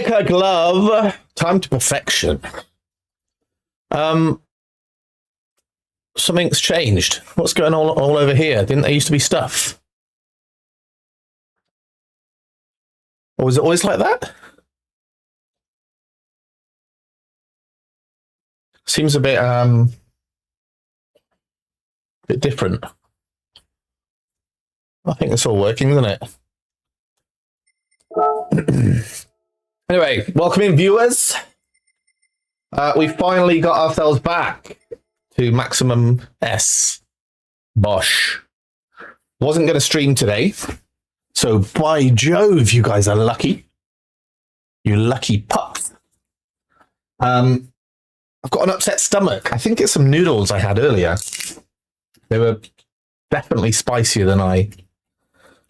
like a glove. Time to perfection. Something's changed. What's going on all over here? Didn't there used to be stuff? Or was it always like that? Seems a bit different. I think it's all working, isn't it? Anyway, welcome in, viewers. We finally got ourselves back to maximum S. Bosh. Wasn't going to stream today, so by Jove, you guys are lucky. You lucky pups. I've got an upset stomach. I think it's some noodles I had earlier. They were definitely spicier than I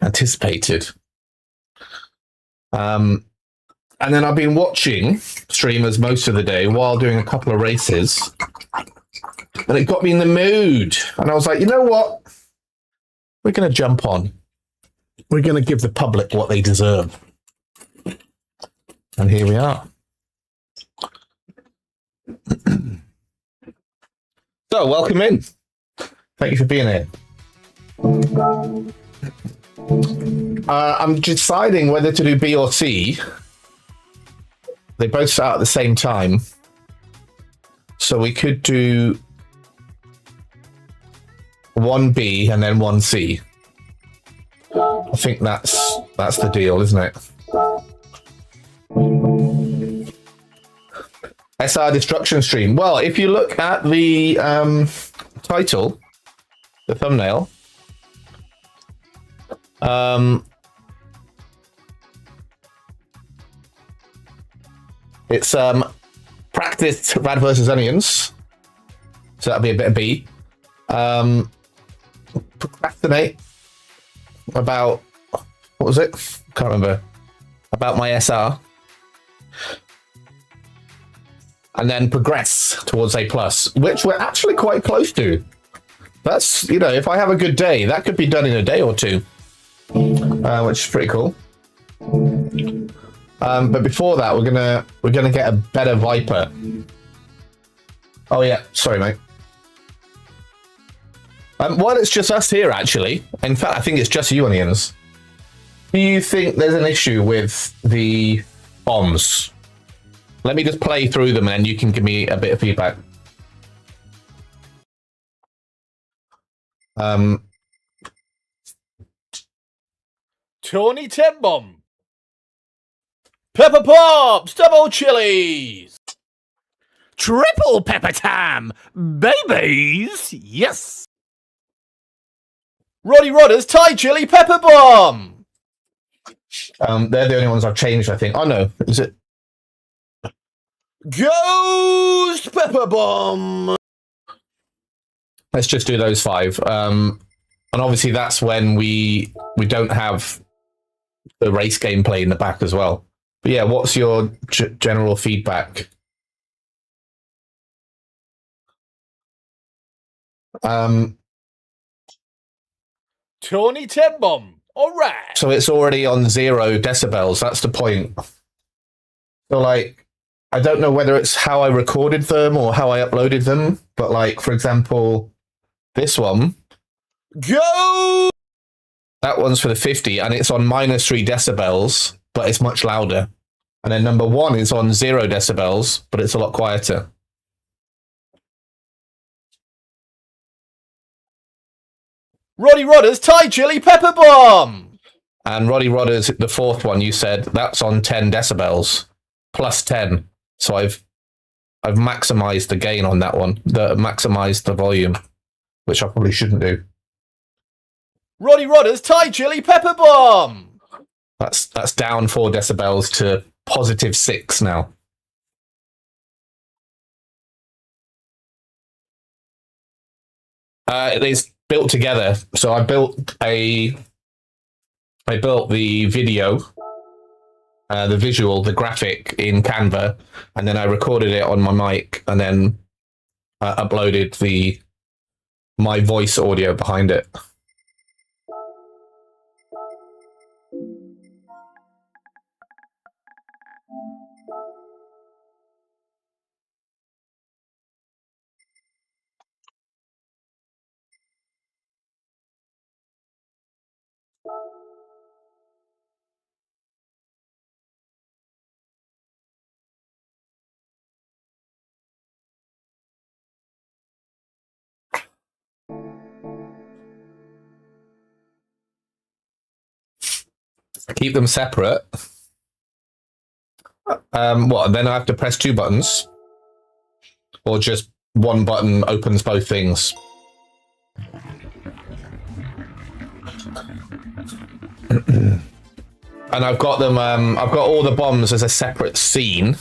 anticipated. And then I've been watching streamers most of the day while doing a couple of races. And it got me in the mood. And I was like, you know what? We're going to jump on. We're going to give the public what they deserve. And here we are. So, welcome in. Thank you for being here. I'm deciding whether to do B or C. They both start at the same time. So we could do 1B and then 1C. I think that's the deal, isn't it? SR Destruction Stream. Well, if you look at the title, the thumbnail, it's practice Rad versus Onions, so that'll be a bit of B. Procrastinate about, what was it? Can't remember. About my SR. And then progress towards A+, which we're actually quite close to. That's, you know, if I have a good day, that could be done in a day or two, which is pretty cool. But before that, we're gonna get a better Viper. Oh yeah, sorry, mate. Well, it's just us here, actually. In fact, I think it's just you, Onions. Do you think there's an issue with the bombs? Let me just play through them, and you can give me a bit of feedback. Tony Tembom. Pepper Pops, double chilies. Triple pepper tam, babies, yes. Roddy Rodder's Thai chili pepper bomb. They're the only ones I've changed, I think. Oh no, is it? Ghost pepper bomb. Let's just do those 5. And obviously that's when we don't have the race gameplay in the back as well. But yeah, what's your general feedback? Tony Tembom. All right. So it's already on 0 decibels. That's the point. So like, I don't know whether it's how I recorded them or how I uploaded them, but like, for example, this one. Go! That one's for the 50 and it's on -3 decibels, but it's much louder. And then number 1 is on 0 decibels, but it's a lot quieter. Roddy Rodder's Thai chili pepper bomb. And Roddy Rodder's, the 4th one, you said, that's on 10 decibels, plus 10. So I've maximized the gain on that one, maximized the volume, which I probably shouldn't do. Roddy Rodder's Thai chili pepper bomb. That's down 4 decibels to +6 now. It's built together. So I built the video, the visual, the graphic in Canva, and then I recorded it on my mic, and then uploaded my voice audio behind it. Keep them separate. What? Then I have to press 2 buttons, or just one button opens both things. And I've got them. I've got all the bombs as a separate scene.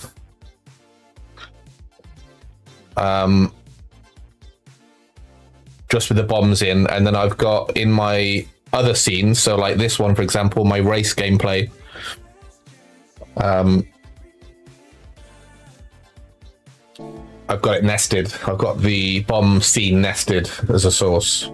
Just with the bombs in, and then I've got in my other scenes. So like this one, for example, my race gameplay. I've got it nested. I've got the bomb scene nested as a source.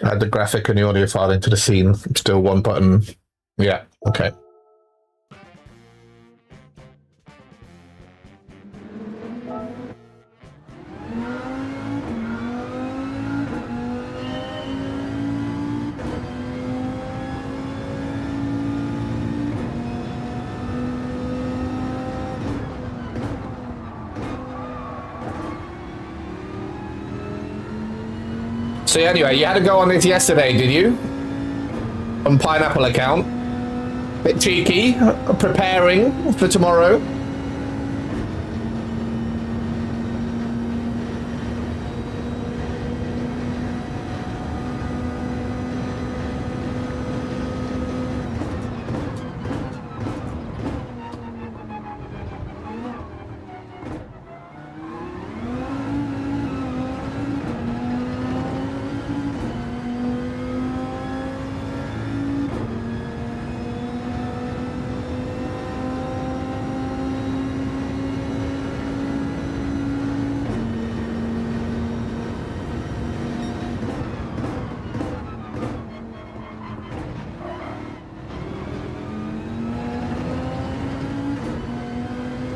Add the graphic and the audio file into the scene. Still one button. Yeah, okay. So anyway, you had to go on this yesterday, did you? On Pineapple account. Bit cheeky, preparing for tomorrow.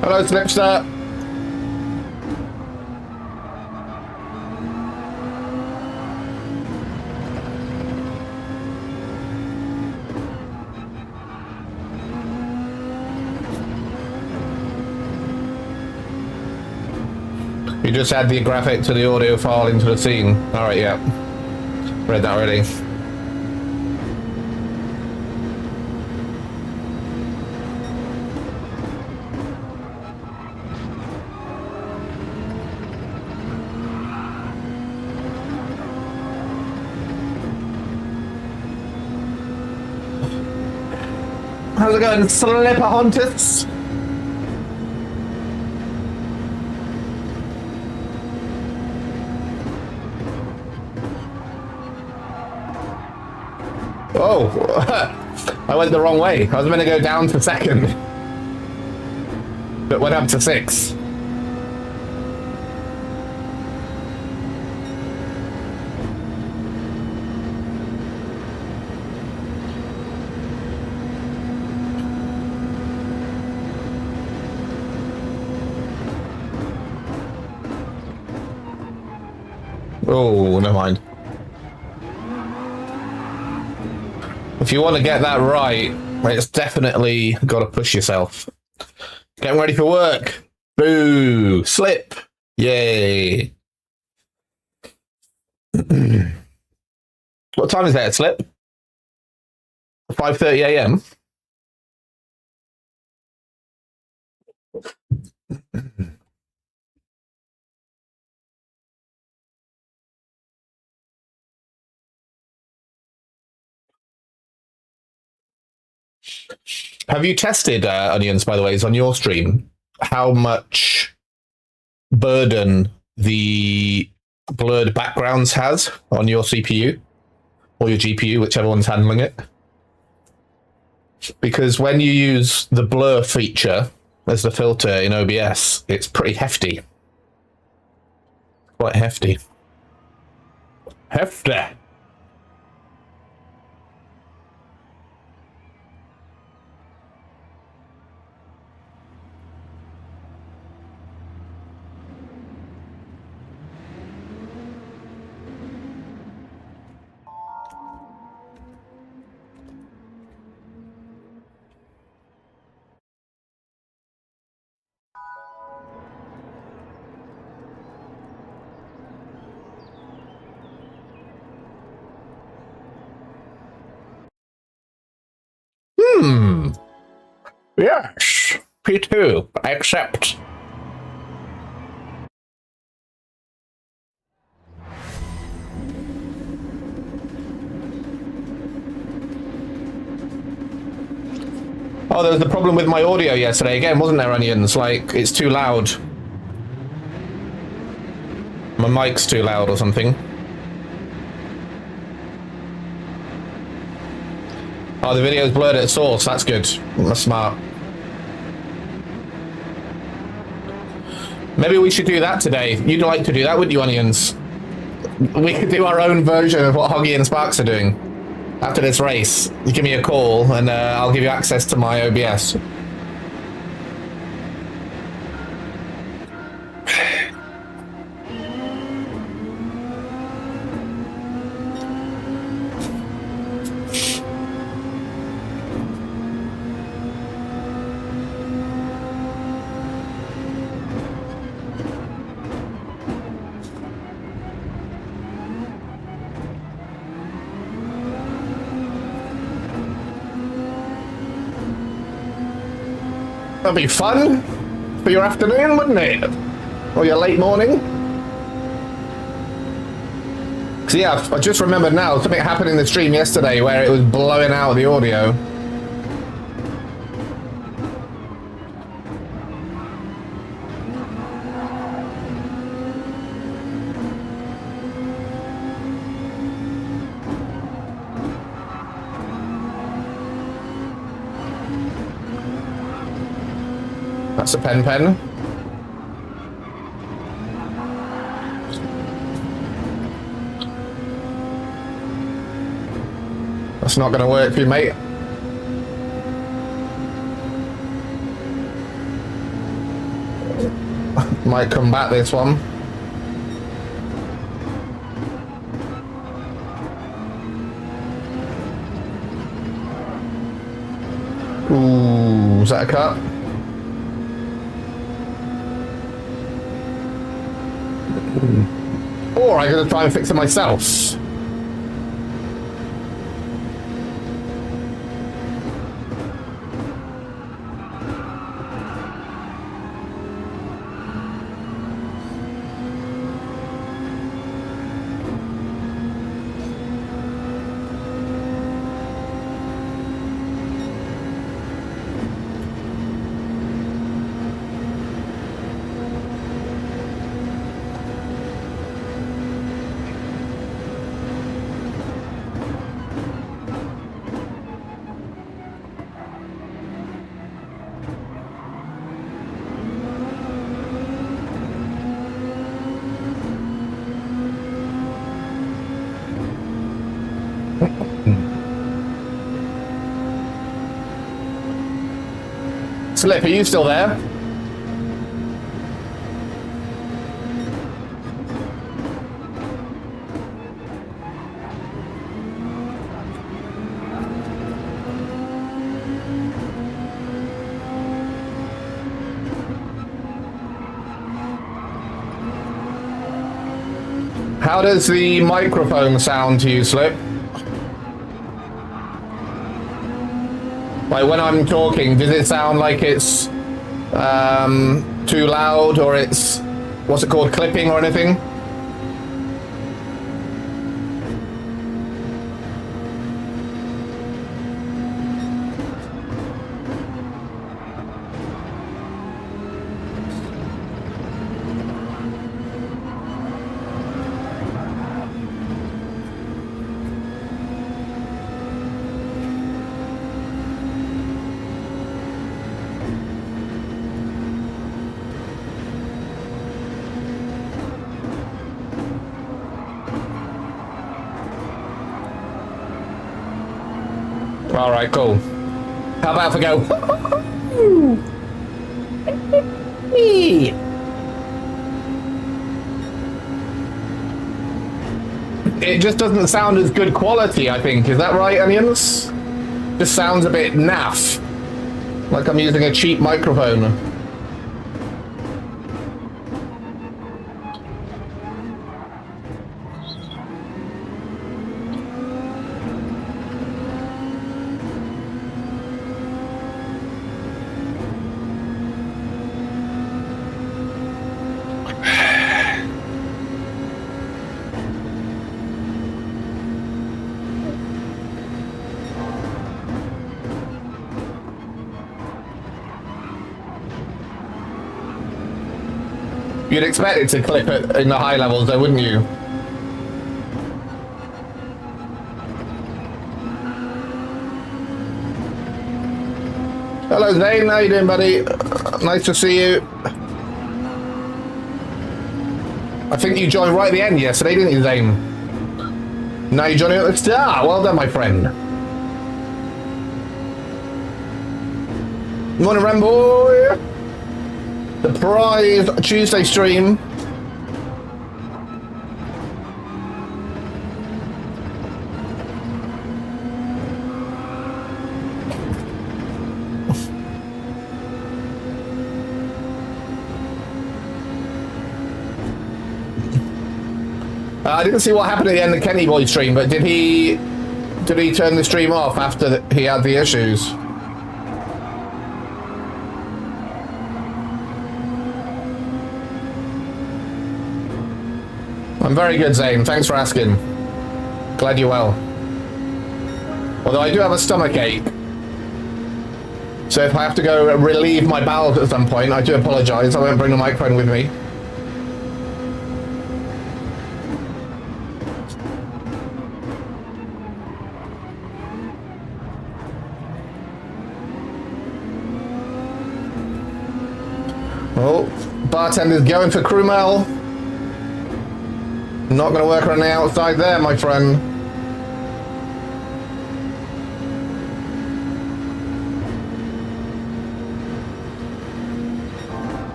Hello, Slipster. You just add the graphic to the audio file into the scene. Alright, yeah. Read that already. How's it going, Slipper Hunters? Oh, I went the wrong way. I was meant to go down to second, but went up to 6. Oh, never mind. If you want to get that right, it's definitely got to push yourself. Getting ready for work. Boo! Slip! Yay! What time is that, Slip? 5:30 a.m. Have you tested, Onions, by the way, is on your stream, how much burden the blurred backgrounds has on your CPU or your GPU, whichever one's handling it? Because when you use the blur feature as the filter in OBS, it's pretty hefty. Quite hefty. Hefty. Yes. P2. I accept. Oh, there was the problem with my audio yesterday again, wasn't there, Onions? Like, it's too loud. My mic's too loud or something. Oh, the video's blurred at source. That's good. That's smart. Maybe we should do that today. You'd like to do that, wouldn't you, Onions? We could do our own version of what Hoggy and Sparks are doing. After this race, you give me a call and I'll give you access to my OBS. That'd be fun for your afternoon, wouldn't it? Or your late morning? So yeah, I just remembered now, something happened in the stream yesterday where it was blowing out the audio. That's a pen. That's not going to work for you, mate. Might come back this one. Ooh, is that a cut? Or I'm going to try and fix it myself. Slip, are you still there? How does the microphone sound to you, Slip? Like when I'm talking, does it sound like it's too loud, or it's, what's it called, clipping or anything? All right, cool. How about if I go? It just doesn't sound as good quality, I think. Is that right, Onions? Just sounds a bit naff. Like I'm using a cheap microphone. You'd expect it to clip it in the high levels, though, wouldn't you? Hello, Zane. How you doing, buddy? Nice to see you. I think you joined right at the end yesterday, didn't you, Zane? Now you're joining at the start. Well done, my friend. Morning, Ramboy. The prize Tuesday stream. I didn't see what happened at the end of Kenny Boy's stream, but did he turn the stream off after he had the issues? I'm very good, Zane. Thanks for asking. Glad you're well. Although I do have a stomach ache. So if I have to go relieve my bowels at some point, I do apologise. I won't bring the microphone with me. Oh, bartender's going for Krumel. Not going to work on the outside there, my friend.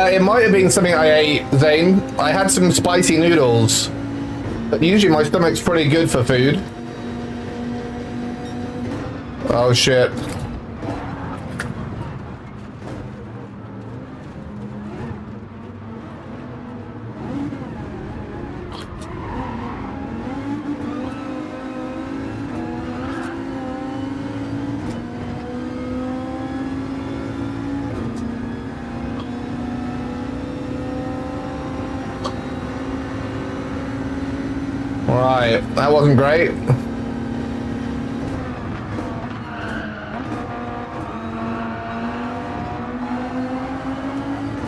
It might have been something I ate, Zane. I had some spicy noodles. But usually my stomach's pretty good for food. Oh shit. Right, that wasn't great.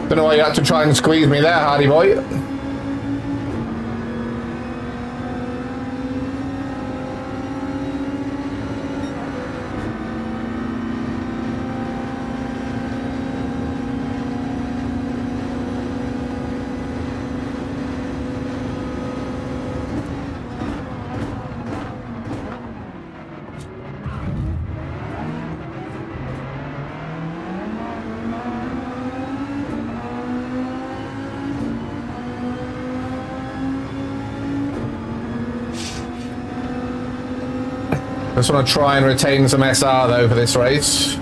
Don't know why you had to try and squeeze me there, Hardy boy. I just want to try and retain some SR though for this race.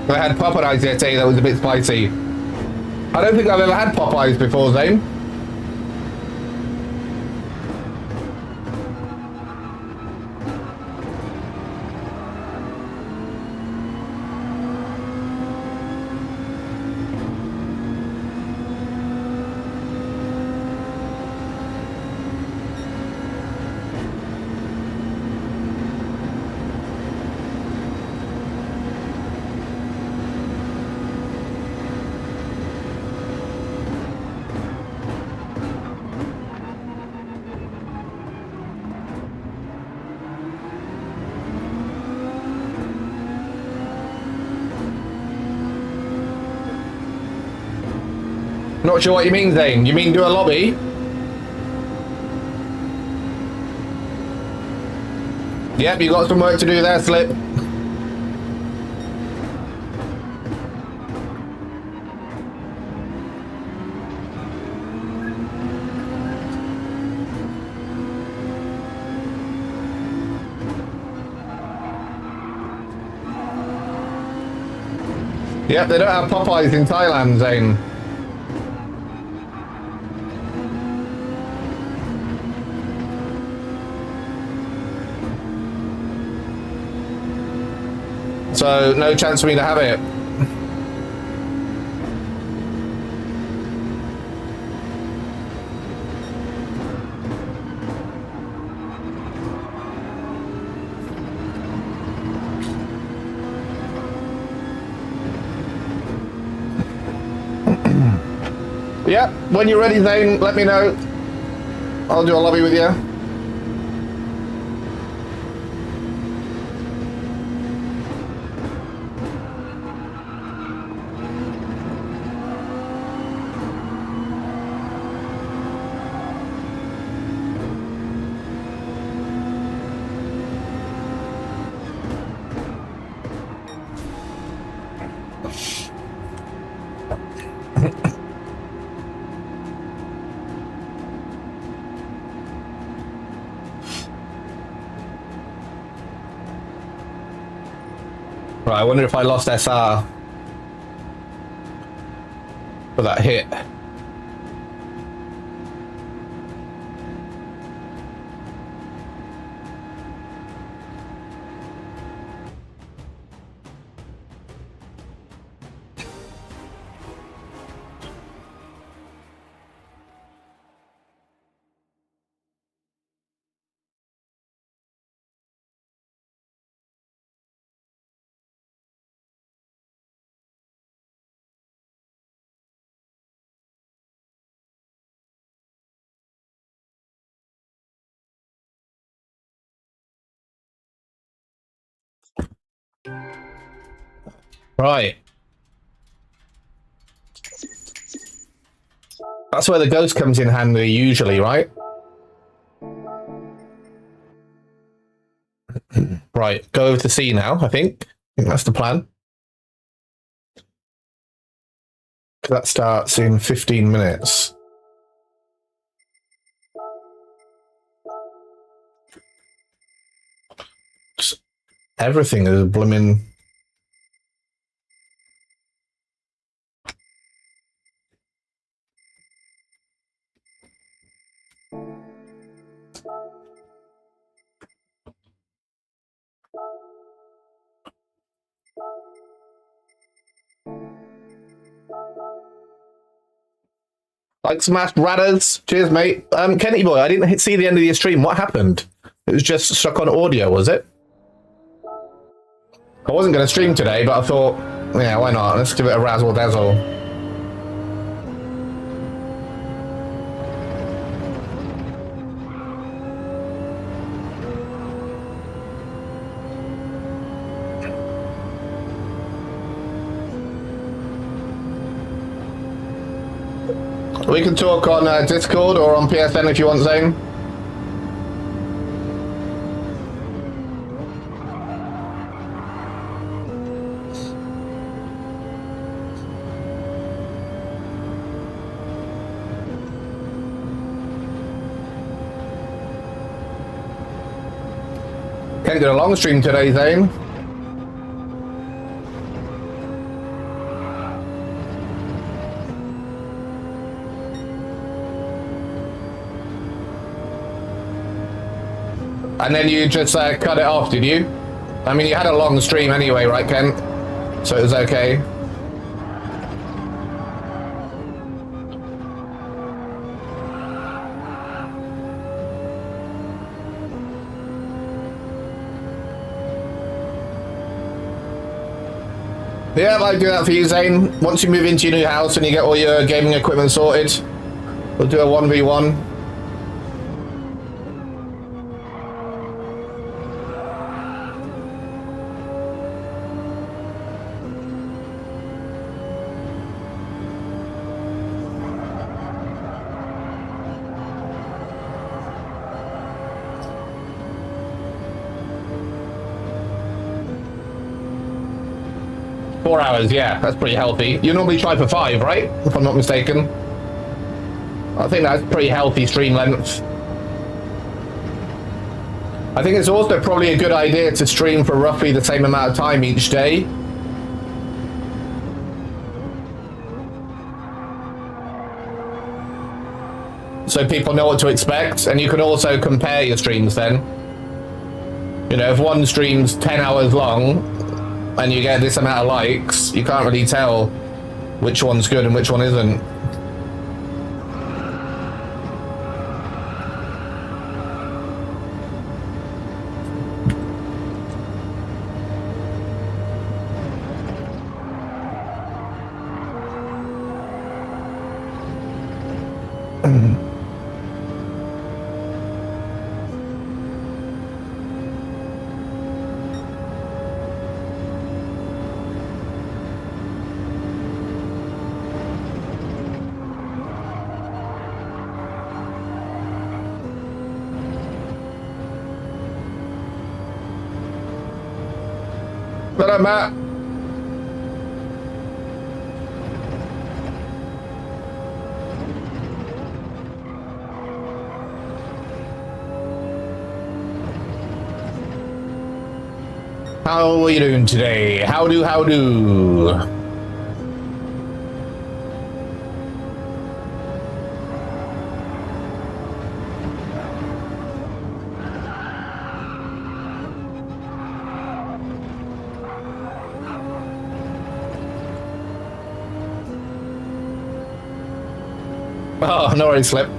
I had Popeyes the other day that was a bit spicy. I don't think I've ever had Popeyes before, Zane. Not sure what you mean, Zane. You mean do a lobby? Yep, you got some work to do there, Slip. Yep, they don't have Popeyes in Thailand, Zane. So, no chance for me to have it. Yep, when you're ready, Zane, let me know. I'll do a lobby with you. Right, I wonder if I lost SR for that hit. Right. That's where the ghost comes in handy usually, right? Right, go over to C now, I think. That's the plan. That starts in 15 minutes. Just everything is blooming. Like smashed radders. Cheers, mate. Kenny boy, I didn't see the end of your stream. What happened? It was just stuck on audio, was it? I wasn't going to stream today, but I thought, yeah, why not? Let's give it a razzle dazzle. We can talk on Discord or on PSN if you want, Zane. Can't do a long stream today, Zane. And then you just cut it off, did you? I mean, you had a long stream anyway, right, Ken? So it was okay. Yeah, I'll do that for you, Zane. Once you move into your new house and you get all your gaming equipment sorted, we'll do a 1v1. 4 hours, yeah, that's pretty healthy. You normally try for 5, right? If I'm not mistaken. I think that's pretty healthy stream length. I think it's also probably a good idea to stream for roughly the same amount of time each day. So people know what to expect, and you can also compare your streams then. You know, if one stream's 10 hours long, and you get this amount of likes, you can't really tell which one's good and which one isn't. What up, Matt? How are you doing today? How do? Oh, no worries, Slip.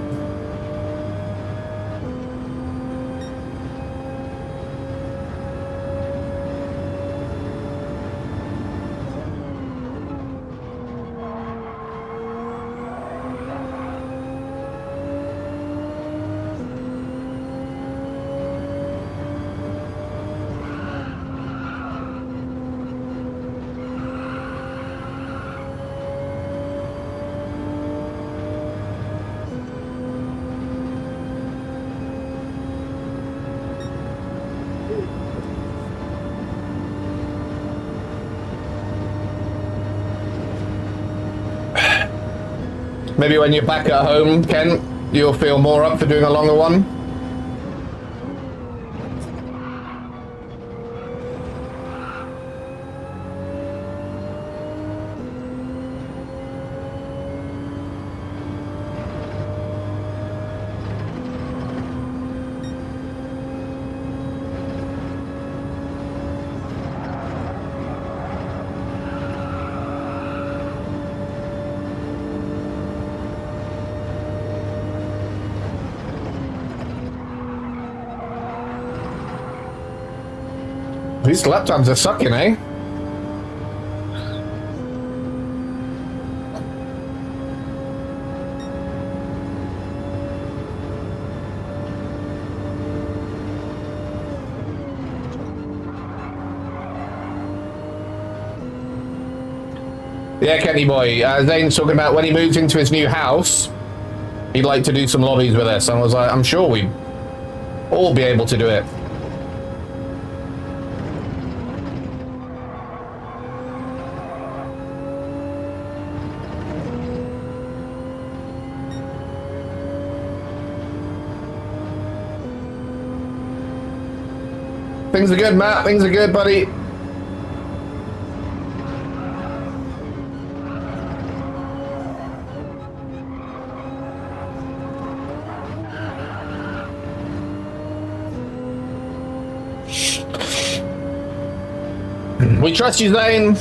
Maybe when you're back at home, Ken, you'll feel more up for doing a longer one. These lap times are sucking, eh? Yeah, Kenny boy. Zane's talking about when he moves into his new house, he'd like to do some lobbies with us. And I was like, I'm sure we'd all be able to do it. Things are good, Matt. Things are good, buddy. We trust you, Zane.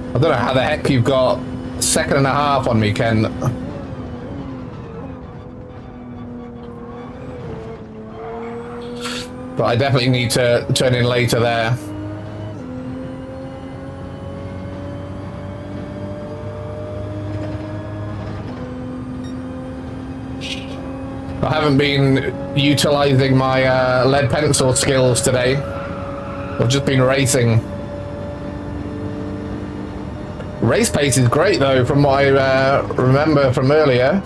I don't know how the heck you've got second and a half on me, Ken. But I definitely need to turn in later there. I haven't been utilizing my lead pencil skills today. I've just been racing. Race pace is great though, from what I remember from earlier.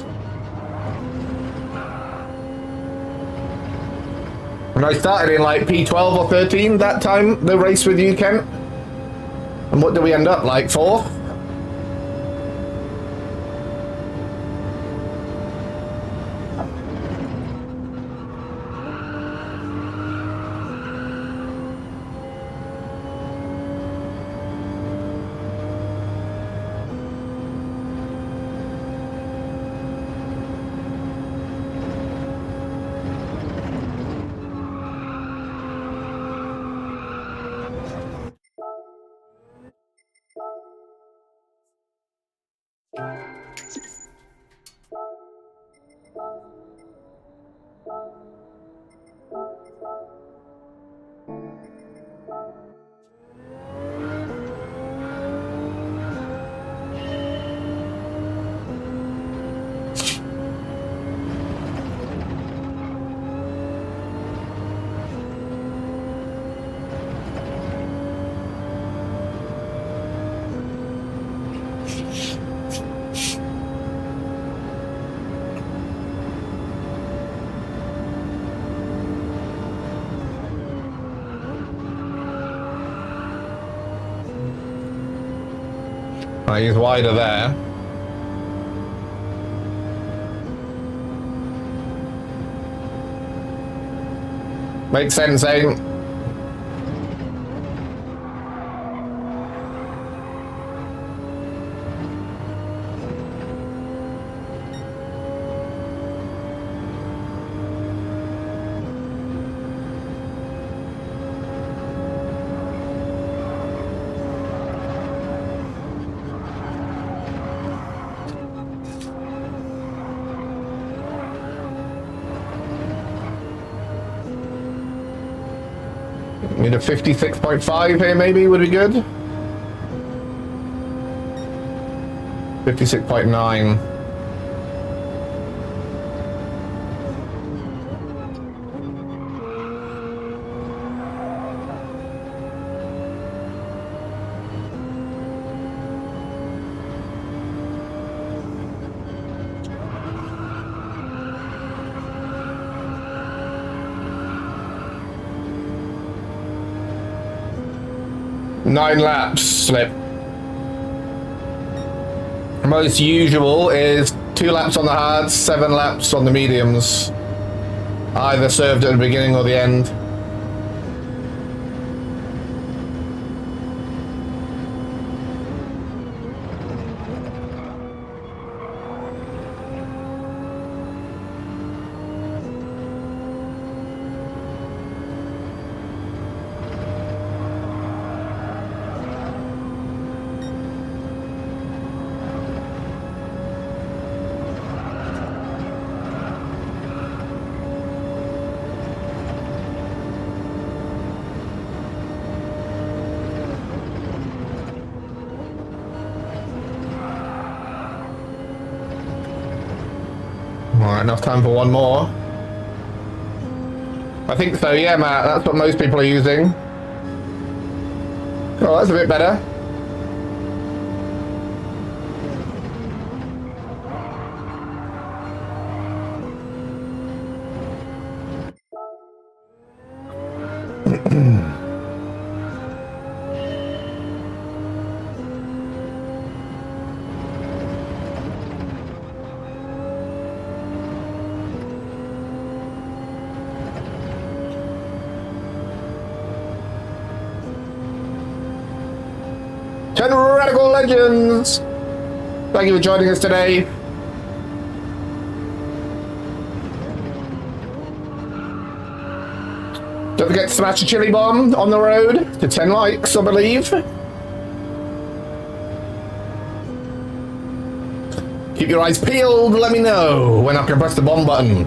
And I started in like P12 or 13 that time, the race with you, Kent. And what did we end up, like 4th? He's wider there. Makes sense, eh? Need a 56.5 here, maybe, would be good. 56.9. Nine laps slip. Most usual is 2 laps on the hards, 7 laps on the mediums. Either served at the beginning or the end. Alright, enough time for one more. I think so, yeah, Matt. That's what most people are using. Oh, that's a bit better. Ten Radical Legends! Thank you for joining us today. Don't forget to smash the chili bomb on the road to 10 likes, I believe. Keep your eyes peeled. Let me know when I can press the bomb button.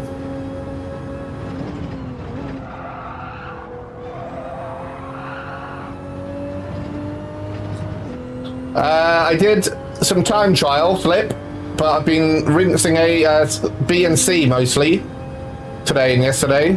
I did some time trial flip, but I've been rinsing a B and C mostly today and yesterday.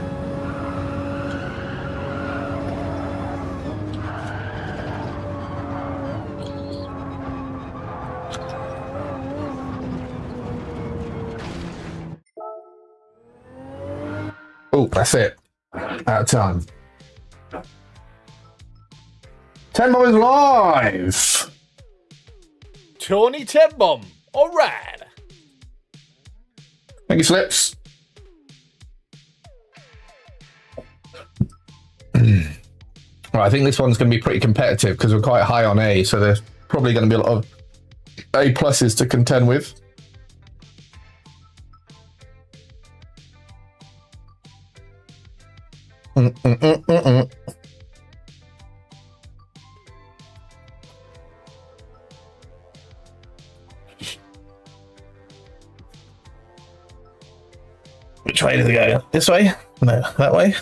Oh, that's it. Out of time. 10 Bombs live! Tawny 10 Bomb. Alright. Thank you, Slips. Right, I think this one's going to be pretty competitive because we're quite high on A, so there's probably going to be a lot of A pluses to contend with. Which way does it go? This way? No, that way?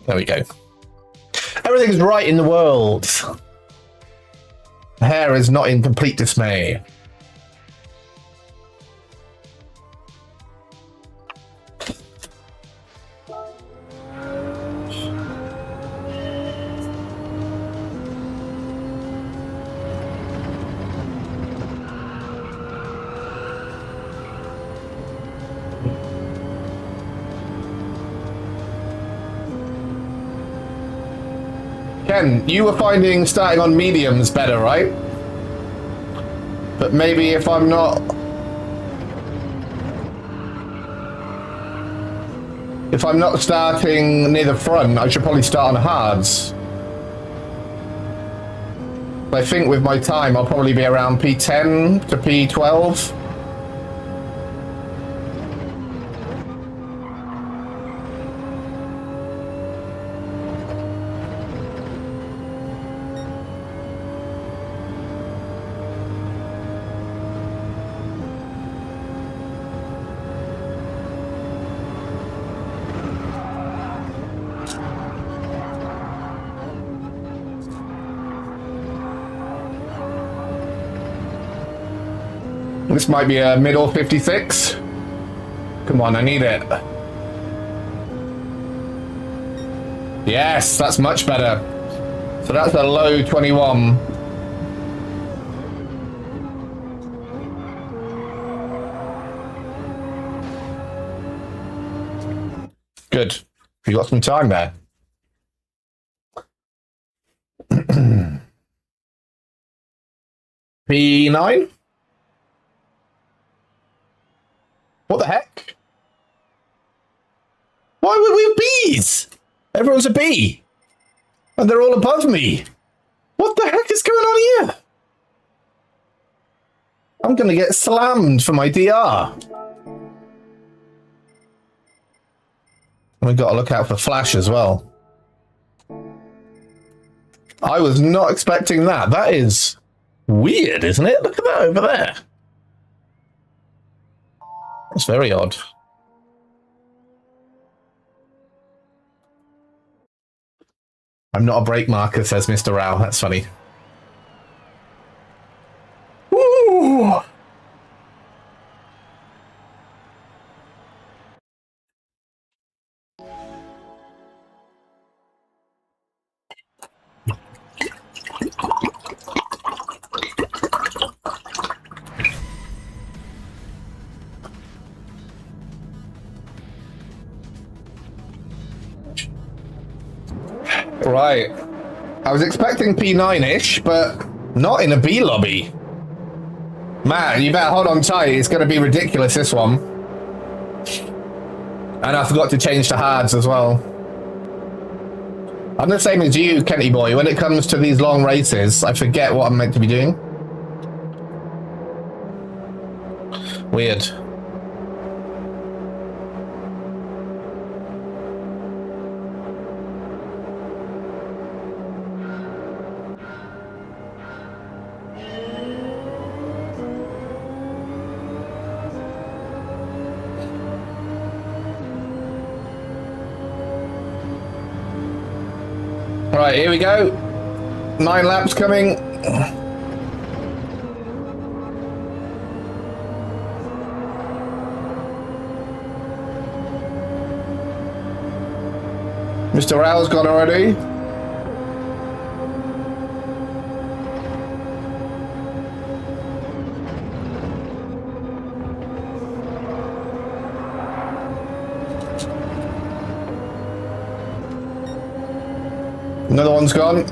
There we go. Everything's right in the world. The hair is not in complete dismay. Ken, you were finding starting on mediums better, right? But maybe if I'm not starting near the front, I should probably start on hards. I think with my time, I'll probably be around P10 to P12. This might be a middle 56. Come on, I need it. Yes, that's much better. So that's a low 21. Good. You got some time there. P9? What the heck? Why would we have Bs? Everyone's a B. And they're all above me. What the heck is going on here? I'm going to get slammed for my DR. We've got to look out for Flash as well. I was not expecting that. That is weird, isn't it? Look at that over there. That's very odd. I'm not a brake marker, says Mr. Rao. That's funny. Woo! Right. I was expecting P9-ish, but not in a B lobby. Man, you better hold on tight. It's going to be ridiculous, this one. And I forgot to change to hards as well. I'm the same as you, Kenny boy. When it comes to these long races, I forget what I'm meant to be doing. Weird. Right, here we go. 9 laps coming. Mr. Rao's gone already. Another one's gone.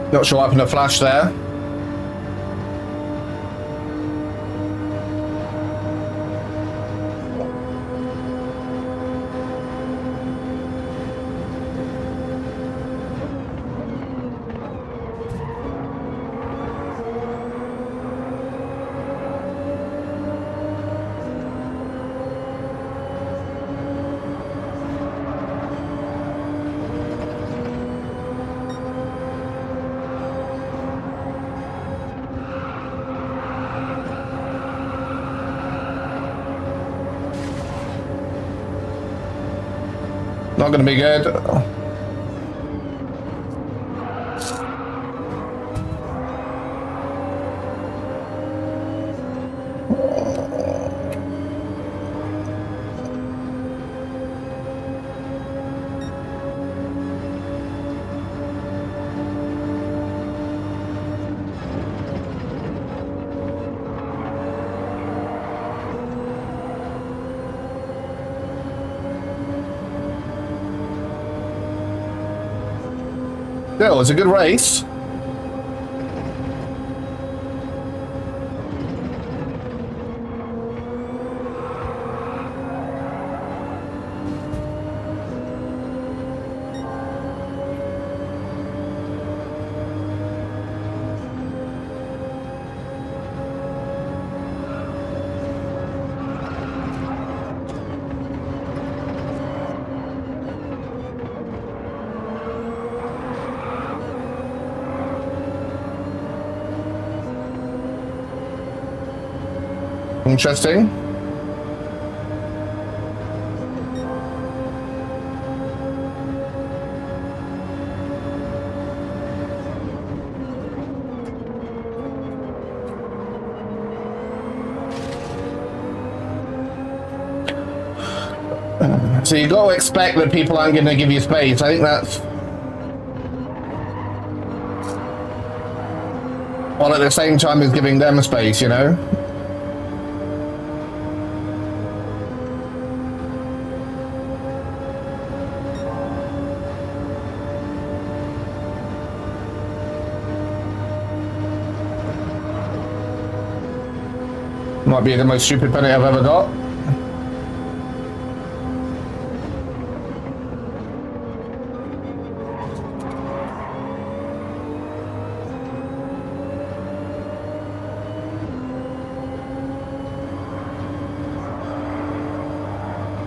Not sure what happened to Flash there. Not going to be good. Still, it was a good race. Interesting. So you got to expect that people aren't going to give you space. I think that's... While at the same time as giving them space, you know? Might be the most stupid penalty I've ever got.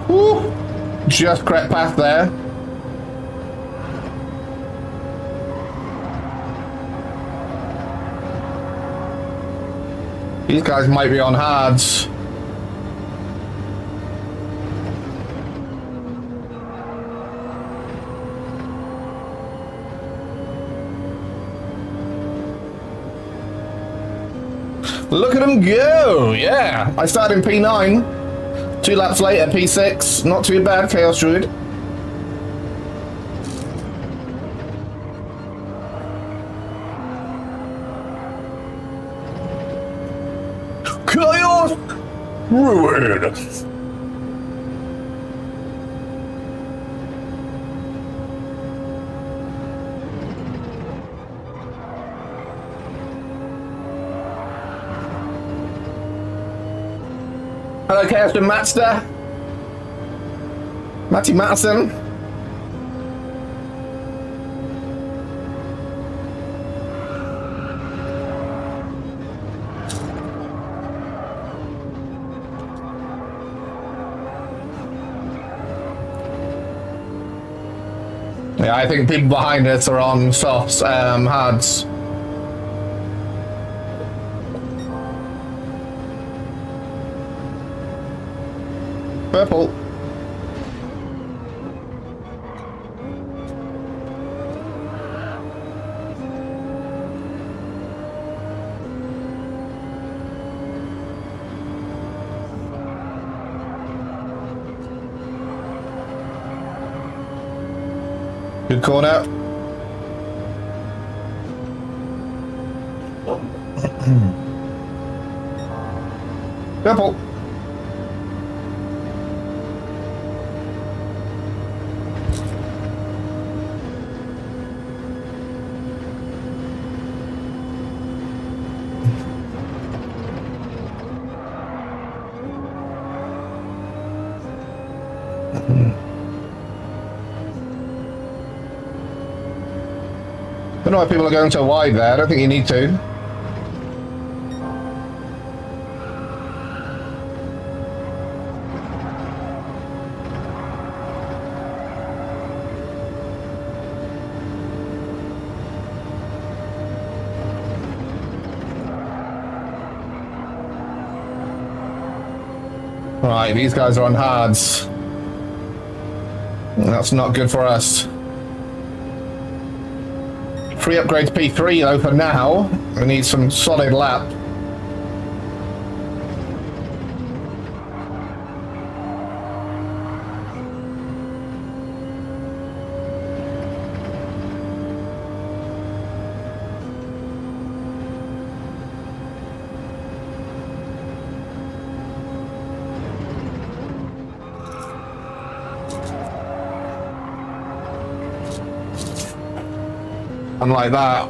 Woo! Just crept past there. These guys might be on hards. Look at them go! Yeah, I started in P9. 2 laps later, P6. Not too bad, Chaos Druid. ruin. Hello, Kirsten Matster. Matty Matson. Yeah, I think people behind us are on softs, hards. Purple. Good corner. Purple. Don't know why people are going so wide there. I don't think you need to. Right, these guys are on hards. That's not good for us. Free upgrade to P3 though for now. We need some solid lap. Unlike that.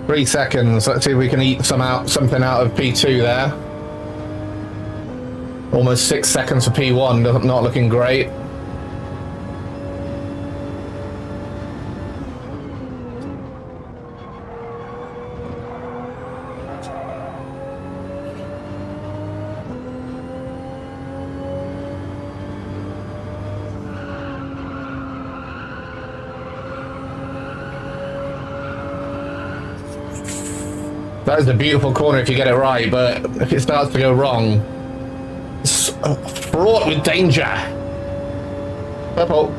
Three seconds. Let's see if we can eat something out of P2 there. Almost 6 seconds for P1. Not looking great. That is a beautiful corner if you get it right, but if it starts to go wrong, it's fraught with danger. Purple.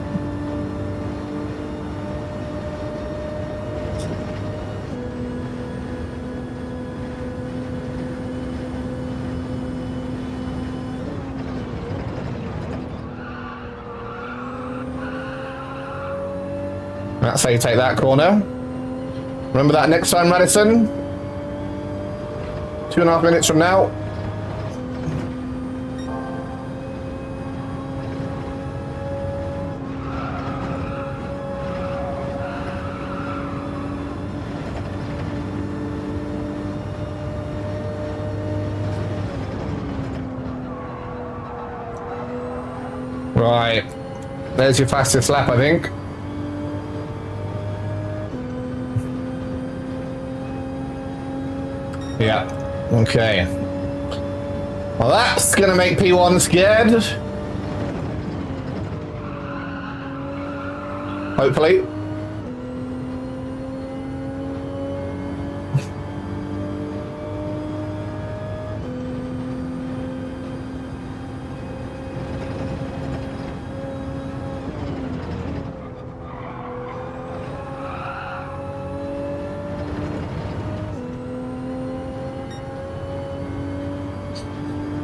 That's how you take that corner. Remember that next time, Madison? 2.5 minutes from now. Right. There's your fastest lap, I think. Yeah. Okay. Well, that's gonna make P1 scared. Hopefully.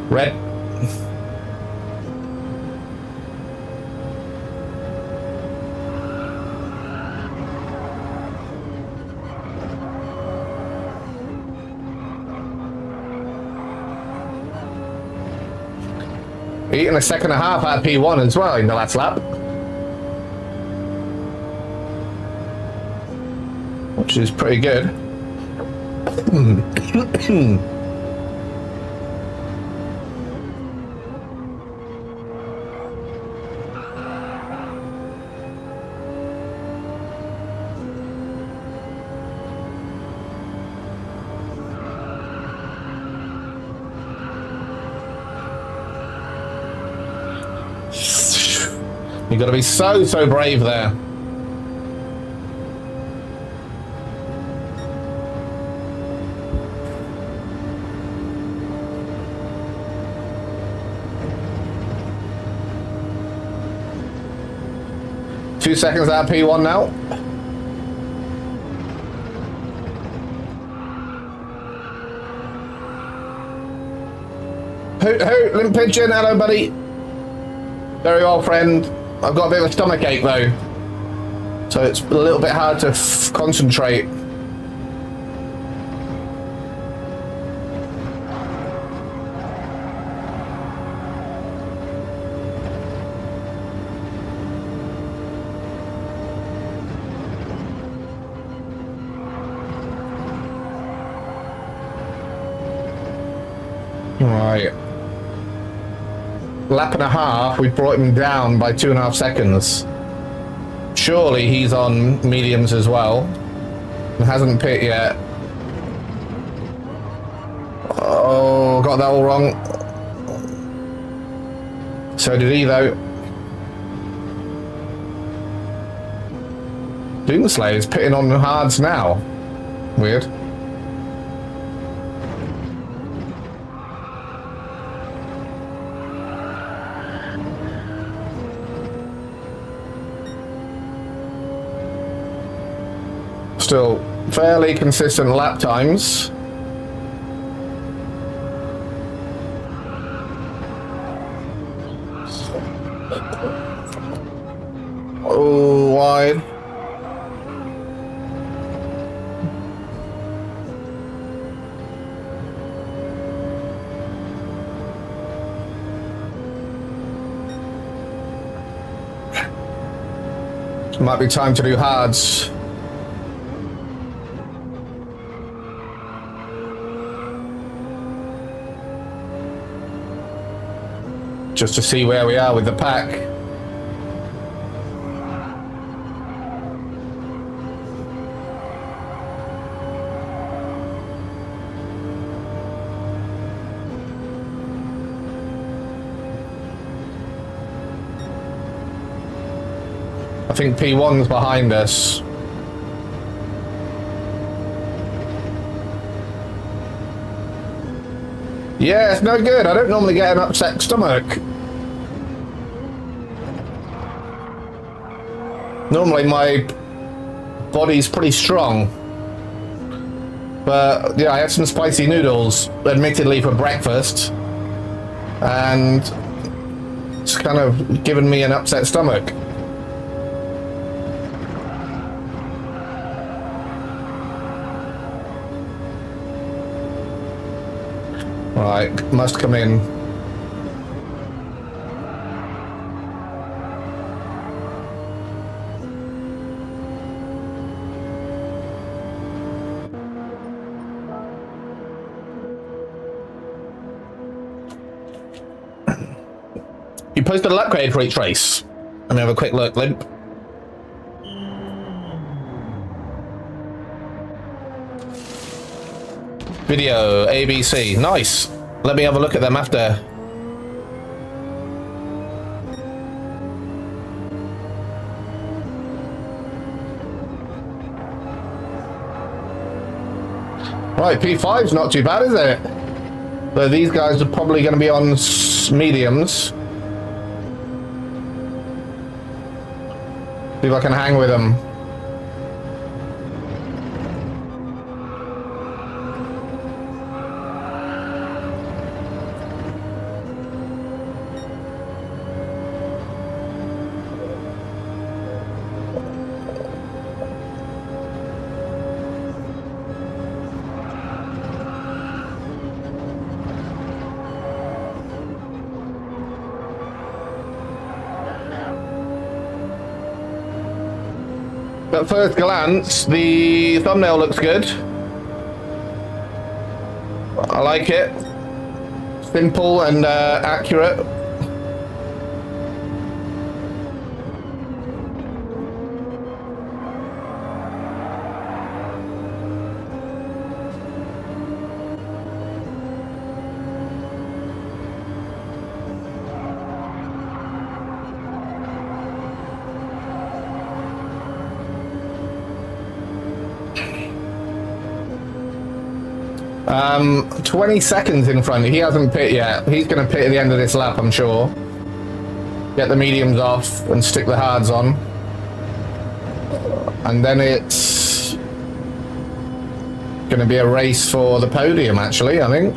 Red. Eating a second and a half out of P1 as well in the last lap. Which is pretty good. You got to be so brave there. Two seconds out of P1 now. Hoot, Limp Pigeon, hello buddy. Very well, friend. I've got a bit of a stomach ache though, so it's a little bit hard to concentrate. Right. Lap and a half, we brought him down by 2.5 seconds. Surely he's on mediums as well. Hasn't pit yet. Oh, got that all wrong. So did he though. Doomslayer is pitting on the hards now. Weird. Still fairly consistent lap times. Oh, wide. Might be time to do hards. Just to see where we are with the pack. I think P1's behind us. Yeah, it's no good. I don't normally get an upset stomach. Normally my body's pretty strong. But yeah, I had some spicy noodles, admittedly for breakfast. And it's kind of given me an upset stomach. Right, must come in. You posted an upgrade for each race. Let me have a quick look, Limp. Video, ABC, nice. Let me have a look at them after. Right, P5's not too bad, is it? So these guys are probably going to be on mediums. See if I can hang with them. At first glance, the thumbnail looks good. I like it. Simple and accurate. Um, 20 seconds in front. He hasn't pit yet. He's going to pit at the end of this lap, I'm sure. Get the mediums off and stick the hards on. And then it's going to be a race for the podium, actually, I think.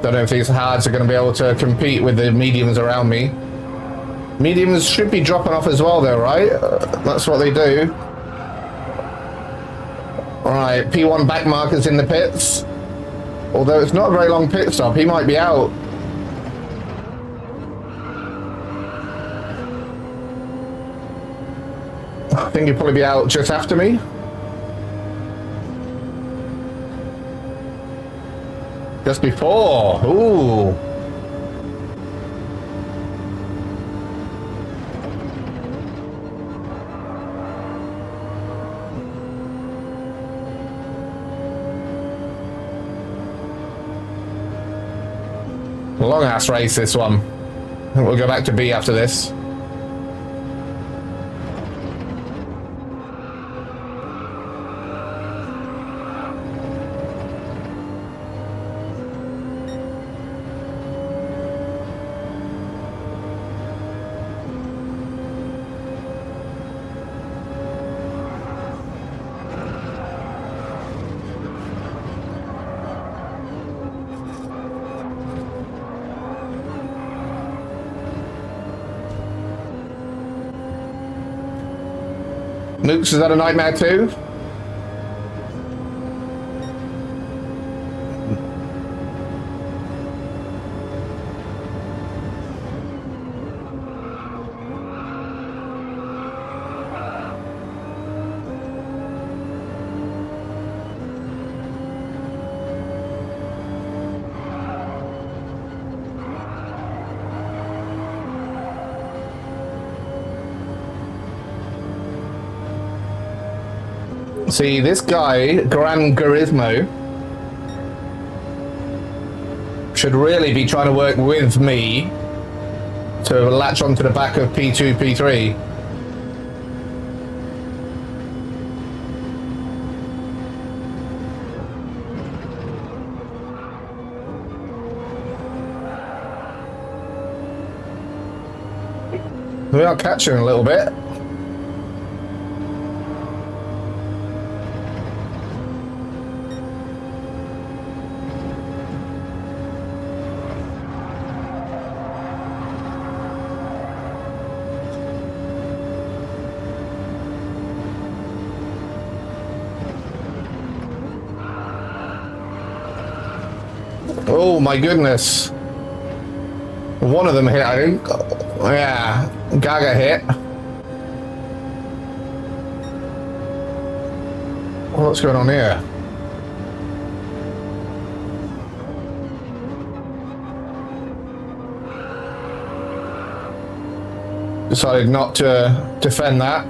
Don't know if these hards are going to be able to compete with the mediums around me. Mediums should be dropping off as well, though, right? That's what they do. Alright, P1 back markers in the pits. Although it's not a very long pit stop, he might be out. I think he'll probably be out just after me. Just before. Ooh. Long ass race, this one. I think we'll go back to B after this. Nukes, is that a nightmare too? See, this guy, Gran Turismo, should really be trying to work with me to latch onto the back of P2, P3. We are catching a little bit. Oh my goodness. One of them hit, I think. Yeah, Gaga hit. What's going on here? Decided not to defend that.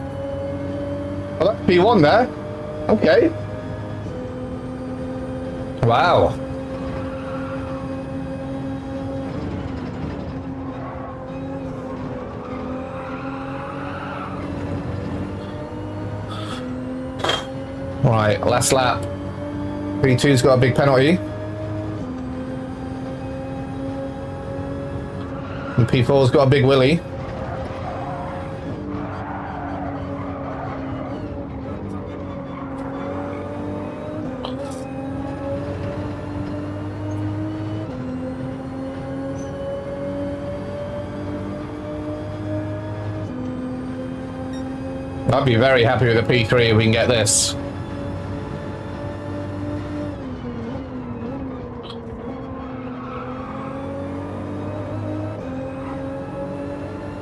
Oh, that's P1 there. Okay. Wow. Right, last lap. P2's got a big penalty. And P4's got a big willy. I'd be very happy with a P3 if we can get this.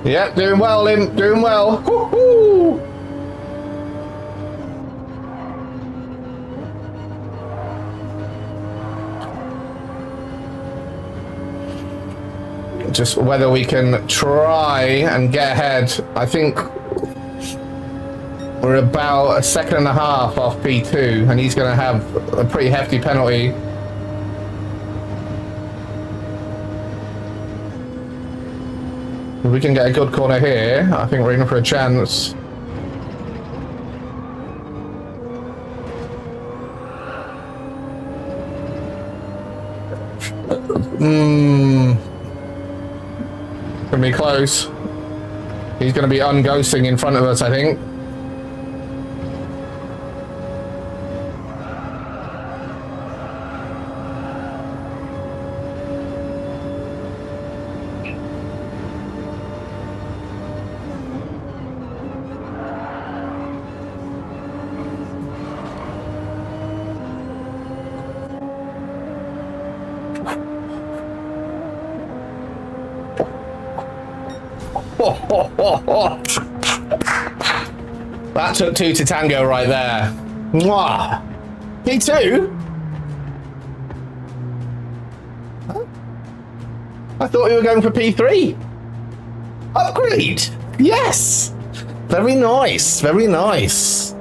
Yep, doing well, Lim. Doing well. Woo-hoo! Just whether we can try and get ahead. I think we're about a second and a half off P2, and he's going to have a pretty hefty penalty. If we can get a good corner here, I think we're in for a chance. Gonna be close. He's gonna be unghosting in front of us, I think. That took two to tango right there. Mwah. P2? Huh? I thought we were going for P3. Upgrade. Yes. Very nice. Very nice.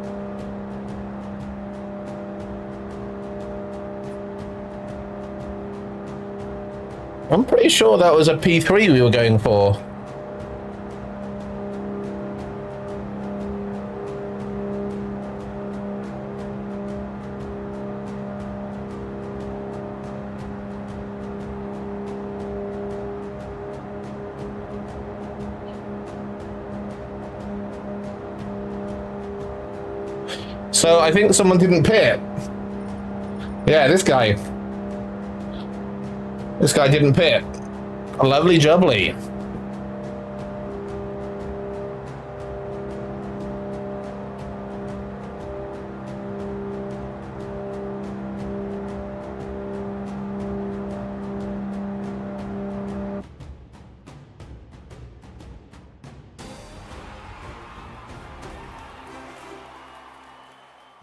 I'm pretty sure that was a P3 we were going for. So I think someone didn't pit. Yeah, this guy. This guy didn't pit. Lovely jubbly.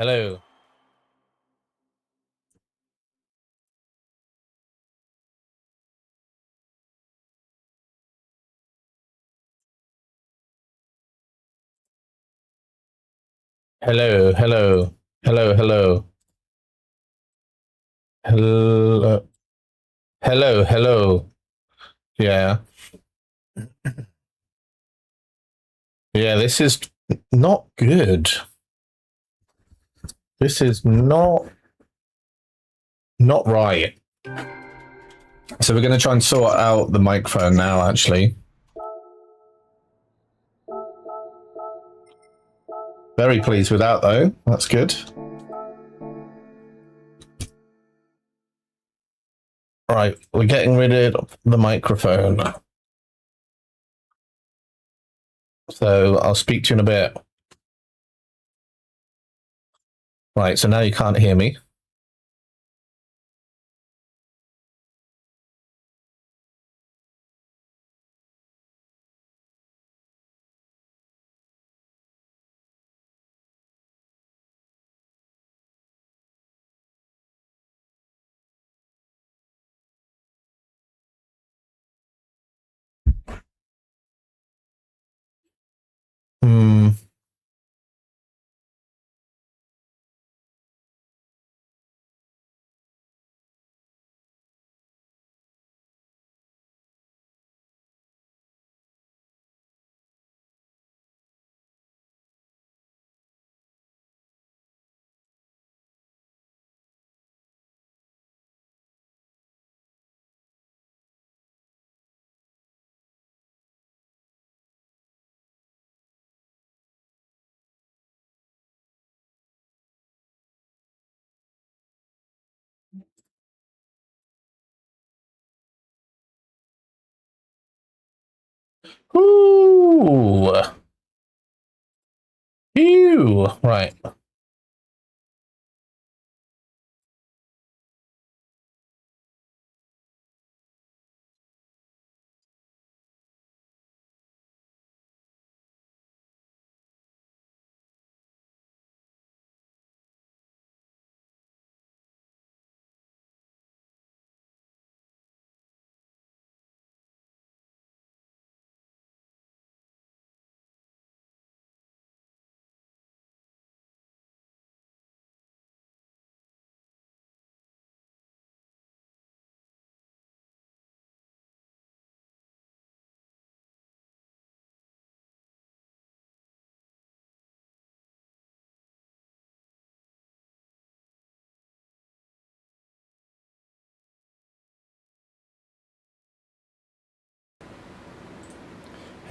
Hello. Hello, hello, hello, hello. Hello, hello, hello. Yeah. Yeah, this is not good. This is not right. So we're going to try and sort out the microphone now, actually. Very pleased with that, though. That's good. Right, we're getting rid of the microphone. So I'll speak to you in a bit. Right, so now you can't hear me. Hmm. Ooh. Ew. Right.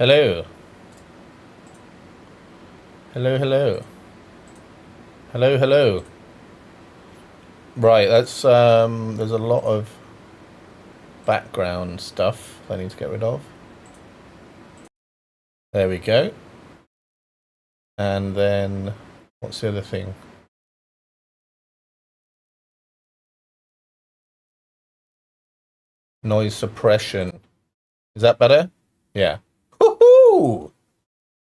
Hello. Hello, hello. Hello, hello. Right, that's there's a lot of background stuff I need to get rid of. There we go. And then what's the other thing? Noise suppression. Is that better? Yeah. Woohoo!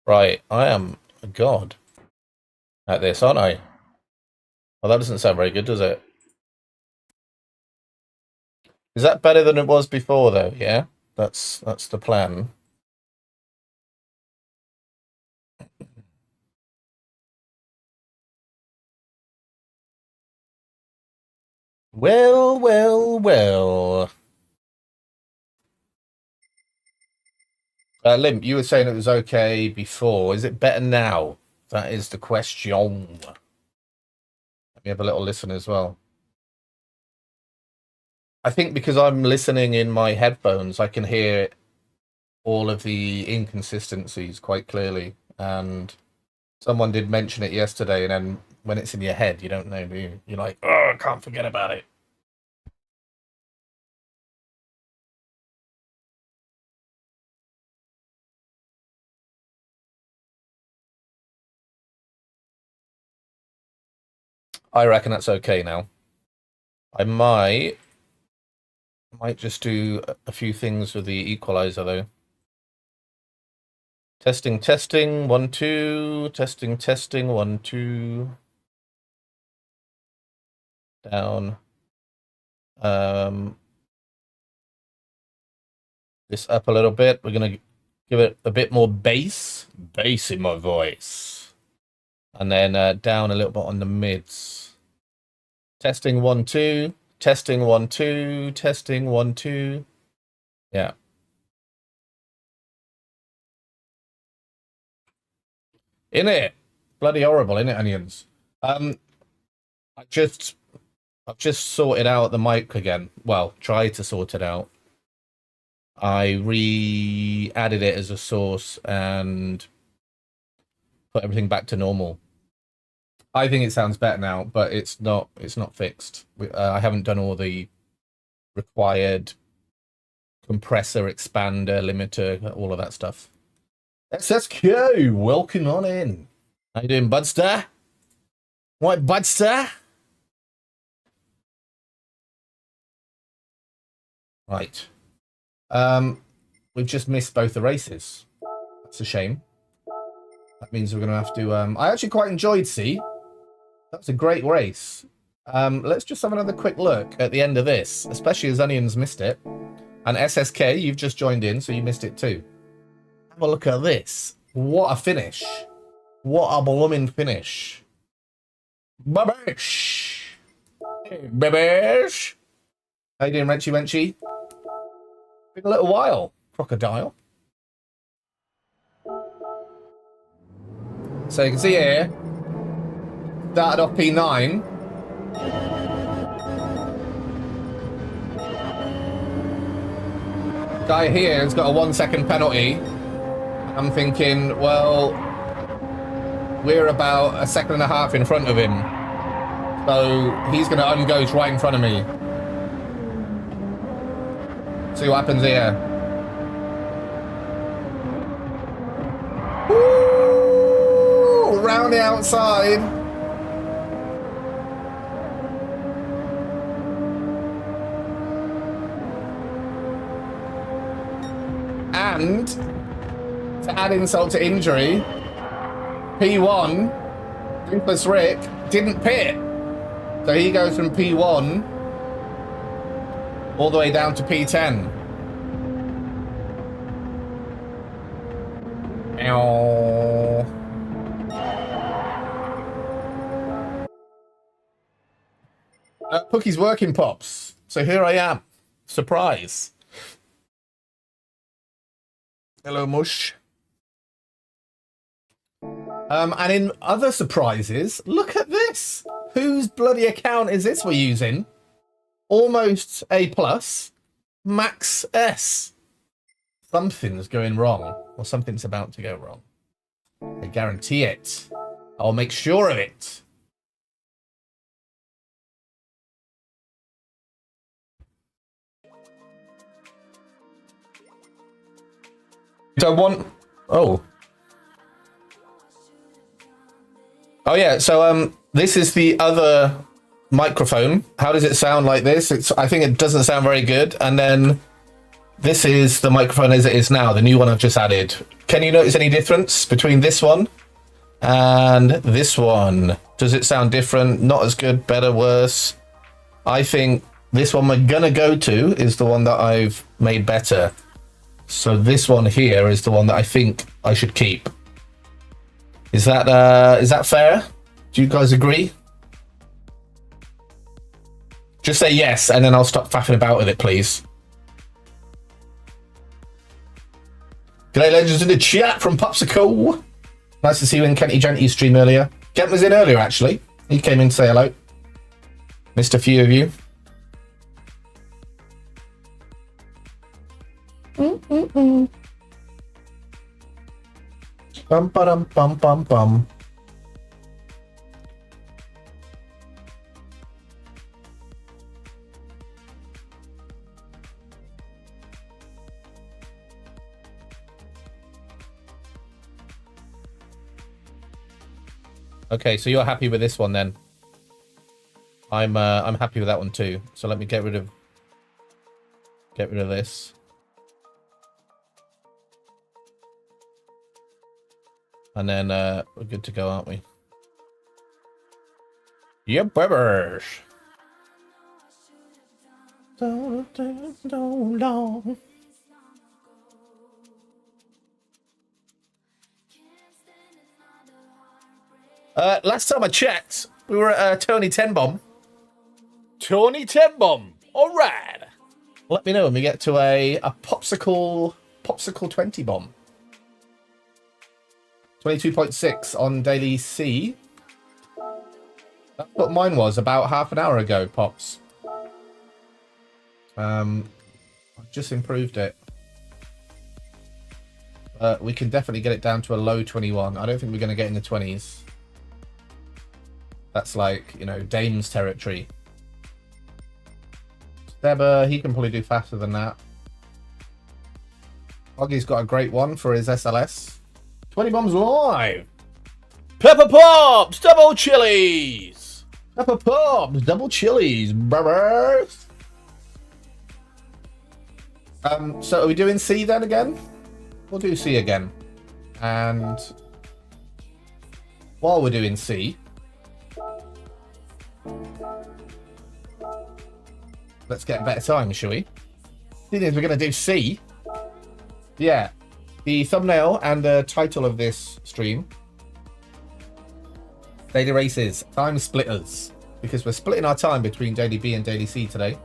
Right, I am a god at this, aren't I? Well, that doesn't sound very good, does it? Is that better than it was before, though? Yeah, that's the plan. Well, well, well. Limp, you were saying it was okay before. Is it better now? That is the question. Let me have a little listen as well. I think because I'm listening in my headphones, I can hear all of the inconsistencies quite clearly. And someone did mention it yesterday, and then when it's in your head, you don't know, do you? You're like, oh, I can't forget about it. I reckon that's okay now. I might just do a few things with the equalizer, though. Testing, testing, 1, 2. Testing, testing, 1, 2. Down. This up a little bit. We're going to give it a bit more bass. Bass in my voice. And then down a little bit on the mids. Testing, 1, 2. Testing, 1, 2. Testing, 1, 2. Yeah. In it. Bloody horrible, innit, onions? I've just sorted out the mic again. Well, tried to sort it out. I re-added it as a source and put everything back to normal. I think it sounds better now, but it's not fixed. I haven't done all the required compressor, expander, limiter, all of that stuff. SSQ, welcome on in. How you doing, Budster? What, Budster? Right. We've just missed both the races. That's a shame. That means we're going to have to... I actually quite enjoyed C. That was a great race. Let's just have another quick look at the end of this, especially as Onions missed it. And SSK, you've just joined in, so you missed it too. Have a look at this. What a finish. What a blooming finish. Babish. Hey, babish. How you doing, Wrenchy Wenchy? Been a little while, crocodile. So you can see here, started off P9. Guy here has got a 1 second penalty. I'm thinking, well, we're about a second and a half in front of him. So he's going to unghost right in front of me. See what happens here. Woo! Round the outside. And to add insult to injury, P1, Doofus Rick, didn't pit. So he goes from P1 all the way down to P10. Ow. Pookie's working, Pops. So here I am. Surprise. Hello, Mush. And in other surprises, look at this. Whose bloody account is this we're using? Almost A+, Max S. Something's going wrong, or something's about to go wrong. I guarantee it. I'll make sure of it. So I want... Oh. Oh, yeah. So this is the other microphone. How does it sound like this? I think it doesn't sound very good. And then this is the microphone as it is now, the new one I've just added. Can you notice any difference between this one and this one? Does it sound different? Not as good, better, worse? I think this one we're gonna go to is the one that I've made better. So this one here is the one that I think I should keep. Is that fair? Do you guys agree? Just say yes, and then I'll stop faffing about with it, please. G'day, legends in the chat from Popsicle. Nice to see you in Kenty Genty's stream earlier. Kent was in earlier, actually. He came in to say hello. Missed a few of you. Bum ba-dum bum bum bum. Okay, so you're happy with this one then? I'm happy with that one too. So let me get rid of this. And then we're good to go, aren't we? Yep, webbers. Don't take so long. Last time I checked, we were at Tony 10 Bomb. Tony 10 Bomb. All right. Let me know when we get to a popsicle 20 bomb. 22.6 on Daily C. That's what mine was about half an hour ago, Pops. I've just improved it. We can definitely get it down to a low 21. I don't think we're going to get in the 20s. That's like, you know, Dame's territory. Steba, he can probably do faster than that. Oggy's got a great one for his SLS. 20 bombs live. Pepper Pops, double chilies. Pepper Pops, double chilies, brothers. So are we doing C then again? We'll do C again. And while we're doing C, let's get better time, shall we? Thing is, we're going to do C. Yeah. The thumbnail and the title of this stream, Daily Races, Time Splitters, because we're splitting our time between Daily B and Daily C today.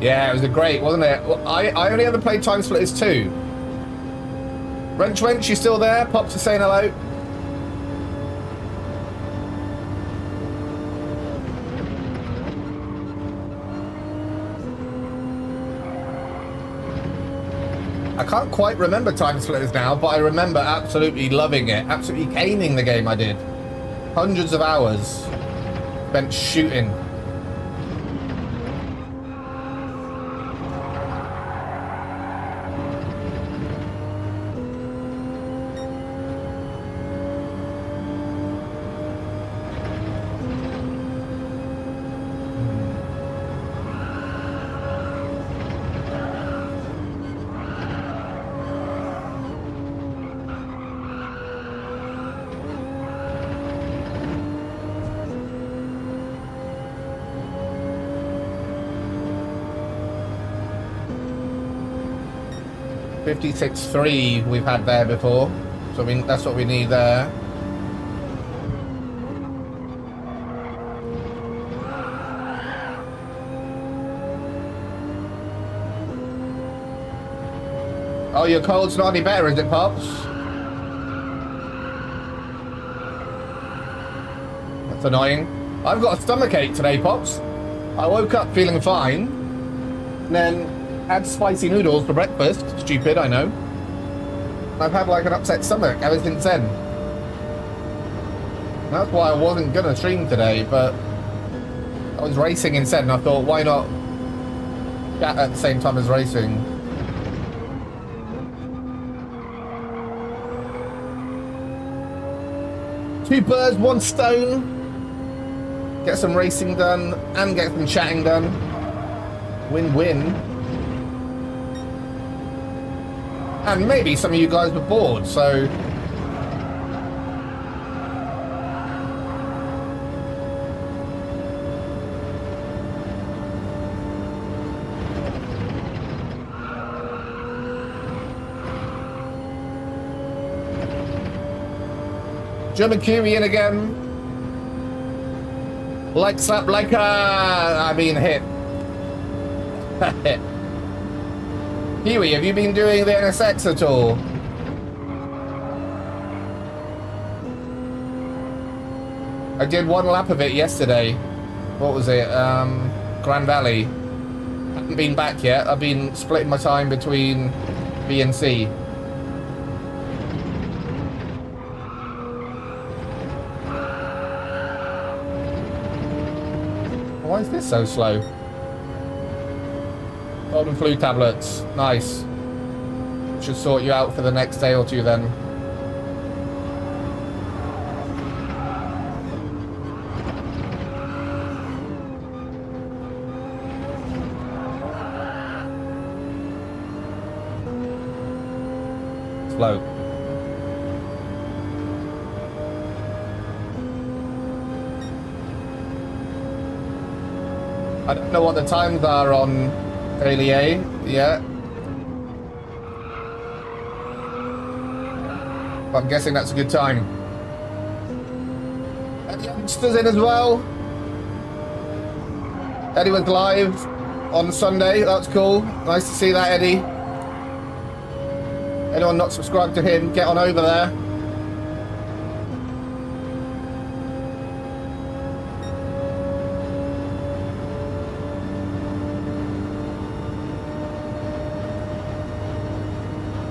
Yeah, it was great, wasn't it? Well, I only ever played Time Splitters 2. Wrench, you still there? Pops are saying hello. I can't quite remember Time Splitters now, but I remember absolutely loving it. Absolutely caning the game I did. Hundreds of hours spent shooting. .56.3 we've had there before, so that's what we need there. Oh, your cold's not any better, is it, Pops? That's annoying. I've got a stomachache today, Pops. I woke up feeling fine, and then had spicy noodles for breakfast. Stupid, I know. I've had like an upset stomach ever since then. That's why I wasn't gonna stream today, but I was racing instead, and I thought, why not chat at the same time as racing? Two birds, one stone. Get some racing done and get some chatting done. Win-win. And maybe some of you guys were bored, so... German Kiwi in again. Like slap like I mean hit. Kiwi, have you been doing the NSX at all? I did one lap of it yesterday. What was it? Grand Valley. Haven't been back yet. I've been splitting my time between B and C. Why is this so slow? Golden flu tablets. Nice. Should sort you out for the next day or two then. Slow. I don't know what the times are on Daily A yet. But I'm guessing that's a good time. Eddie youngsters in as well. Eddie was live on Sunday. That's cool. Nice to see that, Eddie. Anyone not subscribed to him, get on over there.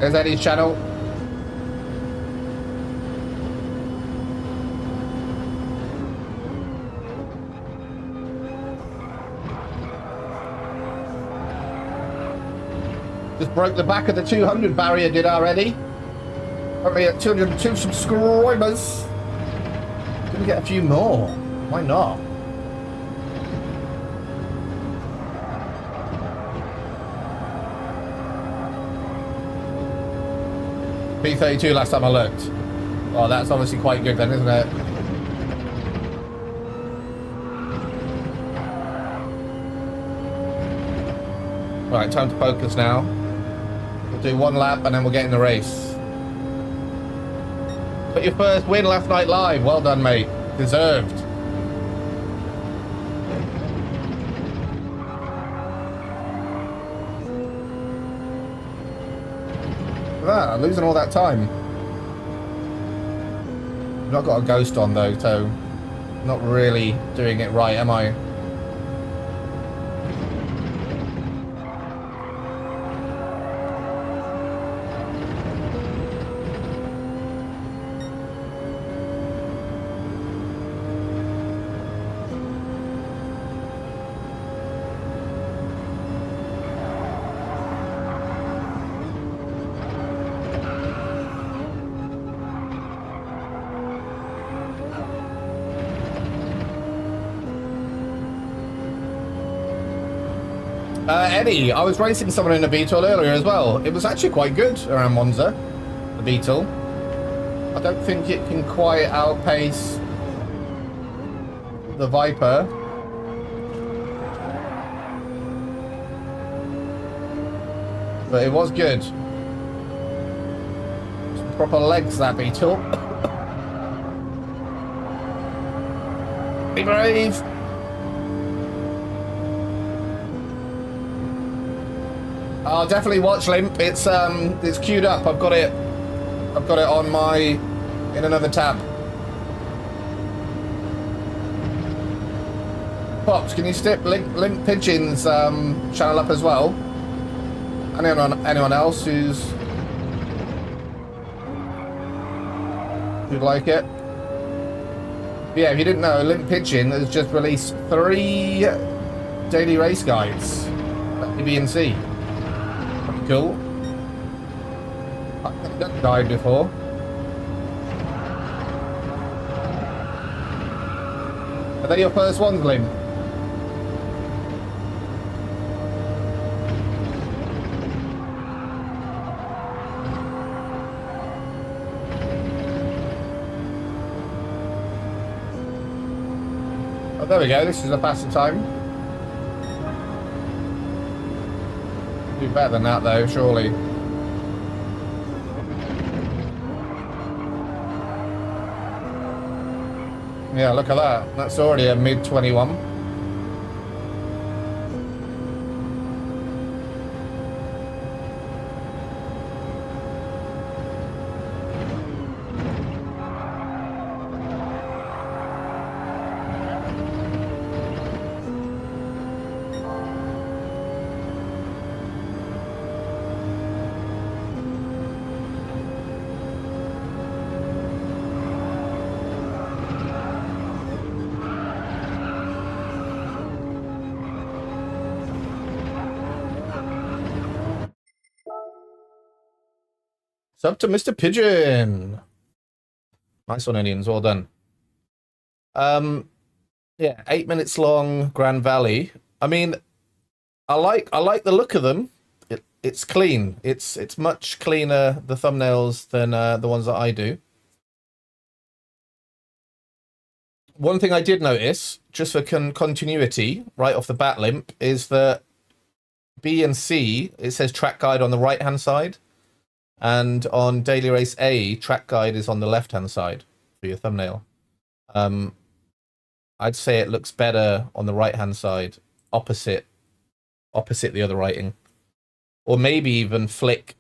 There's Eddie's channel. Just broke the back of the 200 barrier, did already. Already at 202 subscribers. Gonna get a few more. Why not? P32 last time I looked. Oh, that's obviously quite good then, isn't it? Right, time to focus now. We'll do one lap and then we'll get in the race. Got your first win last night live. Well done, mate. Deserved. I'm losing all that time. I've not got a ghost on though, so not really doing it right, am I? Eddie, I was racing someone in a Beetle earlier as well. It was actually quite good around Monza, the Beetle. I don't think it can quite outpace the Viper. But it was good. Some proper legs, that Beetle. Be brave! I'll definitely watch Limp. It's queued up. I've got it on my in another tab. Pops, can you stick Limp Pigeon's channel up as well? Anyone else who'd like it? Yeah, if you didn't know, Limp Pigeon has just released 3 daily race guides at B and C. Pretty cool. I've done a guide before. Are they your first ones, Limp? Oh, there we go. This is a faster time. Do better than that, though, surely. Yeah, look at that. That's already a mid-21. It's up to Mr. Pigeon. Nice one, Indians. Well done. Yeah, 8 minutes long, Grand Valley. I mean, I like the look of them. It's clean. It's much cleaner, the thumbnails, than the ones that I do. One thing I did notice, just for continuity, right off the bat, Limp, is that B and C, it says track guide on the right-hand side. And on Daily Race A, track guide is on the left-hand side for your thumbnail. I'd say it looks better on the right-hand side, opposite the other writing. Or maybe even flick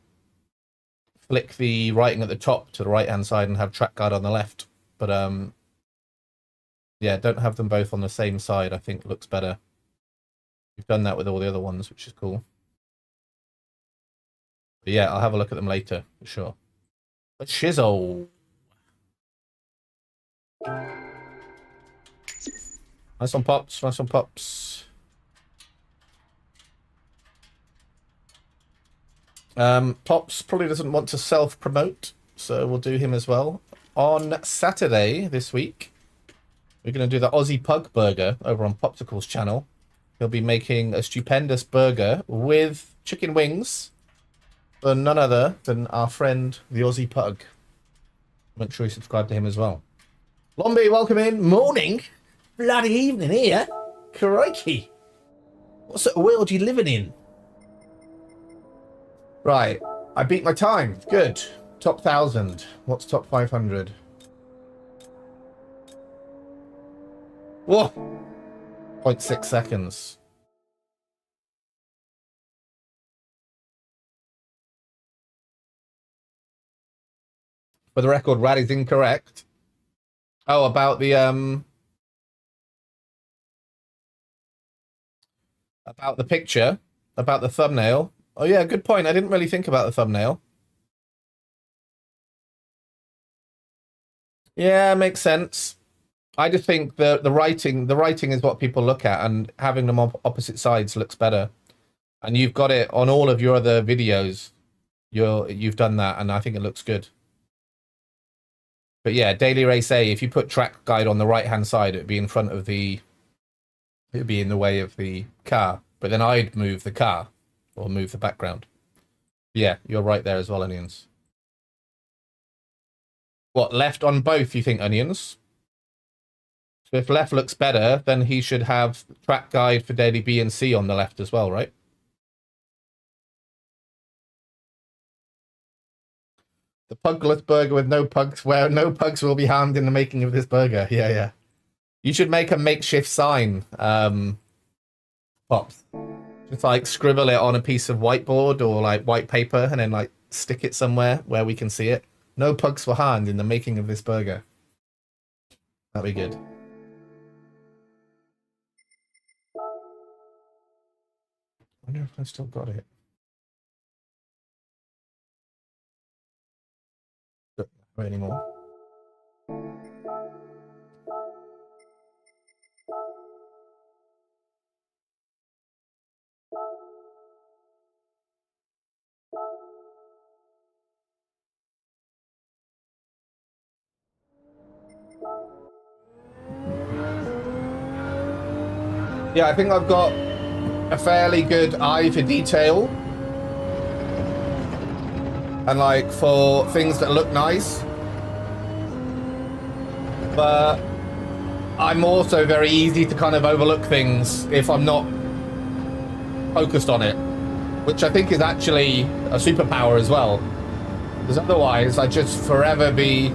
the writing at the top to the right-hand side and have track guide on the left. But yeah, don't have them both on the same side. I think looks better. We've done that with all the other ones, which is cool. But yeah, I'll have a look at them later, for sure. But shizzle. Nice one, Pops. Nice one, Pops. Pops probably doesn't want to self-promote, so we'll do him as well. On Saturday this week, we're going to do the Aussie Pug Burger over on Popsicle's channel. He'll be making a stupendous burger with chicken wings. For none other than our friend, the Aussie Pug. Make sure you subscribe to him as well. Lombi, welcome in. Morning. Bloody evening here. Crikey. What sort of world are you living in? Right. I beat my time. Good. Top 1,000. What's top 500? Whoa. 0.6 seconds. For the record, Rad is incorrect. Oh, about the picture, about the thumbnail. Oh yeah, good point. I didn't really think about the thumbnail. Yeah, makes sense. I just think the writing is what people look at, and having them on opposite sides looks better. And you've got it on all of your other videos. You've done that, and I think it looks good. But yeah, Daily Race A, if you put track guide on the right-hand side, it'd be in front of the... It'd be in the way of the car. But then I'd move the car, or move the background. Yeah, you're right there as well, Onions. What, left on both, you think, Onions? So if left looks better, then he should have track guide for Daily B and C on the left as well, right? The pugless burger with no pugs, where no pugs will be harmed in the making of this burger. Yeah, yeah. You should make a makeshift sign, Pops. Just like scribble it on a piece of whiteboard or like white paper and then like stick it somewhere where we can see it. No pugs for hand in the making of this burger. That'd be good. I wonder if I've still got it. Don't know anymore. Yeah, I think I've got a fairly good eye for detail. And like for things that look nice. But I'm also very easy to kind of overlook things if I'm not focused on it. Which I think is actually a superpower as well. Because otherwise I'd just forever be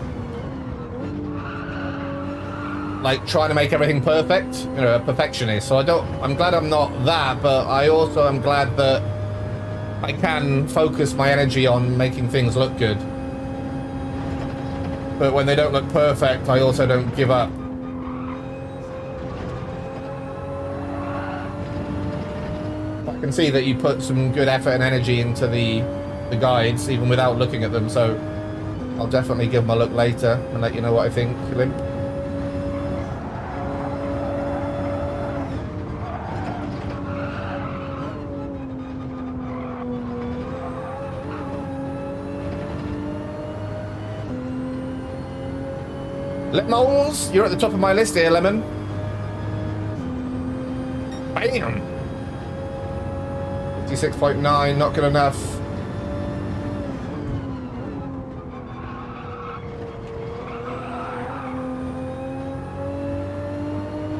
like trying to make everything perfect, you know, a perfectionist. So I'm glad I'm not that, but I also am glad that I can focus my energy on making things look good. But when they don't look perfect, I also don't give up. I can see that you put some good effort and energy into the guides, even without looking at them, so I'll definitely give them a look later and let you know what I think, Limp. Lemons, you're at the top of my list here, Lemon. Bam! 56.9, not good enough.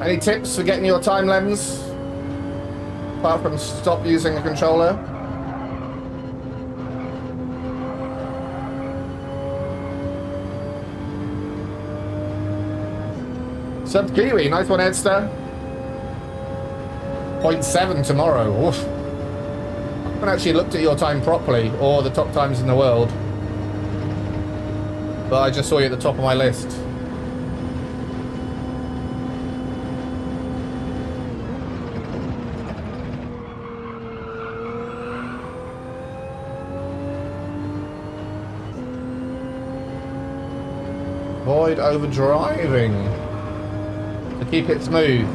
Any tips for getting your time, Lems? Apart from stop using a controller? Sub Kiwi, nice one, Edster. 0.7 tomorrow. Oof. I haven't actually looked at your time properly, or the top times in the world. But I just saw you at the top of my list. Avoid overdriving. To keep it smooth.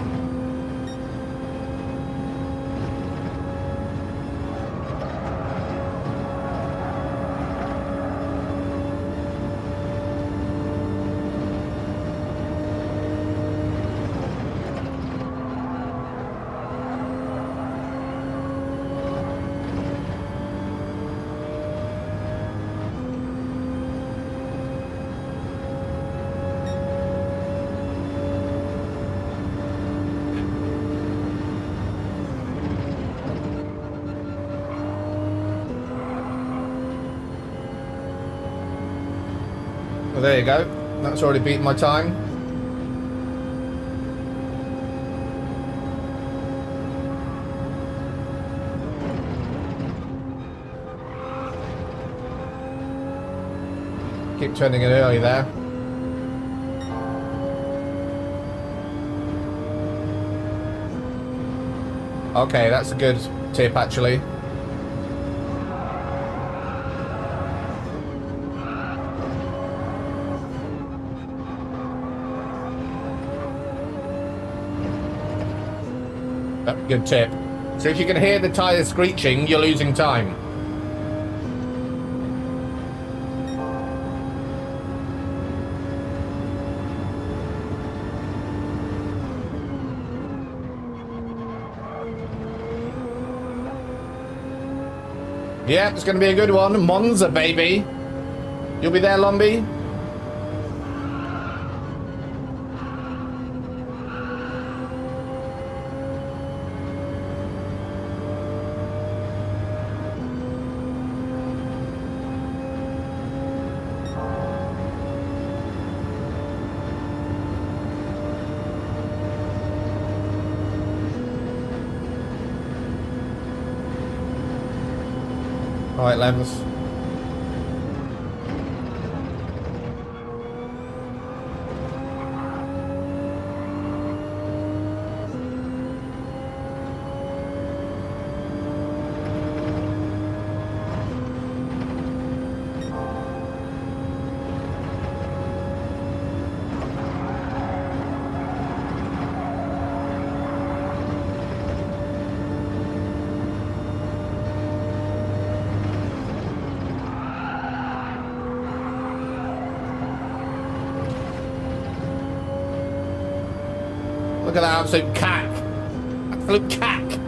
Well, there you go. That's already beaten my time. Keep turning it early there. Okay, that's a good tip actually. That's a good tip. So if you can hear the tyres screeching, you're losing time. Yeah, it's going to be a good one. Monza, baby. You'll be there, Lumby? Right, Levers. Look at that absolute cack. Absolute cack.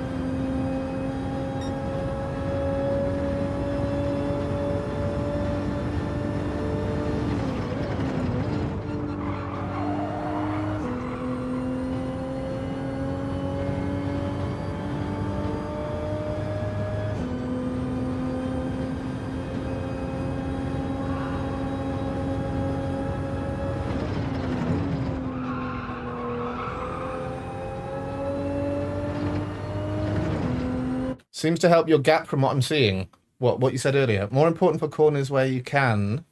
Seems to help your gap from what I'm seeing. What you said earlier. More important for corners where you can,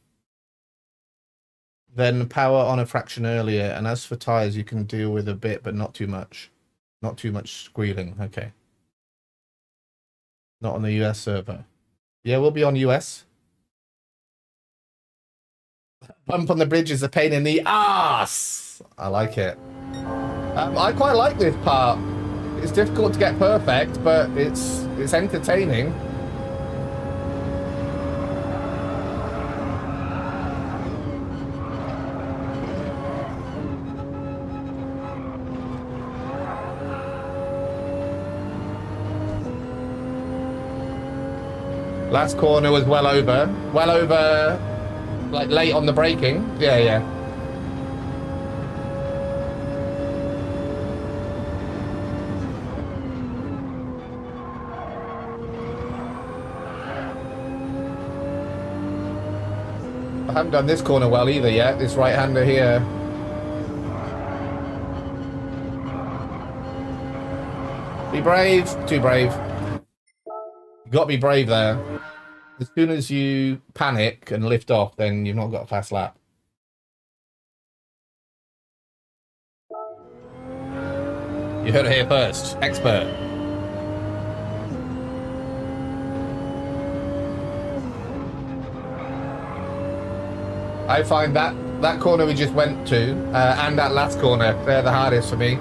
then power on a fraction earlier. And as for tires, you can deal with a bit, but not too much. Not too much squealing. Okay. Not on the US server. Yeah, we'll be on US. Bump on the bridge is a pain in the ass. I like it. I quite like this part. It's difficult to get perfect, but it's entertaining. Last corner was well over, like late on the braking. Yeah. I haven't done this corner well either yet, this right-hander here. Be brave, too brave. You got to be brave there. As soon as you panic and lift off, then you've not got a fast lap. You heard it here first, expert. I find that corner we just went to and that last corner, they're the hardest for me.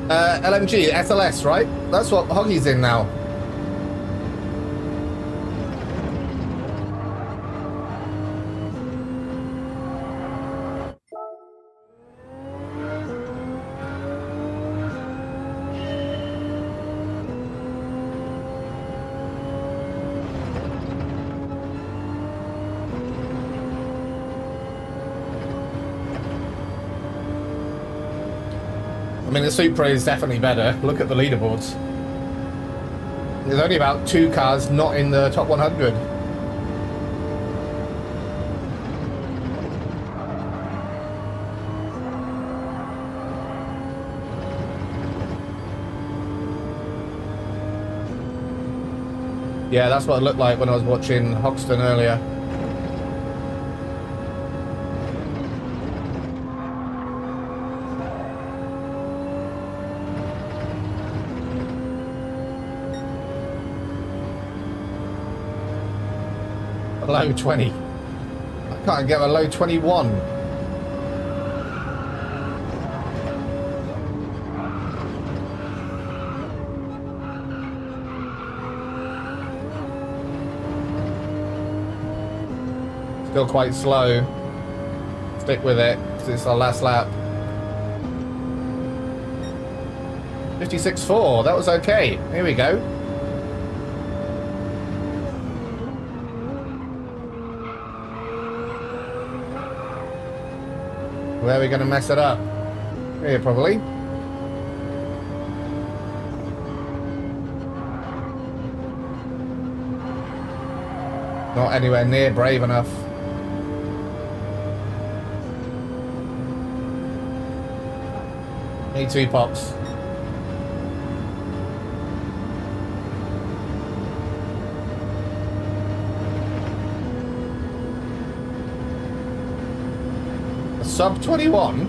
LMG, SLS, right? That's what Hoggy's in now. I mean, the Supra is definitely better. Look at the leaderboards. There's only about 2 cars not in the top 100. Yeah, that's what it looked like when I was watching Hoxton earlier. Low 20. I can't get a low 21. Still quite slow. Stick with it, because it's our last lap. 56.4, that was okay. Here we go. Where are we going to mess it up? Here, probably. Not anywhere near brave enough. Need 2 pops. Sub 21?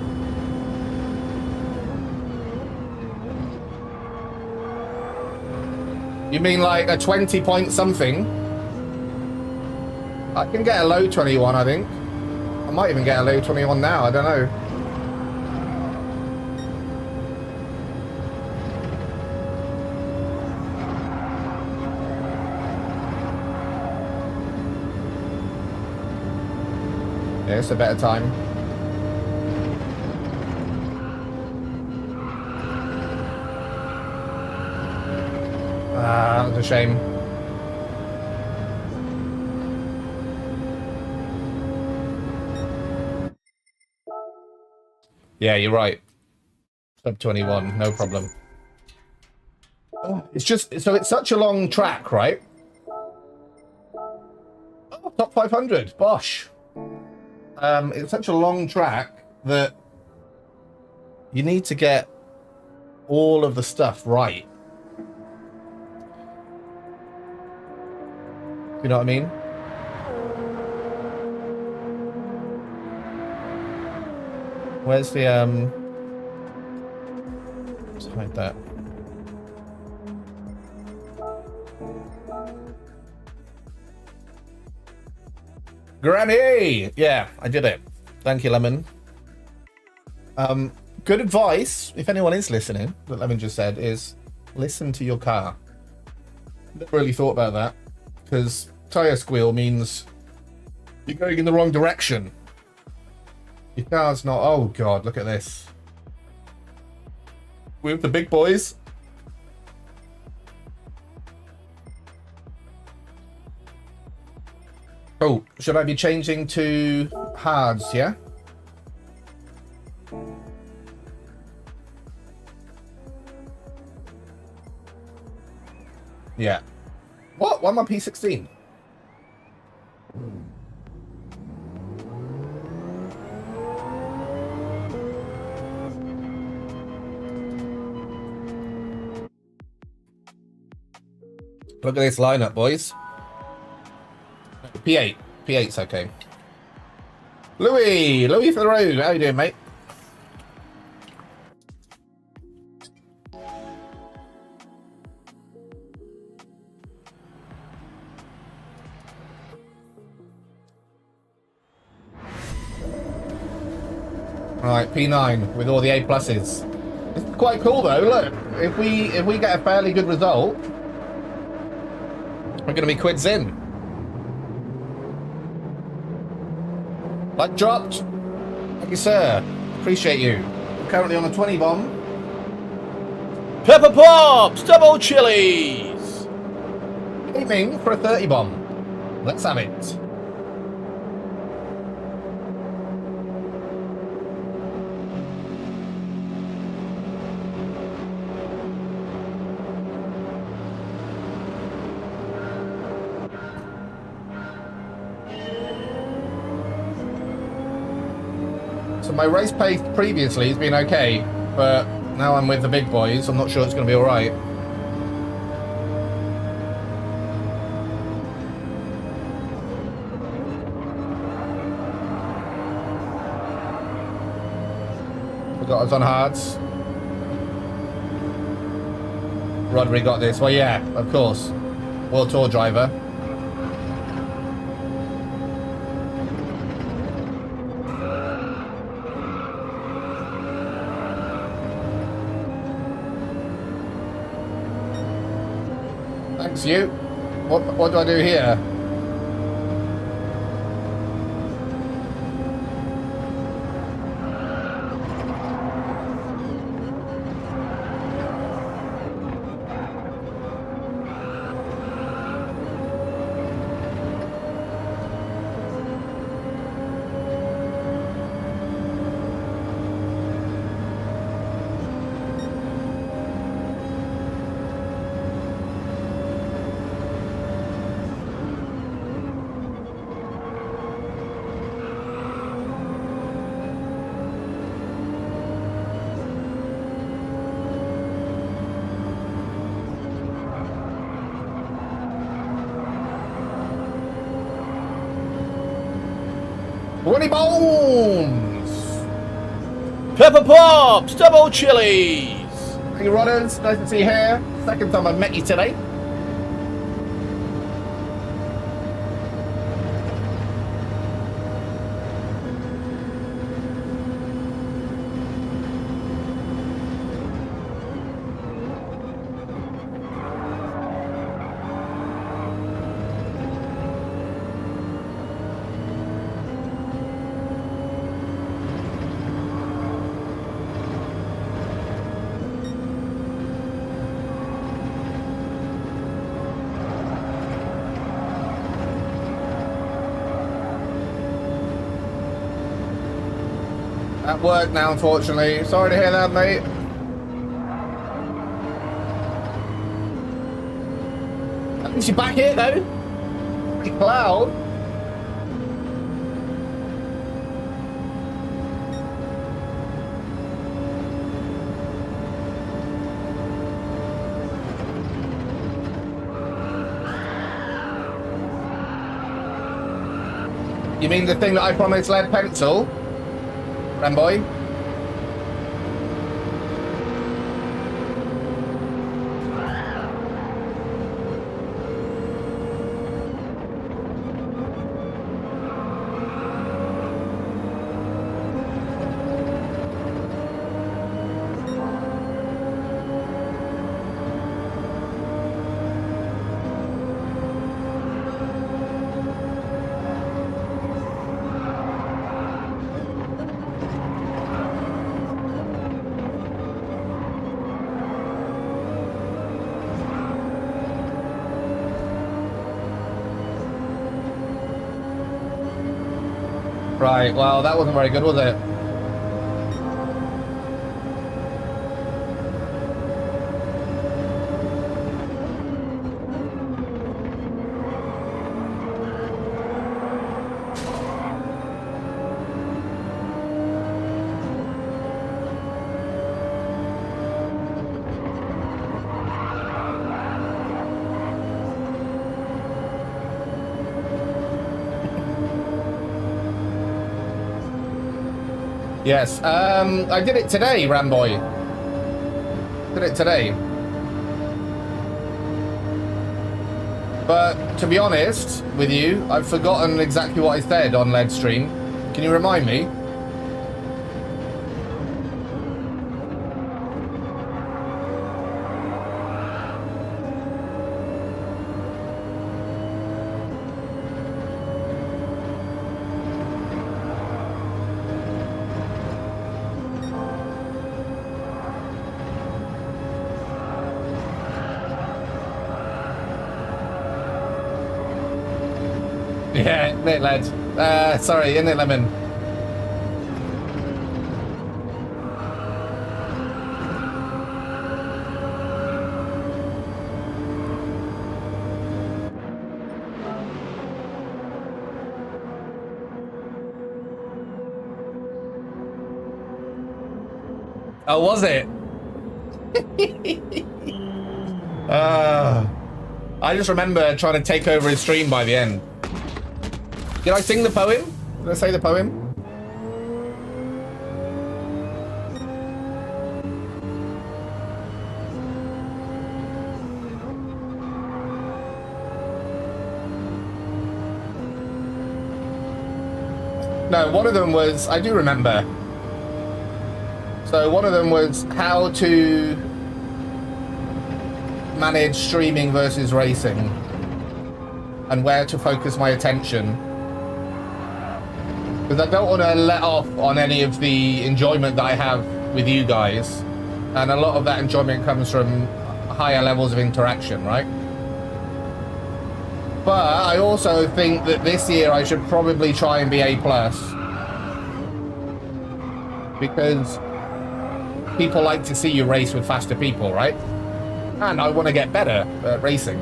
You mean like a 20 point something? I can get a low 21, I think. I might even get a low 21 now, I don't know. Yeah, it's a better time. Ah, that's a shame. Yeah, you're right. Sub 21, no problem. It's just, so it's such a long track, right? Oh, top 500, bosh. It's such a long track that you need to get all of the stuff right. You know what I mean? Where's the let's hide that. Granny! Yeah, I did it. Thank you, Lemon. Good advice, if anyone is listening, that Lemon just said, is listen to your car. Never really thought about that, because tyre squeal means you're going in the wrong direction. Your car's not... Oh, God, look at this. With the big boys. Oh, should I be changing to hards, yeah? Yeah. What? Why am I P16? Look at this lineup, boys. P8. P8's okay. Louis for the road. How you doing, mate? Alright, P9 with all the A pluses. It's quite cool though, look. If we get a fairly good result, we're gonna be quids in. Like dropped. Thank you, sir. Appreciate you. I'm currently on a 20 bomb. Pepper Pops, double chilies. Aiming for a 30 bomb. Let's have it. So my race pace previously has been okay, but now I'm with the big boys. I'm not sure it's going to be all right. Got us on hards. Rodri got this. Well, yeah, of course. World Tour driver. Thanks, you. What do I do here? Twenty bones! pepper pops, double chilies. Thank you, Rodders. Nice to see you here. Second time I've met you today. At work now, unfortunately. Sorry to hear that, mate. At least you're back here, though. Pretty cloud. You mean the thing that I promised lead pencil? Ramboy? Right, well, that wasn't very good, was it? Yes, I did it today, Ramboy. Did it today. But to be honest with you, I've forgotten exactly what I said on lead stream. Can you remind me? Yeah, mate, lad. Sorry, innit, Lemon? Oh, was it? I just remember trying to take over his stream by the end. Did I sing the poem? Did I say the poem? No, one of them was, I do remember. So one of them was how to manage streaming versus racing and where to focus my attention. Because I don't want to let off on any of the enjoyment that I have with you guys. And a lot of that enjoyment comes from higher levels of interaction, right? But I also think that this year I should probably try and be A+. Because people like to see you race with faster people, right? And I want to get better at racing.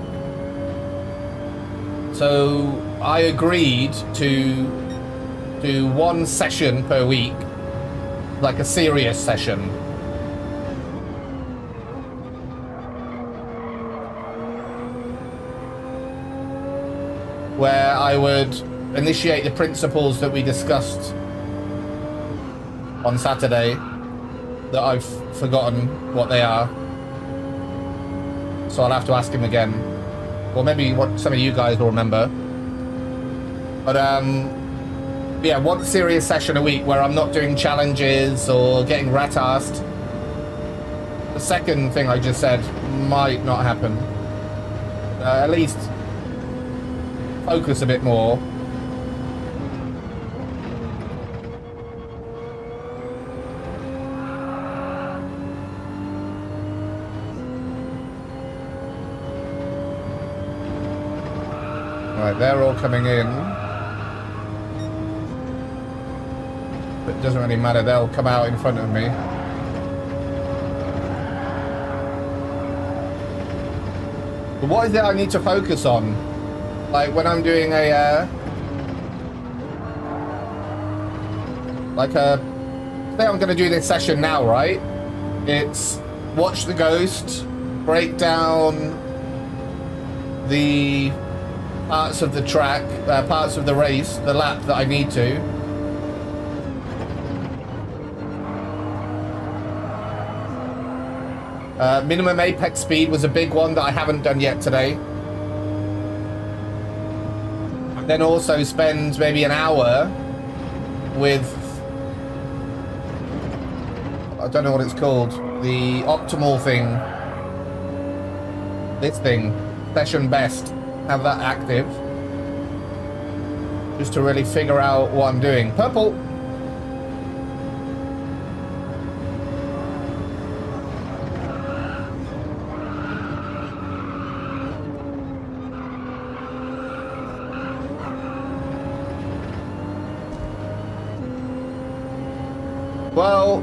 So I agreed to do one session per week, like a serious session. Where I would initiate the principles that we discussed on Saturday that I've forgotten what they are. So I'll have to ask him again. Or maybe what some of you guys will remember. But yeah, one serious session a week where I'm not doing challenges or getting rat-assed. The second thing I just said might not happen. At least focus a bit more. Right, they're all coming in. But it doesn't really matter, they'll come out in front of me. But what is it I need to focus on? Like when I'm doing a say I'm gonna do this session now, right? It's watch the ghost, break down the parts of the track, parts of the race, the lap that I need to. Minimum apex speed was a big one that I haven't done yet today. And then also spend maybe an hour with, I don't know what it's called, the optimal thing. This thing, session best. Have that active. Just to really figure out what I'm doing. Purple! Well,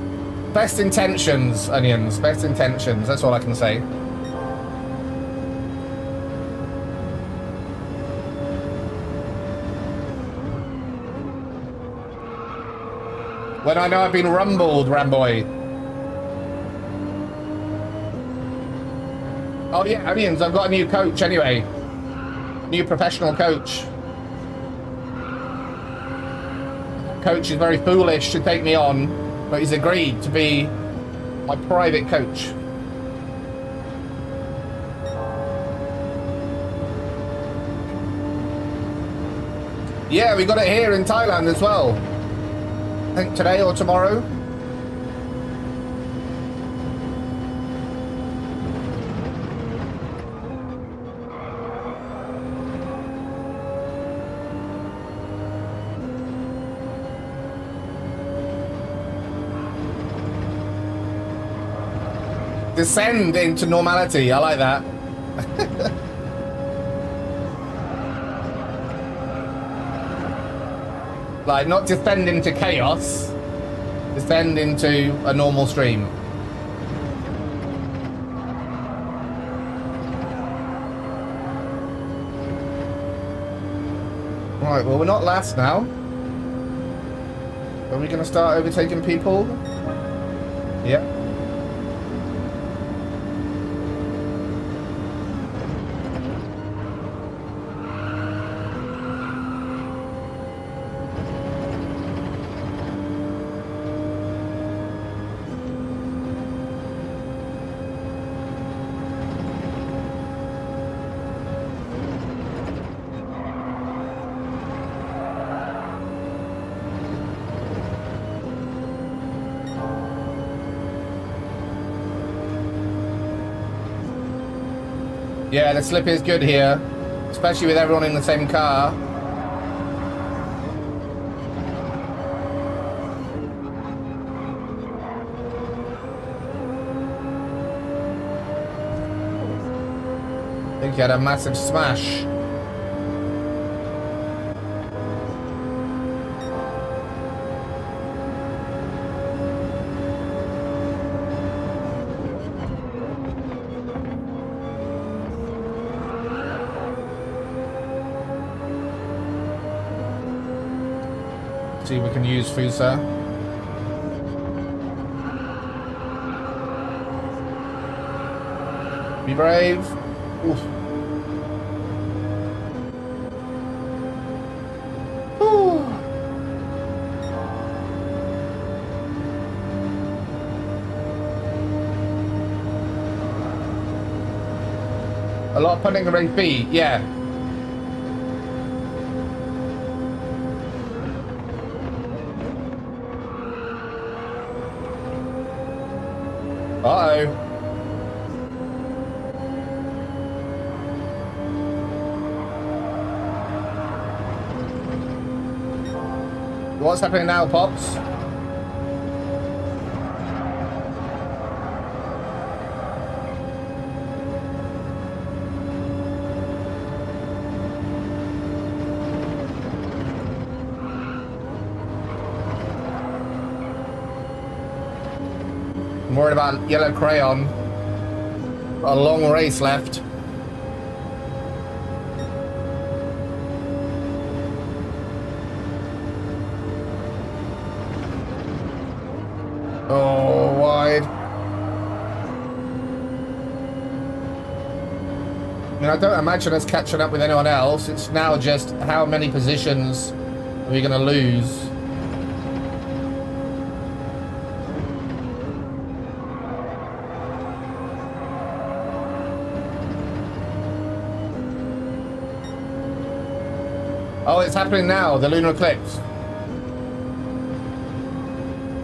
best intentions, Onions. Best intentions. That's all I can say. When I know I've been rumbled, Ramboy. Oh yeah, Onions, I've got a new coach anyway. New professional coach. Coach is very foolish to take me on, but he's agreed to be my private coach. Yeah, we got it here in Thailand as well. I think today or tomorrow. Descend into normality. I like that. Like, not descend into chaos, descend into a normal stream. Right, well, we're not last now. Are we going to start overtaking people? Yeah. Yeah, the slip is good here, especially with everyone in the same car. I think he had a massive smash. See if we can use Fusa. Be brave. Oof. A lot of punting in race B, yeah. Uh-oh. What's happening now, Pops? I'm worried about yellow crayon. Got a long race left. Oh, wide. I mean, I don't imagine us catching up with anyone else. It's now just how many positions are we going to lose? Oh, it's happening now, the lunar eclipse.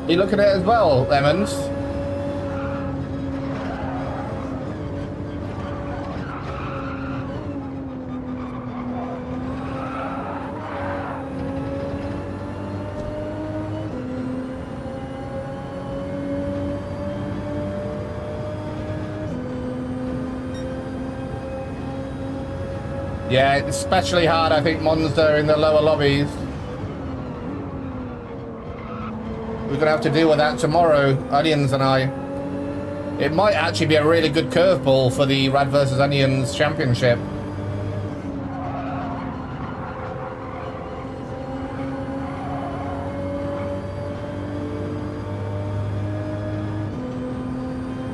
Are you looking at it as well, Lemons? Yeah, it's especially hard, I think, Monza in the lower lobbies. We're going to have to deal with that tomorrow, Onions and I. It might actually be a really good curveball for the Rad vs Onions Championship.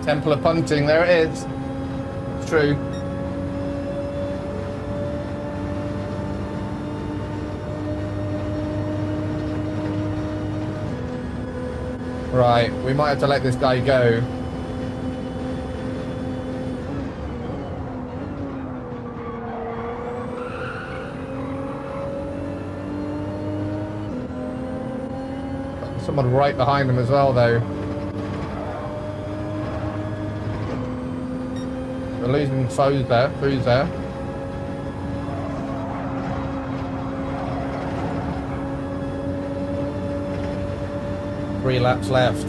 Temple of Punting, there it is. It's true. Right, we might have to let this guy go. Someone right behind him as well, though. We're losing foes there. Who's there? Three laps left.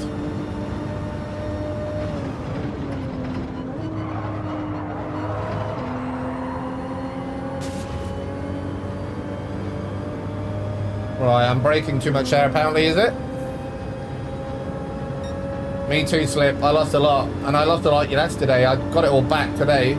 Right, I'm braking too much air apparently, is it? Me too, Slip. I lost a lot. And I lost a lot yesterday. I got it all back today.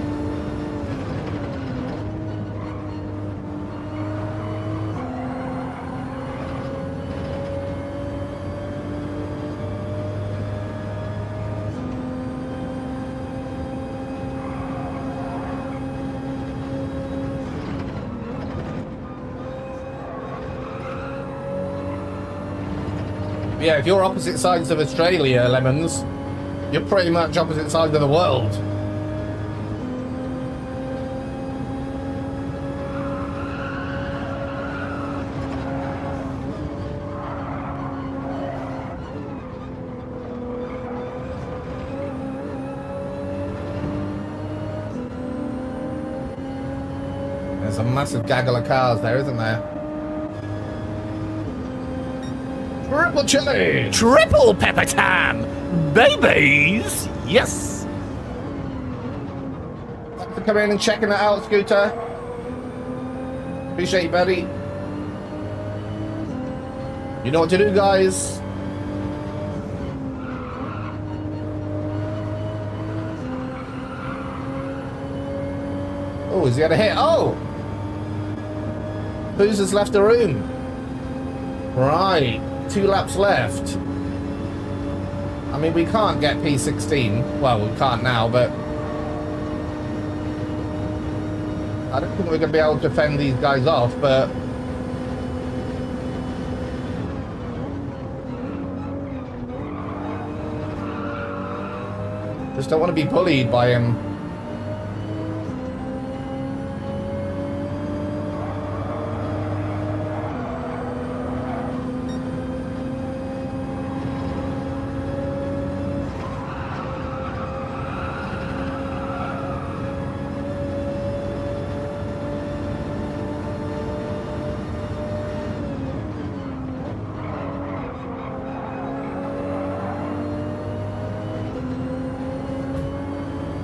Yeah, if you're opposite sides of Australia, Lemons, you're pretty much opposite sides of the world. There's a massive gaggle of cars there, isn't there? Triple chili! Triple pepper tam! Babies! Yes! Thanks for coming in and checking that out, Scooter. Appreciate you, buddy. You know what to do, guys. Oh, has he had a hit? Oh! Who's has left the room? Right. 2 laps left. I mean, we can't get P16. Well, we can't now, but I don't think we're going to be able to fend these guys off, but just don't want to be bullied by him.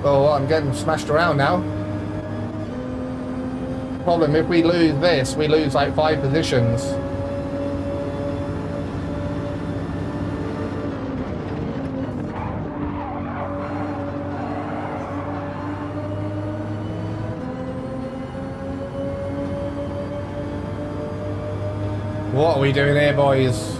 Oh, I'm getting smashed around now. Problem, if we lose this, we lose like 5 positions. What are we doing here, boys?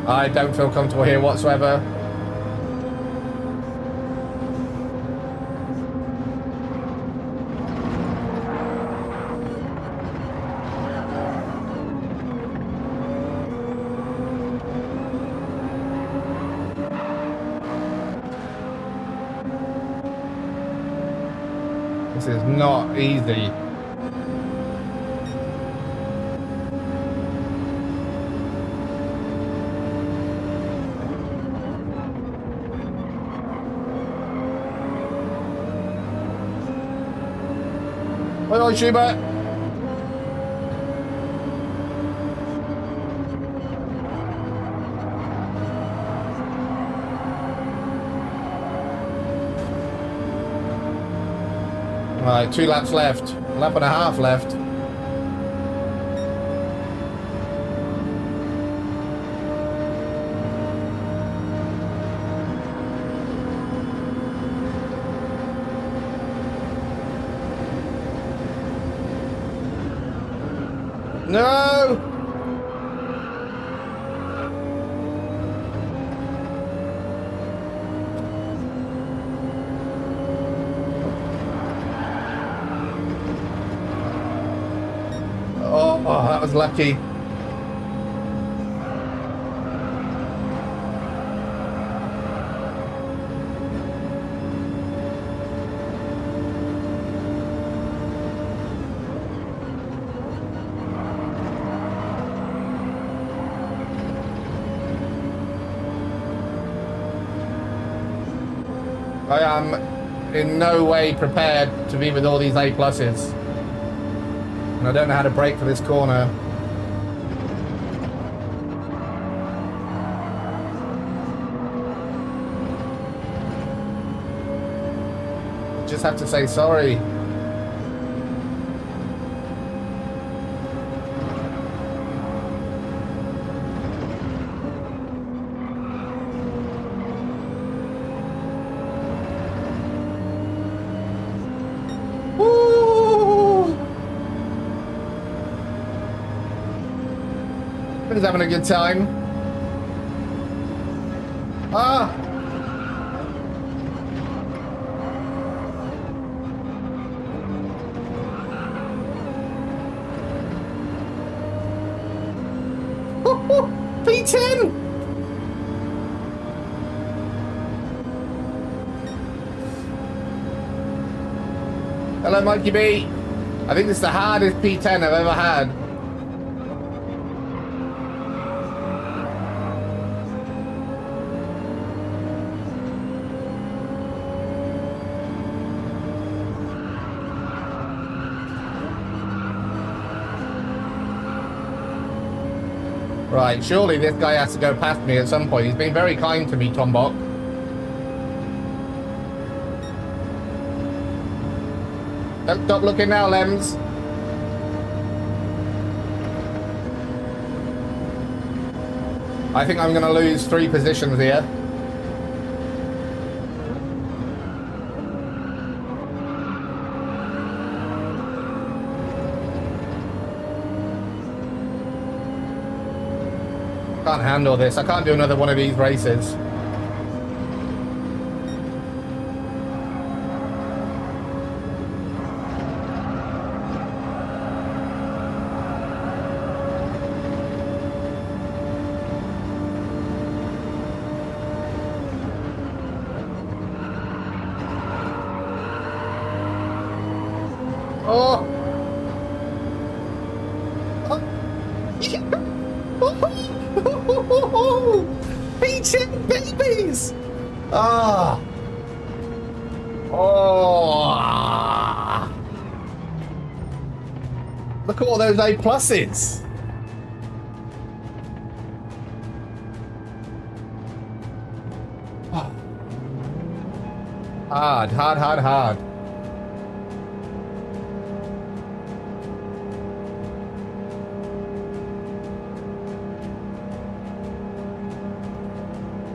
I don't feel comfortable here whatsoever. This is not easy. Oi, Schubert. Right, 2 laps left. Lap and a half left. No! Oh, that was lucky. I am in no way prepared to be with all these A pluses. And I don't know how to brake for this corner. Just have to say sorry. He's having a good time. Ah! P10! Hello, Mikey B. I think this is the hardest P10 I've ever had. Right, surely this guy has to go past me at some point. He's been very kind to me, Tombok. Don't stop looking now, Lems. I think I'm going to lose 3 positions here. Can't handle this. I can't do another one of these races. Oh! P10 babies! Ah! Oh! Look at all those A pluses. Oh. Hard, hard, hard, hard.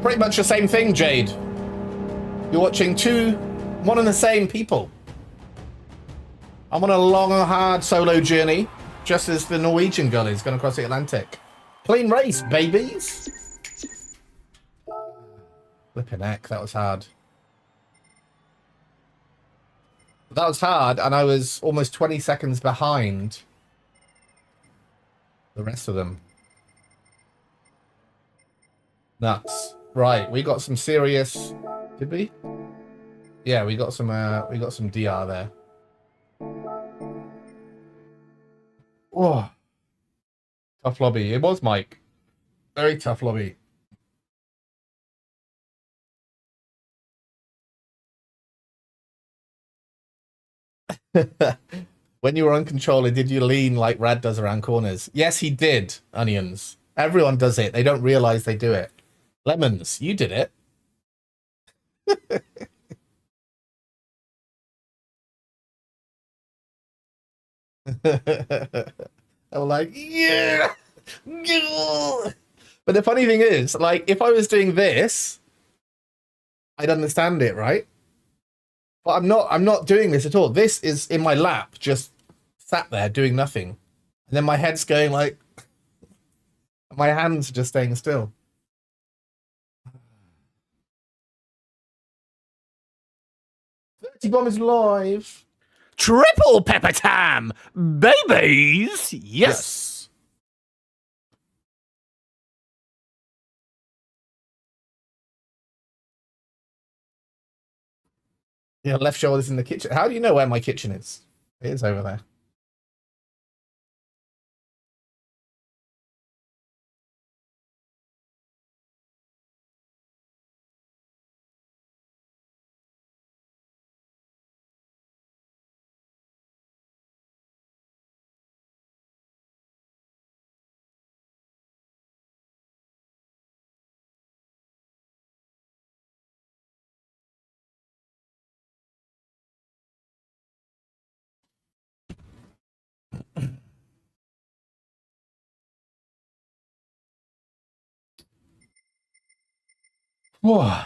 Pretty much the same thing, Jade. You're watching one and the same people. I'm on a long and hard solo journey, just as the Norwegian girl is going across the Atlantic. Clean race, babies. Flipping heck, that was hard. That was hard, and I was almost 20 seconds behind the rest of them. Nuts. Right, we got some serious... Did we? Yeah, we got some DR there. Oh, tough lobby. It was, Mike. Very tough lobby. When you were uncontrolled, did you lean like Rad does around corners? Yes, he did, Onions. Everyone does it. They don't realize they do it. Lemons, you did it. I was like, yeah. But the funny thing is, like, if I was doing this, I'd understand it, right? But I'm not doing this at all. This is in my lap, just sat there doing nothing. And then my head's going like, my hands are just staying still. Bomb is live. Triple pepper tam, babies. Yes. Yeah, left shoulder's in the kitchen. How do you know where my kitchen is? It is over there.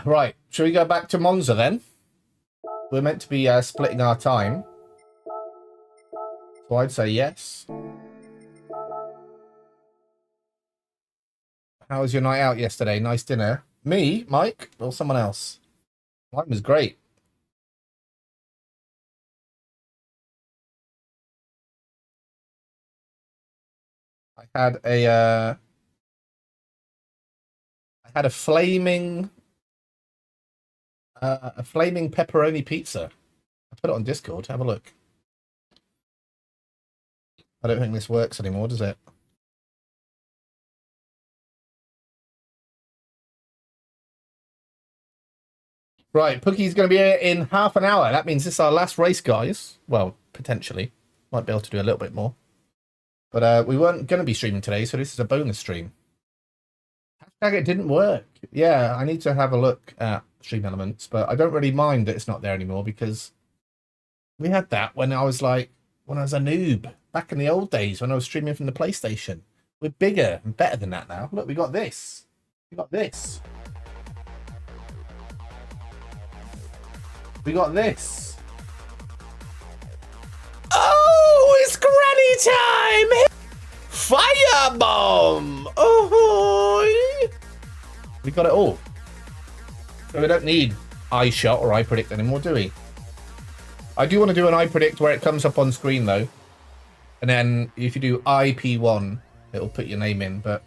Right, shall we go back to Monza then? We're meant to be splitting our time. So I'd say yes. How was your night out yesterday? Nice dinner. Me, Mike, or someone else? Mine was great. I had a flaming pepperoni pizza. I put it on Discord. Have a look. I don't think this works anymore, does it? Right, Pookie's going to be here in half an hour. That means this is our last race, guys. Well, potentially. Might be able to do a little bit more. But we weren't going to be streaming today, so this is a bonus stream. Hashtag it didn't work. Yeah, I need to have a look at Stream Elements, but I don't really mind that it's not there anymore because we had that when I was a noob back in the old days when I was streaming from the PlayStation. We're bigger and better than that now. Look, we got this. We got this. We got this. Oh, it's granny time! Firebomb! Oh, we got it all. So we don't need iShot or iPredict anymore, do we? I do want to do an iPredict where it comes up on screen though. And then if you do IP1, it'll put your name in, but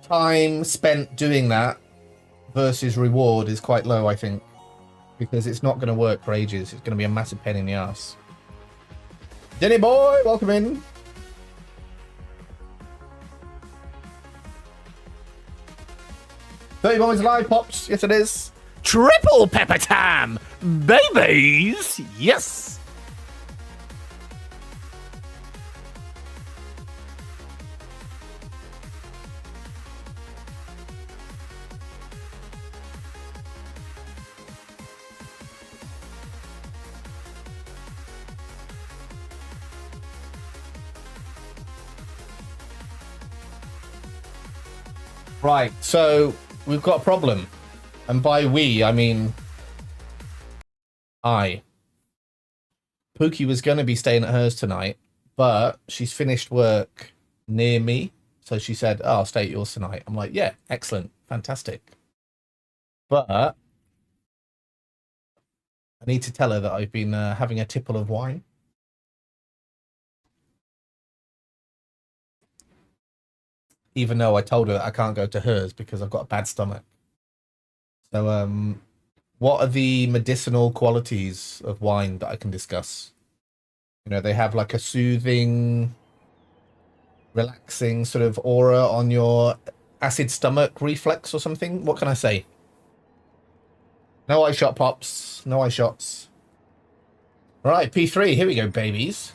time spent doing that versus reward is quite low, I think, because it's not going to work for ages. It's going to be a massive pain in the ass. Denny boy, welcome in. Moments live, Pops. Yes, it is. Triple pepper tam! Babies! Yes! Right, so we've got a problem. And by we, I mean I. Pookie was going to be staying at hers tonight, but she's finished work near me. So she said, oh, I'll stay at yours tonight. I'm like, yeah, excellent, fantastic. But I need to tell her that I've been having a tipple of wine. Even though I told her that I can't go to hers because I've got a bad stomach. So, what are the medicinal qualities of wine that I can discuss? You know, they have like a soothing, relaxing sort of aura on your acid stomach reflex or something. What can I say? No eye shot, pops. No eye shots. All right, P3. Here we go, babies.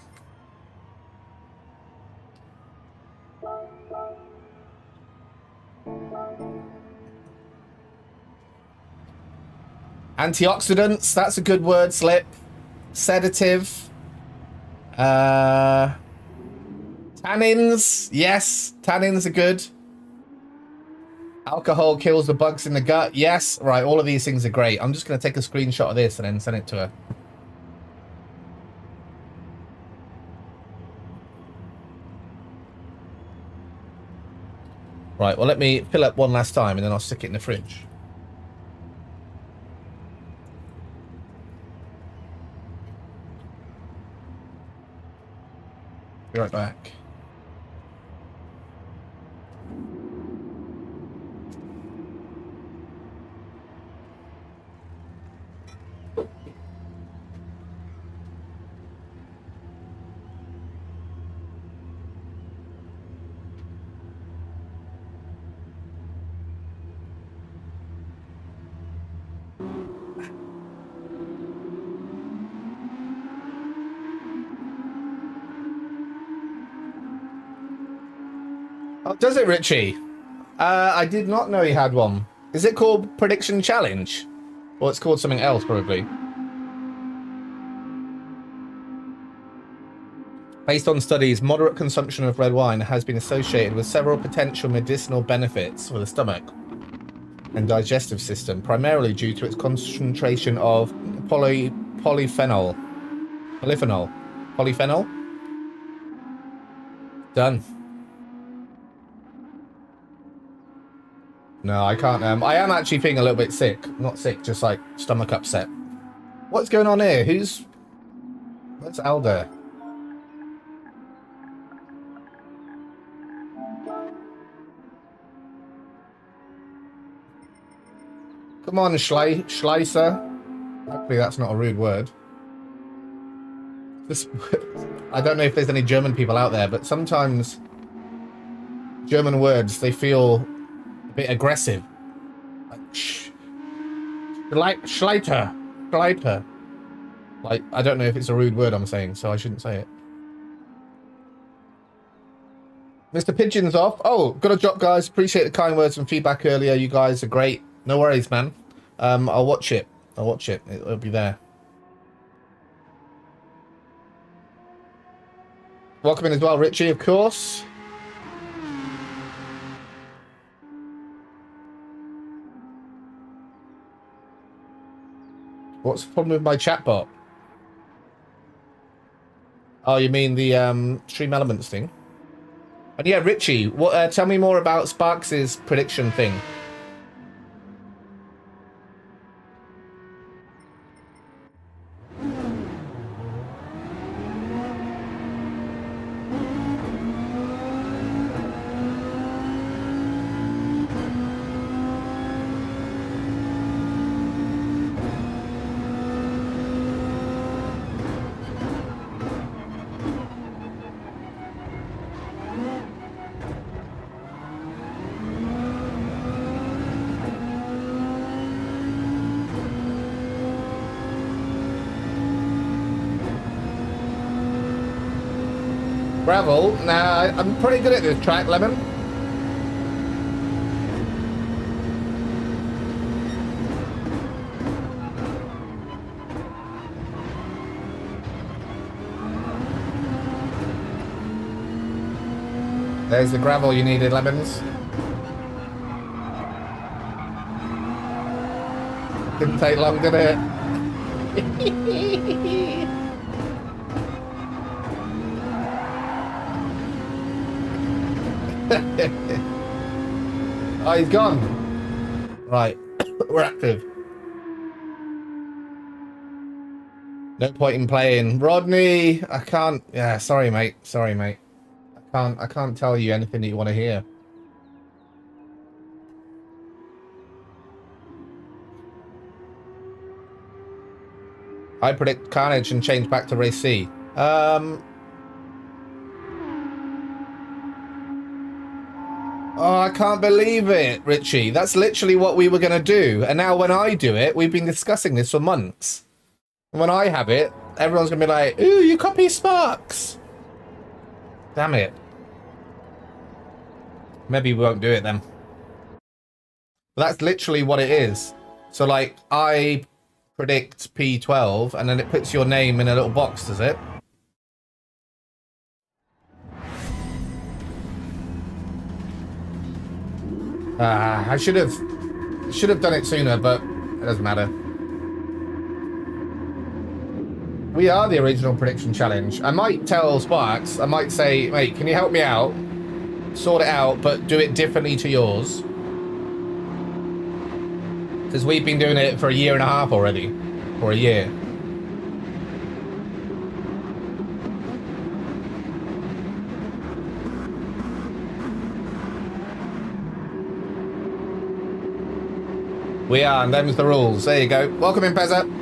Antioxidants, that's a good word slip. Sedative. Tannins, yes, tannins are good. Alcohol kills the bugs in the gut, yes. Right, all of these things are great. I'm just going to take a screenshot of this and then send it to her. Right, well, let me fill up one last time and then I'll stick it in the fridge. Be right back. Oh, does it, Richie? I did not know he had one. Is it called Prediction Challenge? Or it's called something else, probably. Based on studies, moderate consumption of red wine has been associated with several potential medicinal benefits for the stomach and digestive system, primarily due to its concentration of polyphenol. Done. No, I can't. I am actually feeling a little bit sick. Not sick, just like stomach upset. What's going on here? Where's Alder? Come on, Schleiser. Hopefully that's not a rude word. I don't know if there's any German people out there, but sometimes German words, they feel a bit aggressive. Like Schleiter. Like, I don't know if it's a rude word I'm saying, so I shouldn't say it. Mr. Pigeon's off. Oh, got a drop, guys. Appreciate the kind words and feedback earlier. You guys are great. No worries, man. I'll watch it. It'll be there. Welcome in as well, Richie, of course. What's the problem with my chatbot? Oh, you mean the Stream Elements thing? And yeah, Richie, what? Tell me more about Sparks' prediction thing. Gravel? Nah, I'm pretty good at this track, Lemon. There's the gravel you needed, Lemons. Didn't take long, did it? Oh, he's gone. Right, we're active. No point in playing. Rodney, I can't. Yeah, sorry, mate. Sorry, mate. I can't tell you anything that you want to hear. I predict carnage and change back to race C. Oh, I can't believe it, Richie. That's literally what we were going to do. And now when I do it, we've been discussing this for months. When I have it, everyone's going to be like, ooh, you copy Sparks. Damn it. Maybe we won't do it then. But that's literally what it is. So, like, I predict P12, and then it puts your name in a little box, does it? I should have done it sooner, but it doesn't matter. We are the original prediction challenge. I might tell Sparks, I might say, mate, can you help me out? Sort it out, but do it differently to yours. Because we've been doing it for 1.5 years already. Or a year. We are, and them's the rules. There you go. Welcome in, Pezza.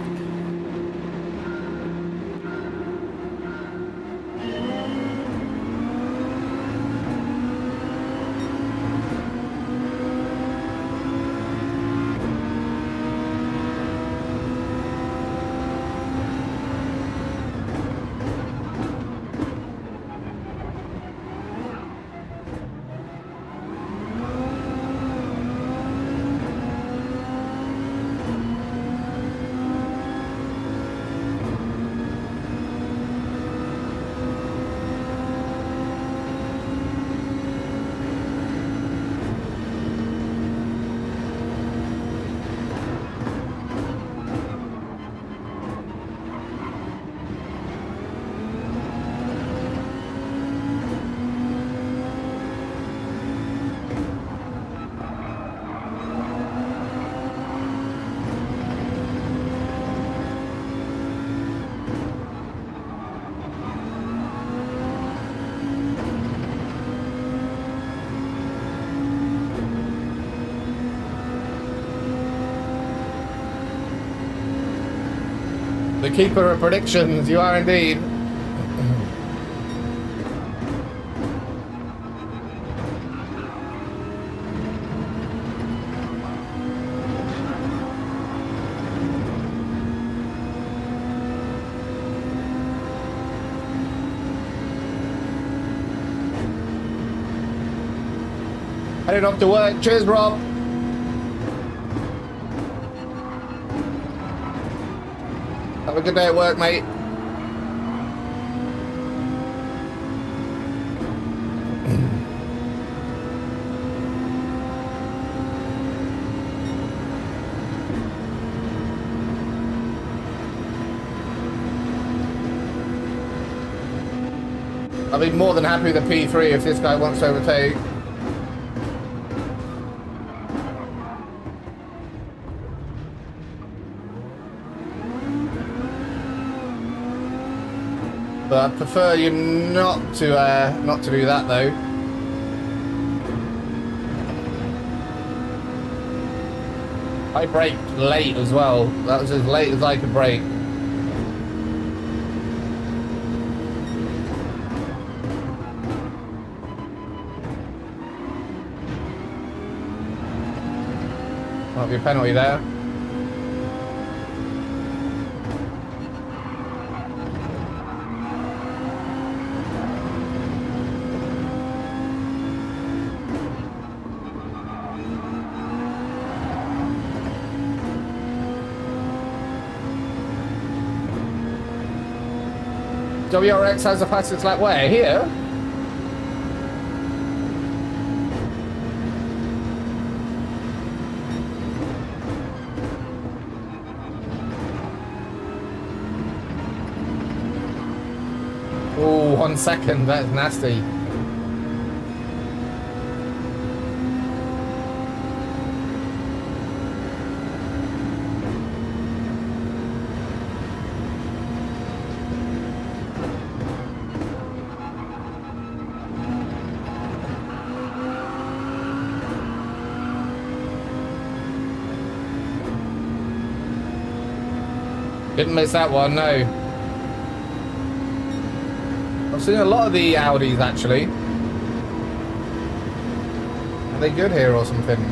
The keeper of predictions, you are indeed. Heading off to work. Cheers, Rob. Have a good day at work, mate. I'll be more than happy with the P3 if this guy wants to overtake. But I'd prefer you not to do that though. I braked late as well. That was as late as I could brake. Might be a penalty there. WRX has the fastest lap where? Here? Oh, 1 second. That's nasty. Didn't miss that one, no. I've seen a lot of the Audis, actually. Are they good here or something?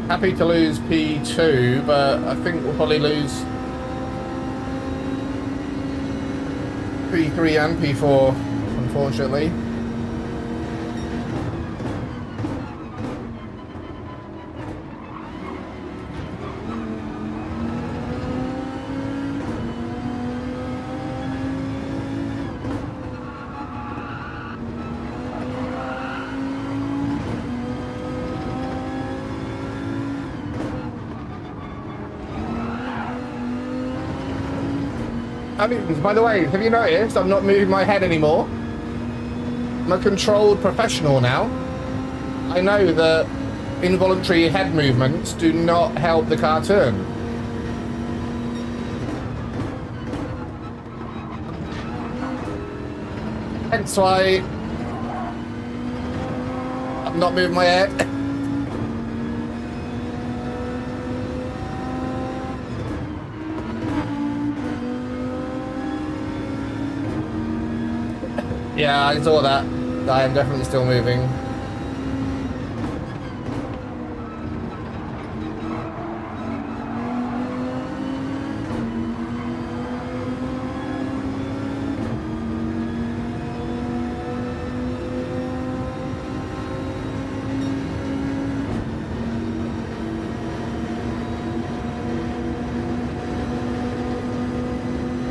Happy to lose P2, but I think we'll probably lose P3 and P4, unfortunately. I mean, by the way, have you noticed I'm not moving my head anymore? I'm a controlled professional now. I know that involuntary head movements do not help the car turn. Hence why I'm not moving my head. Yeah, I saw that. I am definitely still moving.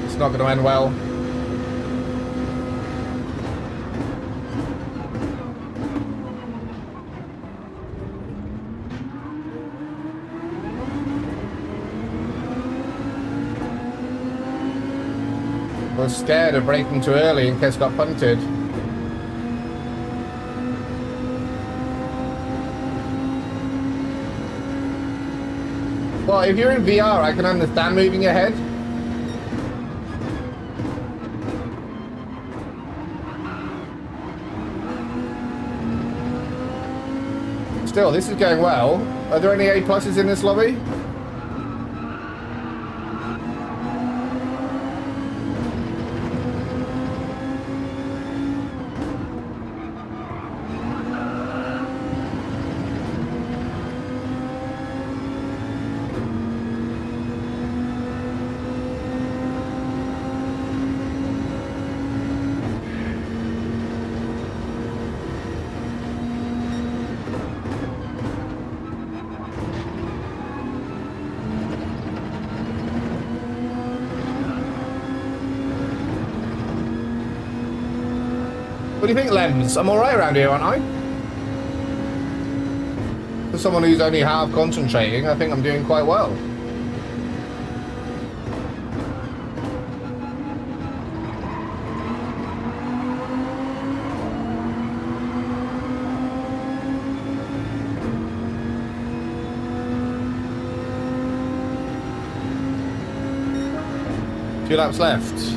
It's not going to end well. I was scared of braking too early in case I got punted. Well, if you're in VR, I can understand moving your head. Still, this is going well. Are there any A+ in this lobby? What do you think, Lems? I'm alright around here, aren't I? For someone who's only half concentrating, I think I'm doing quite well. Two laps left.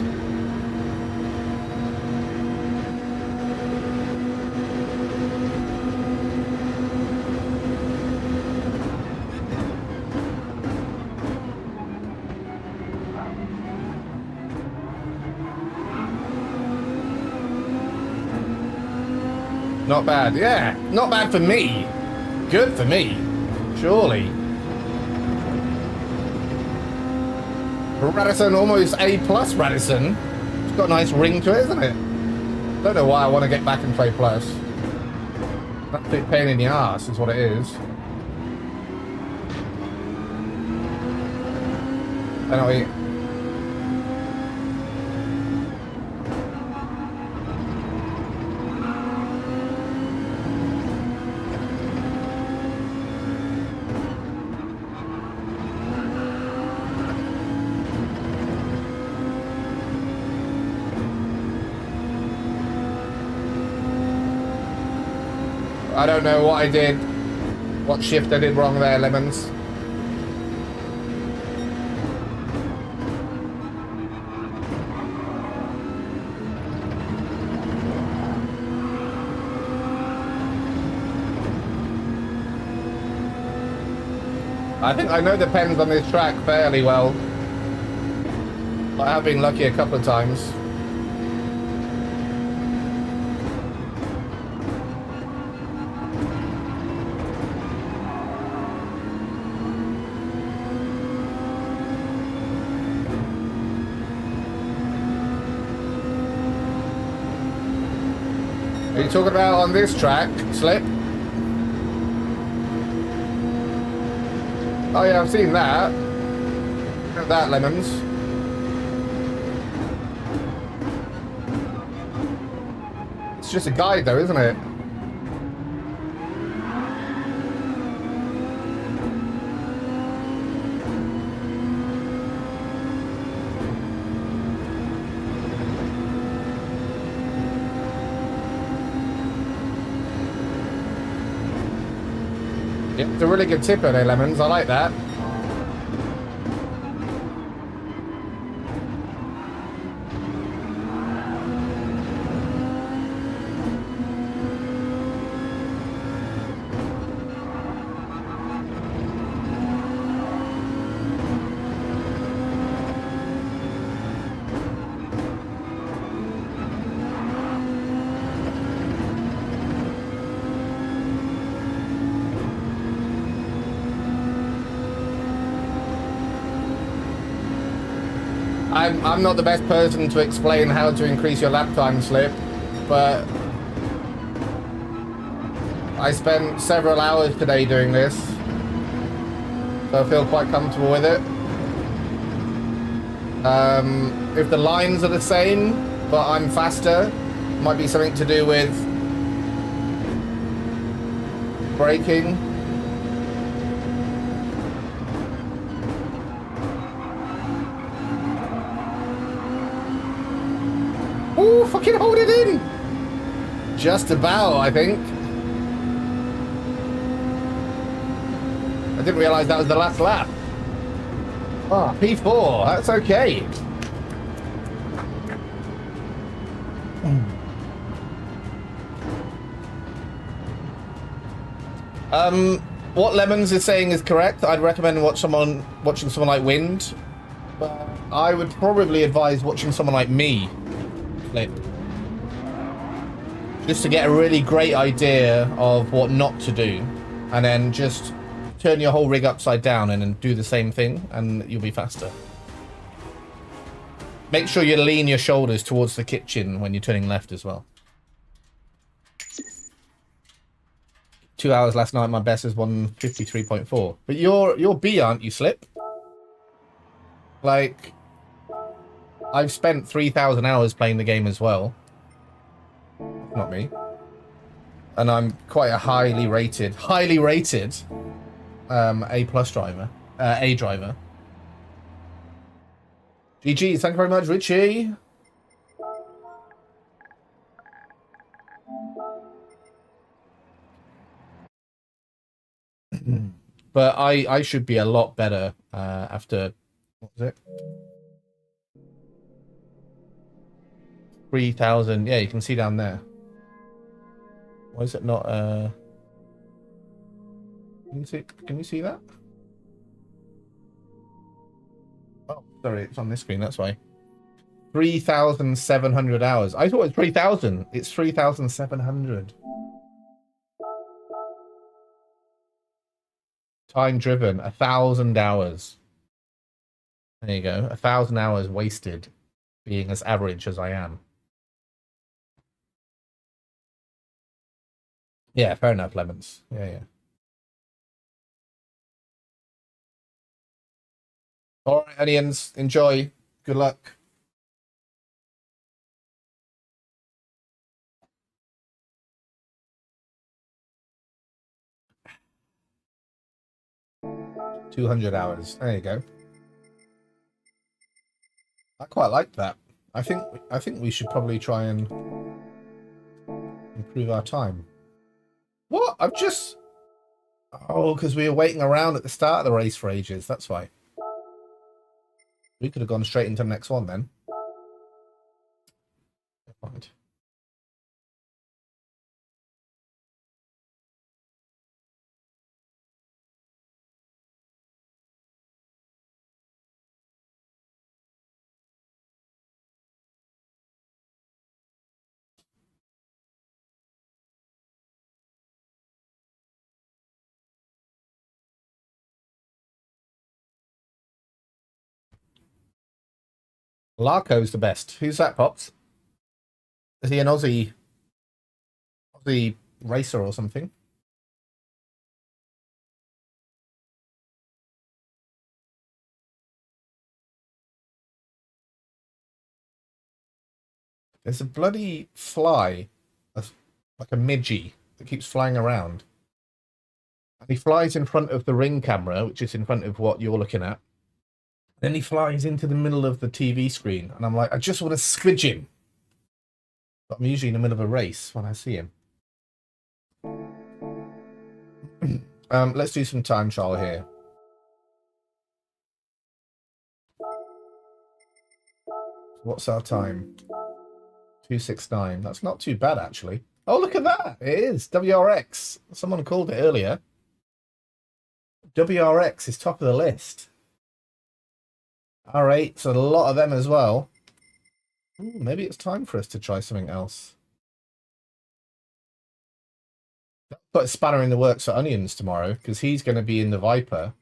Not bad, yeah. Not bad for me. Good for me, surely. Radisson, almost A plus Radisson. It's got a nice ring to it, isn't it? Don't know why I want to get back into A plus. That's a bit pain in the ass is what it is. Anyway. I don't know what I did, what shift I did wrong there, Lemons. I think I know the pens on this track fairly well. I have been lucky a couple of times. Are you talking about on this track, Slip? Oh yeah, I've seen that. Look at that, Lemons. It's just a guide though, isn't it? Yeah, it's a really good tipper there, Lemons. I like that. I'm not the best person to explain how to increase your lap time, Slip, but I spent several hours today doing this, so I feel quite comfortable with it. If the lines are the same, but I'm faster, it might be something to do with braking. Ooh, fucking hold it in! Just about, I think. I didn't realise that was the last lap. Oh, P4, that's okay. What Lemons is saying is correct. I'd recommend watching someone like Wind, but I would probably advise watching someone like me. Just to get a really great idea of what not to do, and then just turn your whole rig upside down and then do the same thing, and you'll be faster. Make sure you lean your shoulders towards the kitchen when you're turning left as well. 2 hours last night, my best is 153.4. But you're B, aren't you, Slip? Like, I've spent 3,000 hours playing the game as well. Not me. And I'm quite a highly rated A plus driver, A driver. GG, thank you very much, Richie. But I should be a lot better after, what was it? 3,000, yeah, you can see down there. Why is it not, can you see that? Oh, sorry, it's on this screen, that's why. 3,700 hours. I thought it was 3,000. It's 3,700. Time driven, 1,000 hours. There you go. 1,000 hours wasted being as average as I am. Yeah, fair enough, Lemons. Yeah. All right, onions, enjoy. Good luck. $200. There you go. I quite like that. I think we should probably try and improve our time. What? I've just... Oh, because we were waiting around at the start of the race for ages. That's why. We could have gone straight into the next one then. Never mind. Larko's the best. Who's that, Pops? Is he an Aussie racer or something? There's a bloody fly, like a midgie, that keeps flying around. And he flies in front of the ring camera, which is in front of what you're looking at. Then he flies into the middle of the TV screen, and I'm like, I just want to squidge him. But I'm usually in the middle of a race when I see him. Let's do some time trial here. What's our time? 269. That's not too bad, actually. Oh, look at that. It is. WRX. Someone called it earlier. WRX is top of the list. R8, so a lot of them as well. Ooh, maybe it's time for us to try something else. Put a spanner in the works for Onions tomorrow, because he's going to be in the Viper.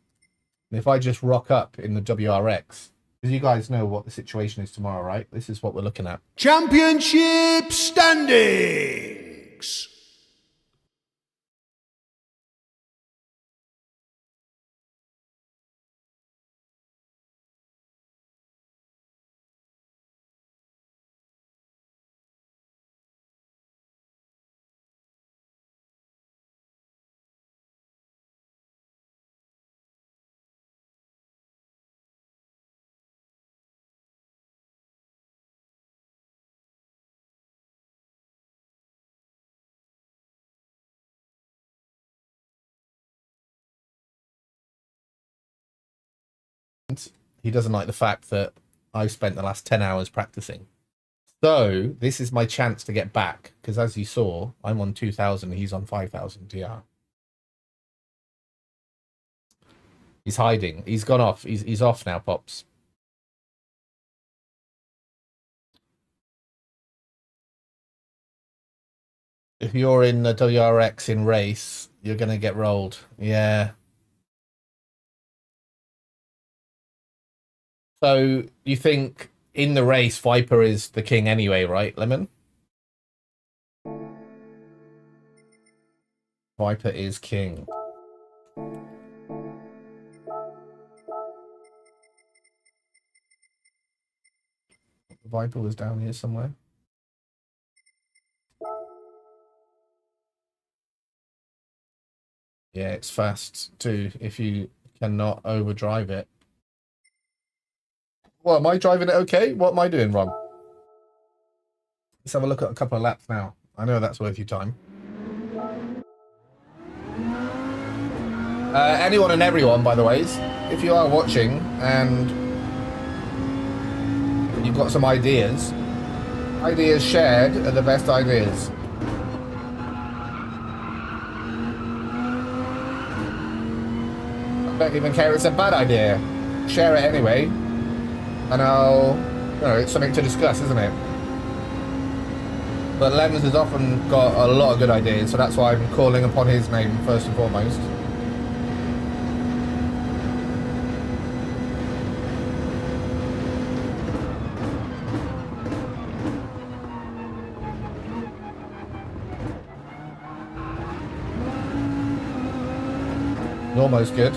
And if I just rock up in the WRX, because you guys know what the situation is tomorrow, right? This is what we're looking at. Championship standings. He doesn't like the fact that I've spent the last 10 hours practicing. So this is my chance to get back, because as you saw, I'm on 2,000, he's on 5,000 TR. He's hiding. He's gone off. He's off now, Pops. If you're in the WRX in race, you're going to get rolled. Yeah. So you think in the race, Viper is the king anyway, right, Lemon? Viper is king. Viper was down here somewhere. Yeah, it's fast too, if you cannot overdrive it. Well, am I driving it okay? What am I doing wrong? Let's have a look at a couple of laps now. I know that's worth your time. Anyone and everyone, by the way, if you are watching and you've got some ideas shared are the best ideas. I don't even care if it's a bad idea. Share it anyway. And it's something to discuss, isn't it? But Lens has often got a lot of good ideas, so that's why I'm calling upon his name first and foremost. almost good.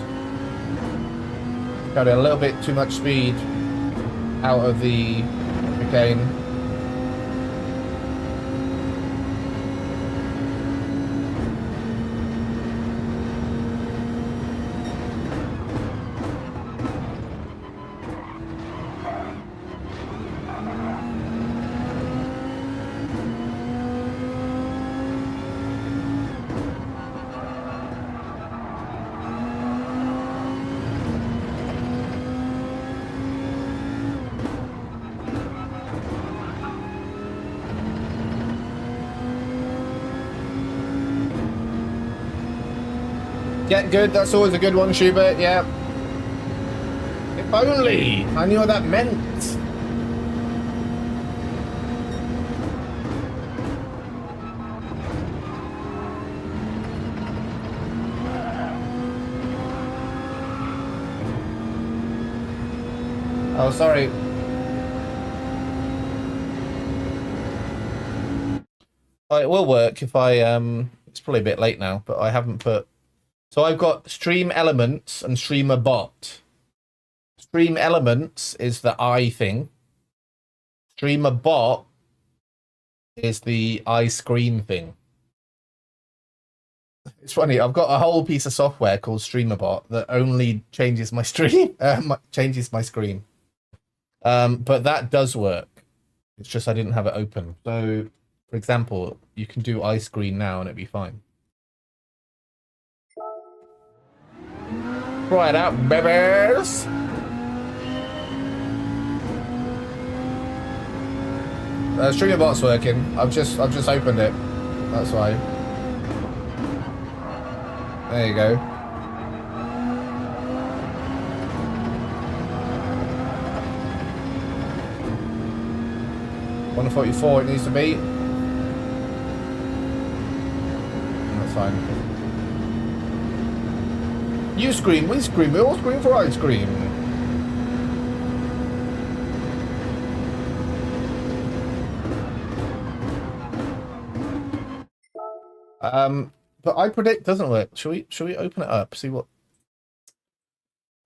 Got a little bit too much speed out of the chicane. Get good, that's always a good one, Schubert, yeah. If only I knew what that meant. Oh, sorry. It will work if I, it's probably a bit late now, but I haven't put... So I've got Stream Elements and Streamer Bot. Stream Elements is the I thing. Streamer Bot is the iScreen thing. It's funny, I've got a whole piece of software called Streamer Bot that only changes my stream, changes my screen. But that does work. It's just I didn't have it open. So, for example, you can do iScreen now and it'd be fine. Try it out, babies. Streamer Bot's working. I've just opened it. That's why. There you go. $144 it needs to be. That's fine. You scream, we scream, we all scream for ice cream. But I predict doesn't work. Should we open it up? See what?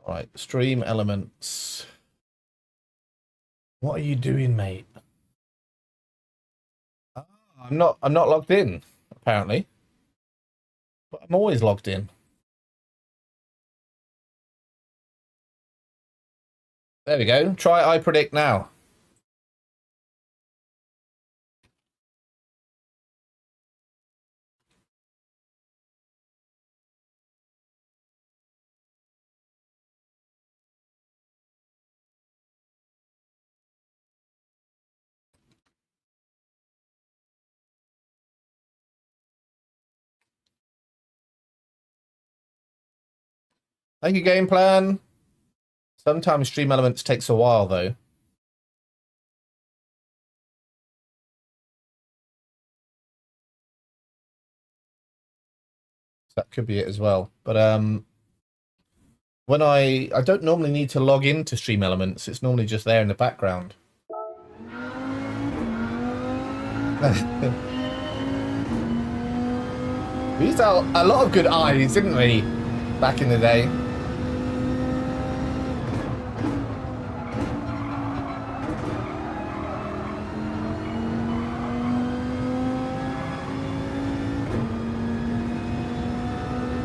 All right, stream elements. What are you doing, mate? I'm not logged in, apparently. But I'm always logged in. There we go. Try I predict now. Thank you, game plan. Sometimes stream elements takes a while though. So that could be it as well. But when I don't normally need to log into stream elements, it's normally just there in the background. We used to have a lot of good eyes, didn't we? Back in the day.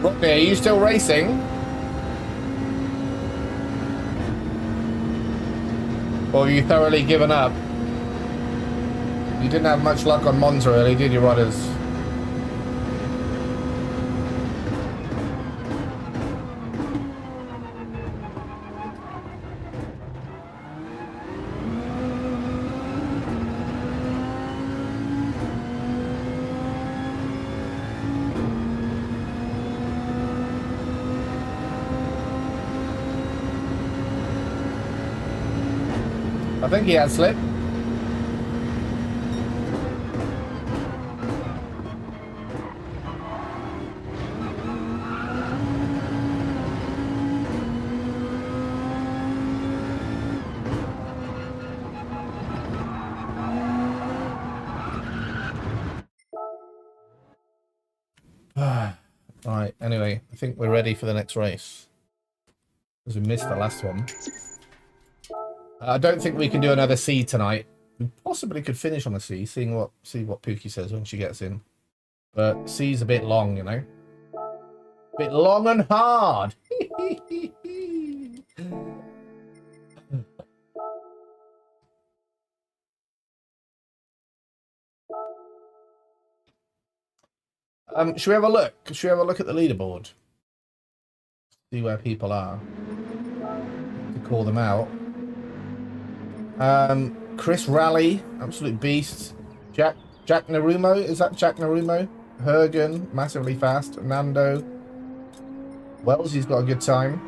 Rocky, are you still racing? Or have you thoroughly given up? You didn't have much luck on Monza early, did you, Rodders? I think he had slip. Right, anyway, think we're ready for the next race. Because we missed the last one. I don't think we can do another C tonight. We possibly could finish on a C, see what Pookie says when she gets in. But C's a bit long, you know. A bit long and hard. Should we have a look? Should we have a look at the leaderboard? See where people are. To call them out. Chris Raleigh, absolute beast. Jack Narumo, is that Jack Narumo? Hergen, massively fast. Nando. Wells, he's got a good time.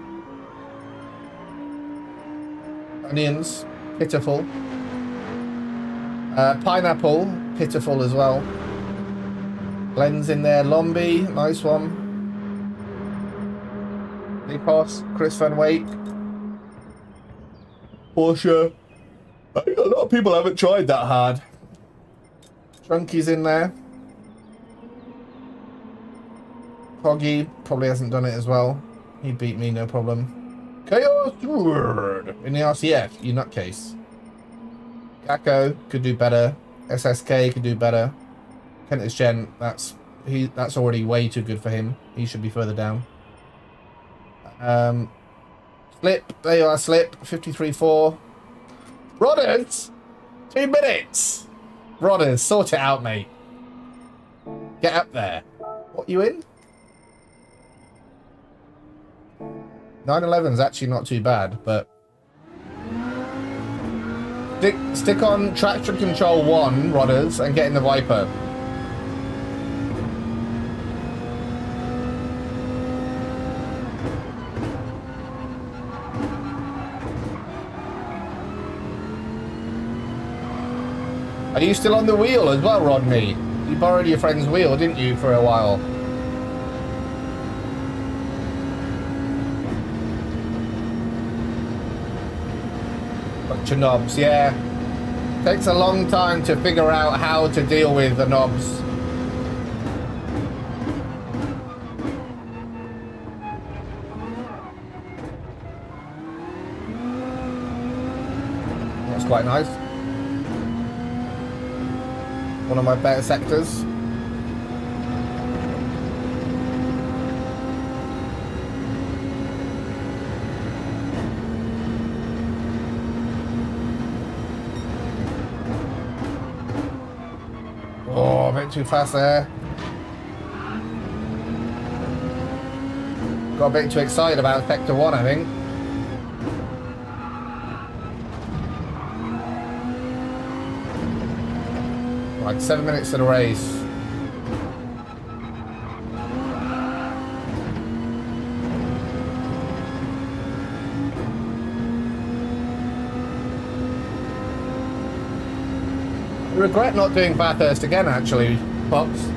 Onions, pitiful. Pineapple, pitiful as well. Glenn's in there. Lombi, nice one. Nikos, Chris Van Wake. Porsche. I think a lot of people haven't tried that hard. Chunky's in there. Poggy probably hasn't done it as well. He beat me, no problem. Chaos Word in the RCF, you nutcase. Gakko could do better. SSK could do better. Kentish Gen, that's already way too good for him. He should be further down. Slip, there you are, Slip, 53.4. Rodders, 2 minutes. Rodders, sort it out, mate. Get up there. What, you in? 911's actually not too bad, but stick on traction control 1, Rodders, and get in the Viper. Are you still on the wheel as well, Rodney? You borrowed your friend's wheel, didn't you, for a while? Bunch of knobs, yeah. Takes a long time to figure out how to deal with the knobs. That's quite nice. One of my better sectors. Oh, a bit too fast there. Got a bit too excited about sector 1, I think. Right, 7 minutes to the race. I regret not doing Bathurst again, actually, Pops.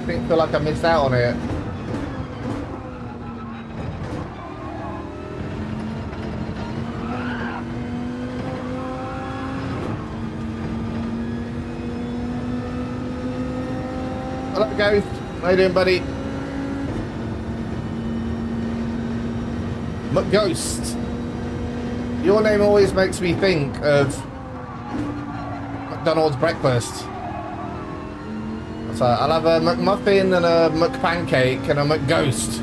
I feel like I missed out on it. Hello, Ghost. How you doing, buddy? McGhost. Your name always makes me think of McDonald's breakfast. So I'll have a McMuffin and a McPancake and a McGhost.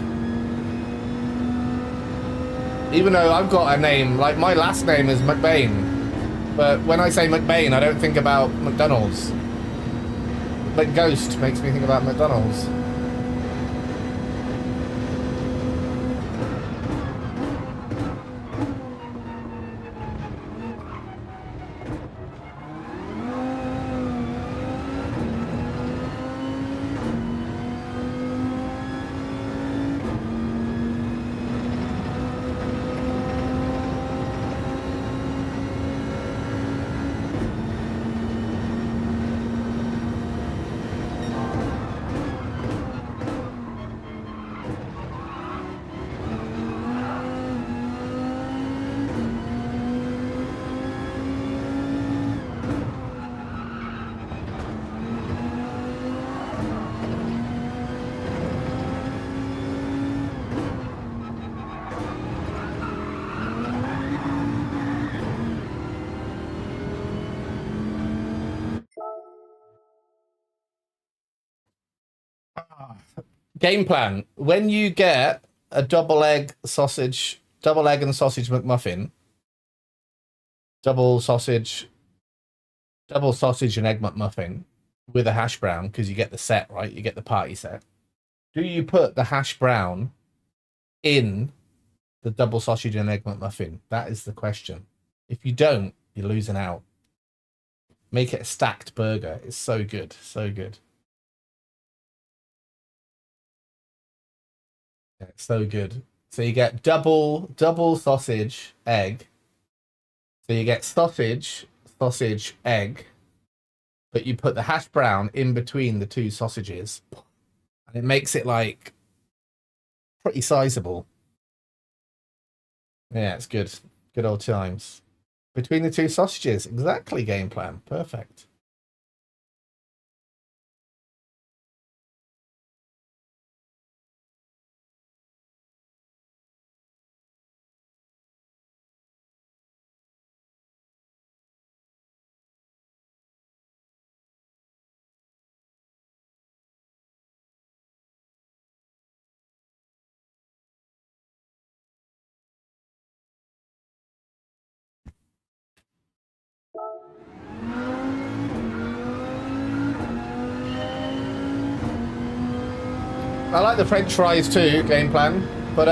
Even though I've got a name, like my last name is McBain. But when I say McBain, I don't think about McDonald's. McGhost makes me think about McDonald's. game plan. When you get a double egg and sausage McMuffin, double sausage and egg McMuffin with a hash brown, because you get the set, right? You get the party set. Do you put the hash brown in the double sausage and egg McMuffin? That is the question. If you don't, you're losing out. Make it a stacked burger. It's so good. So good. Yeah, it's so good. So you get double sausage, egg. So you get sausage, egg, but you put the hash brown in between the two sausages, and it makes it like pretty sizable. Yeah, it's good. Good old times. Between the two sausages. Exactly, game plan. Perfect. I like the French fries too, game plan. But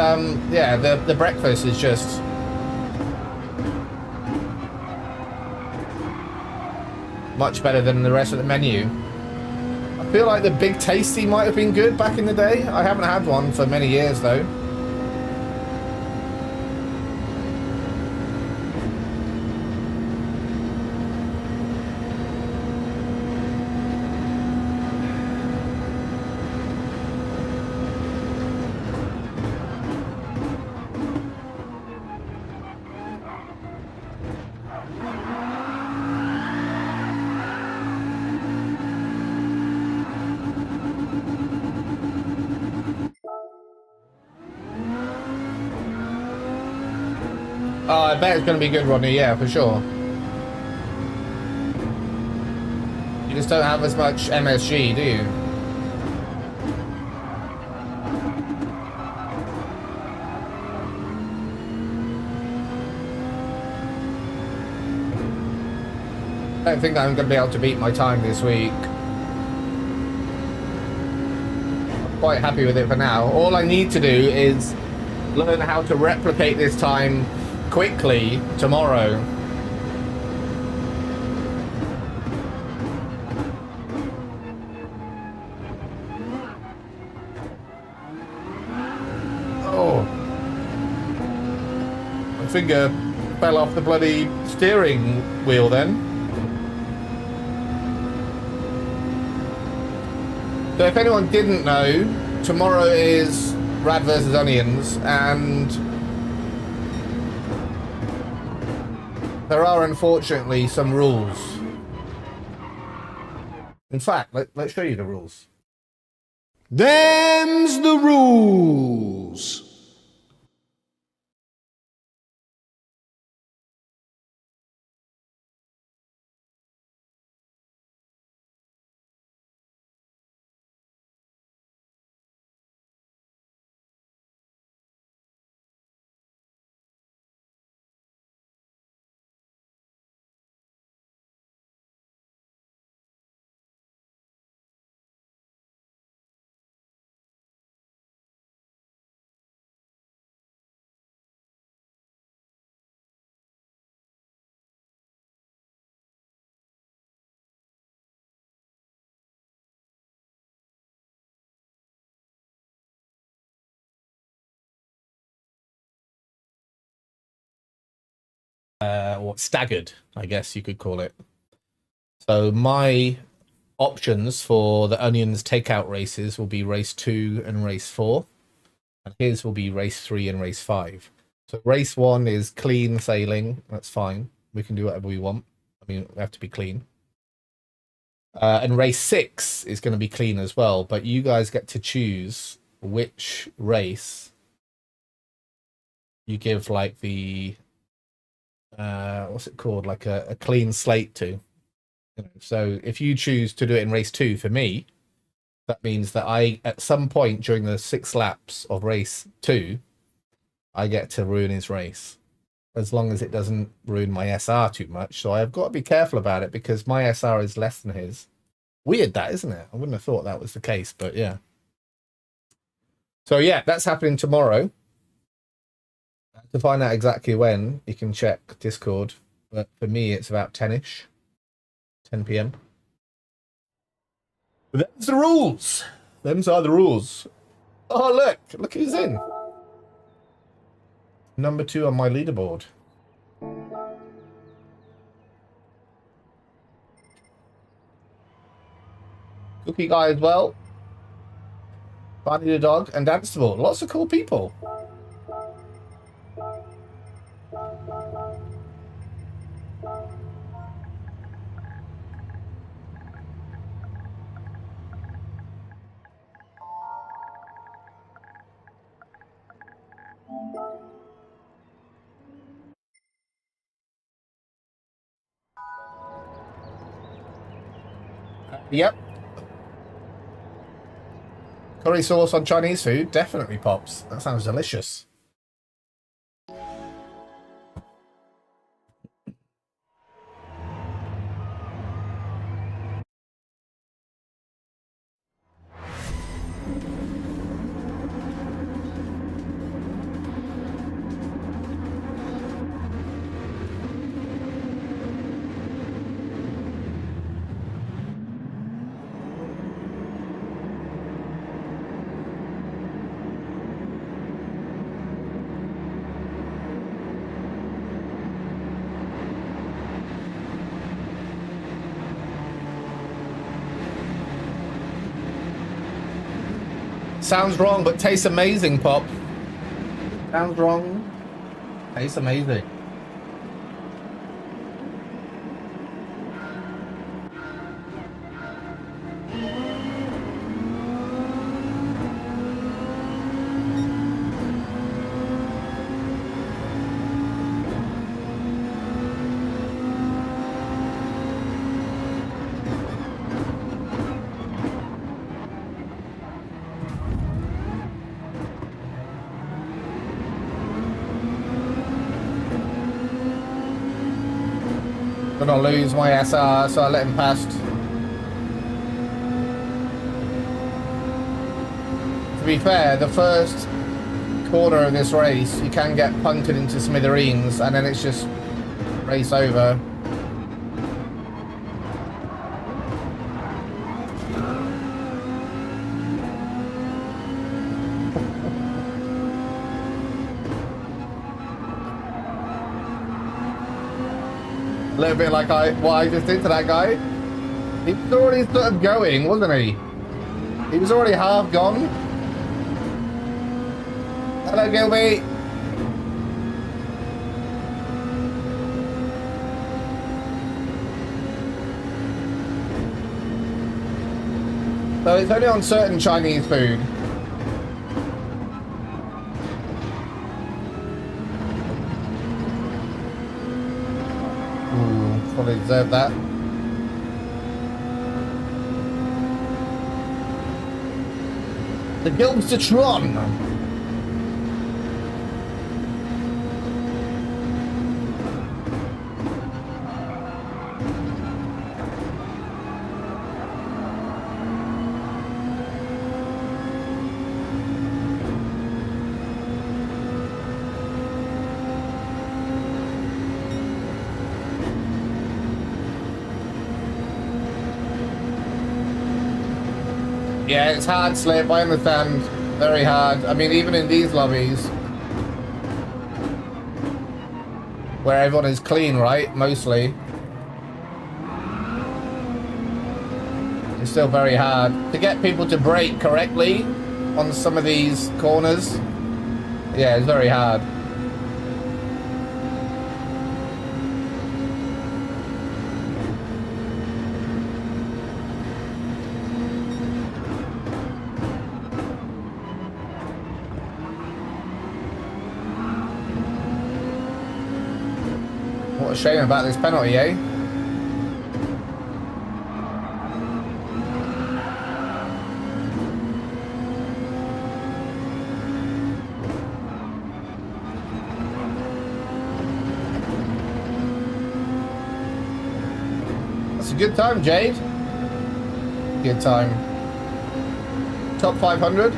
yeah, the breakfast is just much better than the rest of the menu. I feel like the Big Tasty might have been good back in the day. I haven't had one for many years though. Oh, I bet it's going to be good, Rodney. Yeah, for sure. You just don't have as much MSG, do you? I don't think I'm going to be able to beat my time this week. I'm quite happy with it for now. All I need to do is learn how to replicate this time quickly tomorrow. Oh, my finger fell off the bloody steering wheel then. So if anyone didn't know, tomorrow is Rad versus Onions, and there are unfortunately some rules. In fact, let's show you the rules. Them's the rules. What staggered, I guess you could call it. So my options for the Onions takeout races will be race 2 and race 4, and his will be race 3 and race 5. So race 1 is clean sailing. That's fine. We can do whatever we want. I mean, we have to be clean. And race 6 is going to be clean as well, but you guys get to choose which race you give like the what's it called, like a clean slate to. So if you choose to do it in race 2 for me, that means that I, at some point during the 6 laps of race 2, I get to ruin his race. As long as it doesn't ruin my SR too much. So I've got to be careful about it because my SR is less than his. Weird that, isn't it? I wouldn't have thought that was the case, but yeah. So yeah, that's happening tomorrow. To find out exactly when, you can check Discord. But for me, it's about 10-ish. 10 p.m. But that's the rules. Them's are the rules. Oh, look who's in. Number 2 on my leaderboard. Cookie guy as well. Barney the dog and Danceable. Lots of cool people. Yep. Curry sauce on Chinese food definitely pops. That sounds delicious. Sounds wrong, but tastes amazing, Pop. Sounds wrong. Tastes amazing. Gonna lose my SR, so I let him past. To be fair, the first corner of this race, you can get punted into smithereens, and then it's just race over. A little bit like what I just did to that guy. He was already sort of going, wasn't he? He was already half gone. Hello, Gilby. So it's only on certain Chinese food. Probably deserve that. The Gilbstertron. Yeah, it's hard, Slip. I understand. Very hard. I mean, even in these lobbies, where everyone is clean, right? Mostly. It's still very hard. To get people to brake correctly on some of these corners, yeah, it's very hard. What a shame about this penalty, eh? a good time, Jade. Good time. Top 500.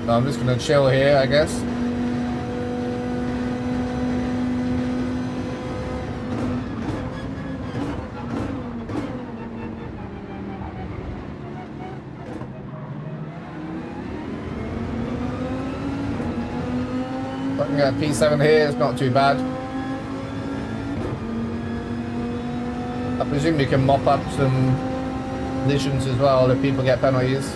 I'm just gonna chill here, I guess. If I can get a P7 here, it's not too bad. I presume you can mop up some positions as well if people get penalties.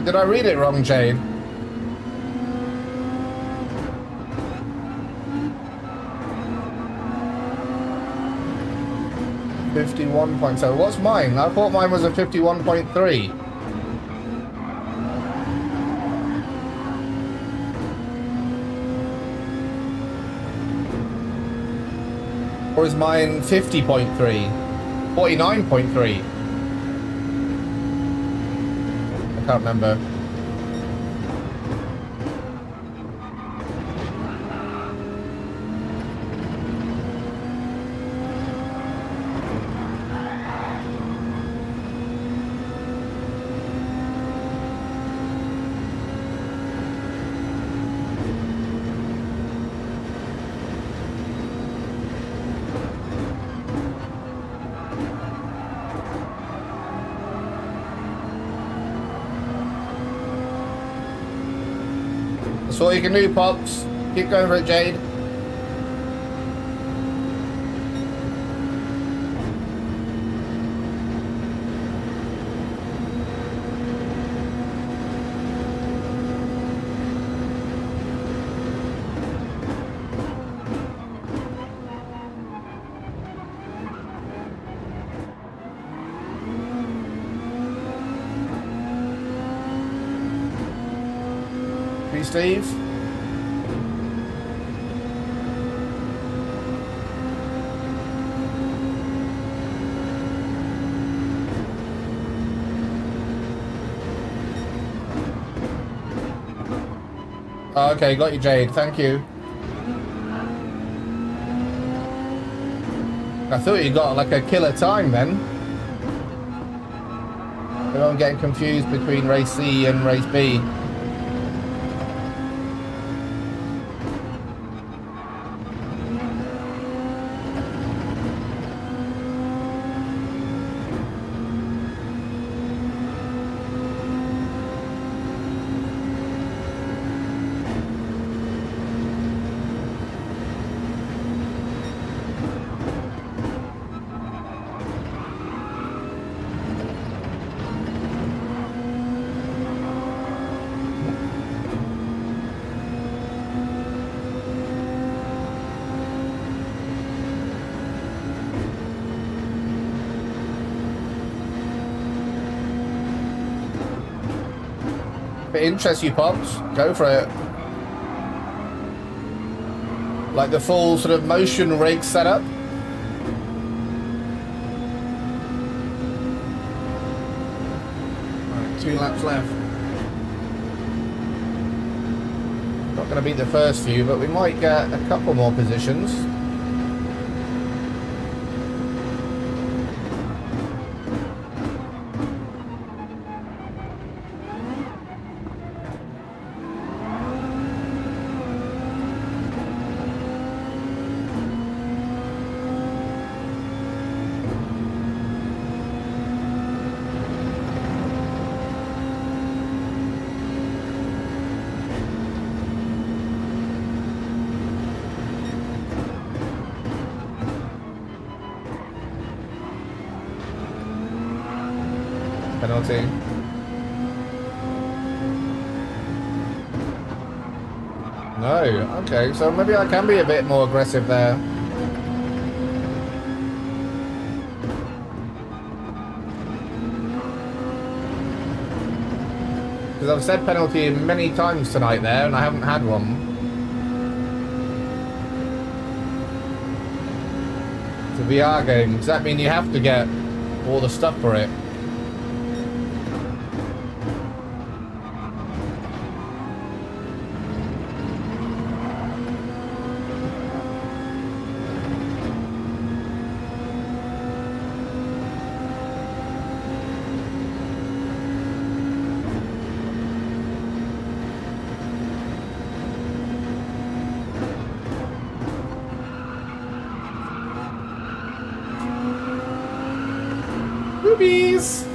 Did I read it wrong, Jade? .51.7. What's mine? I thought mine was a 51.3. Or is mine 50.3? 49.3? I can't remember. That's all you can do, Pops. Keep going for it, Jade. Steve. Oh, okay, got you, Jade. Thank you. I thought you got like a killer time then. I'm getting confused between race C and race B. If it interests you, Pops, go for it. Like the full sort of motion rig setup. Right, 2 laps left. Not going to beat the first few, but we might get a couple more positions. penalty. No, okay, so maybe I can be a bit more aggressive there. Because I've said penalty many times tonight there, and I haven't had one. It's a VR game. Does that mean you have to get all the stuff for it? Boobies!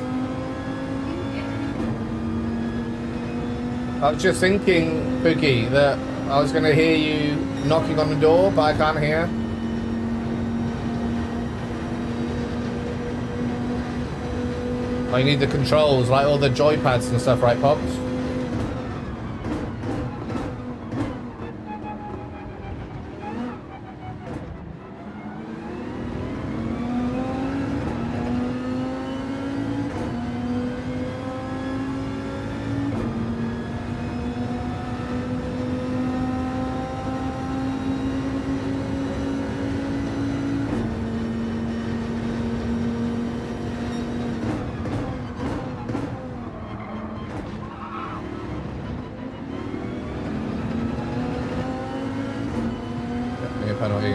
I was just thinking, Boogie, that I was going to hear you knocking on the door, but I can't hear. I need the controls, like all the joypads and stuff, right, Pops? Penalty.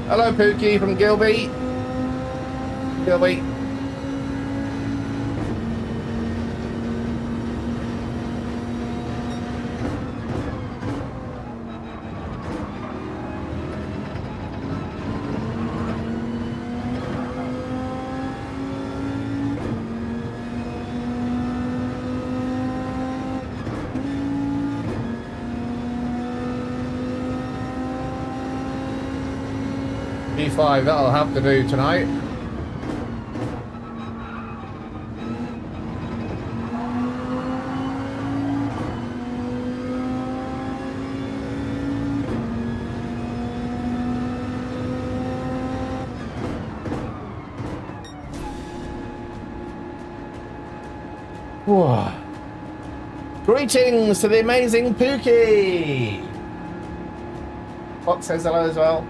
Hello, Pookie from Gilby. Gilby. B5, that'll have to do tonight. Whoa. Greetings to the amazing Pookie! Fox says hello as well.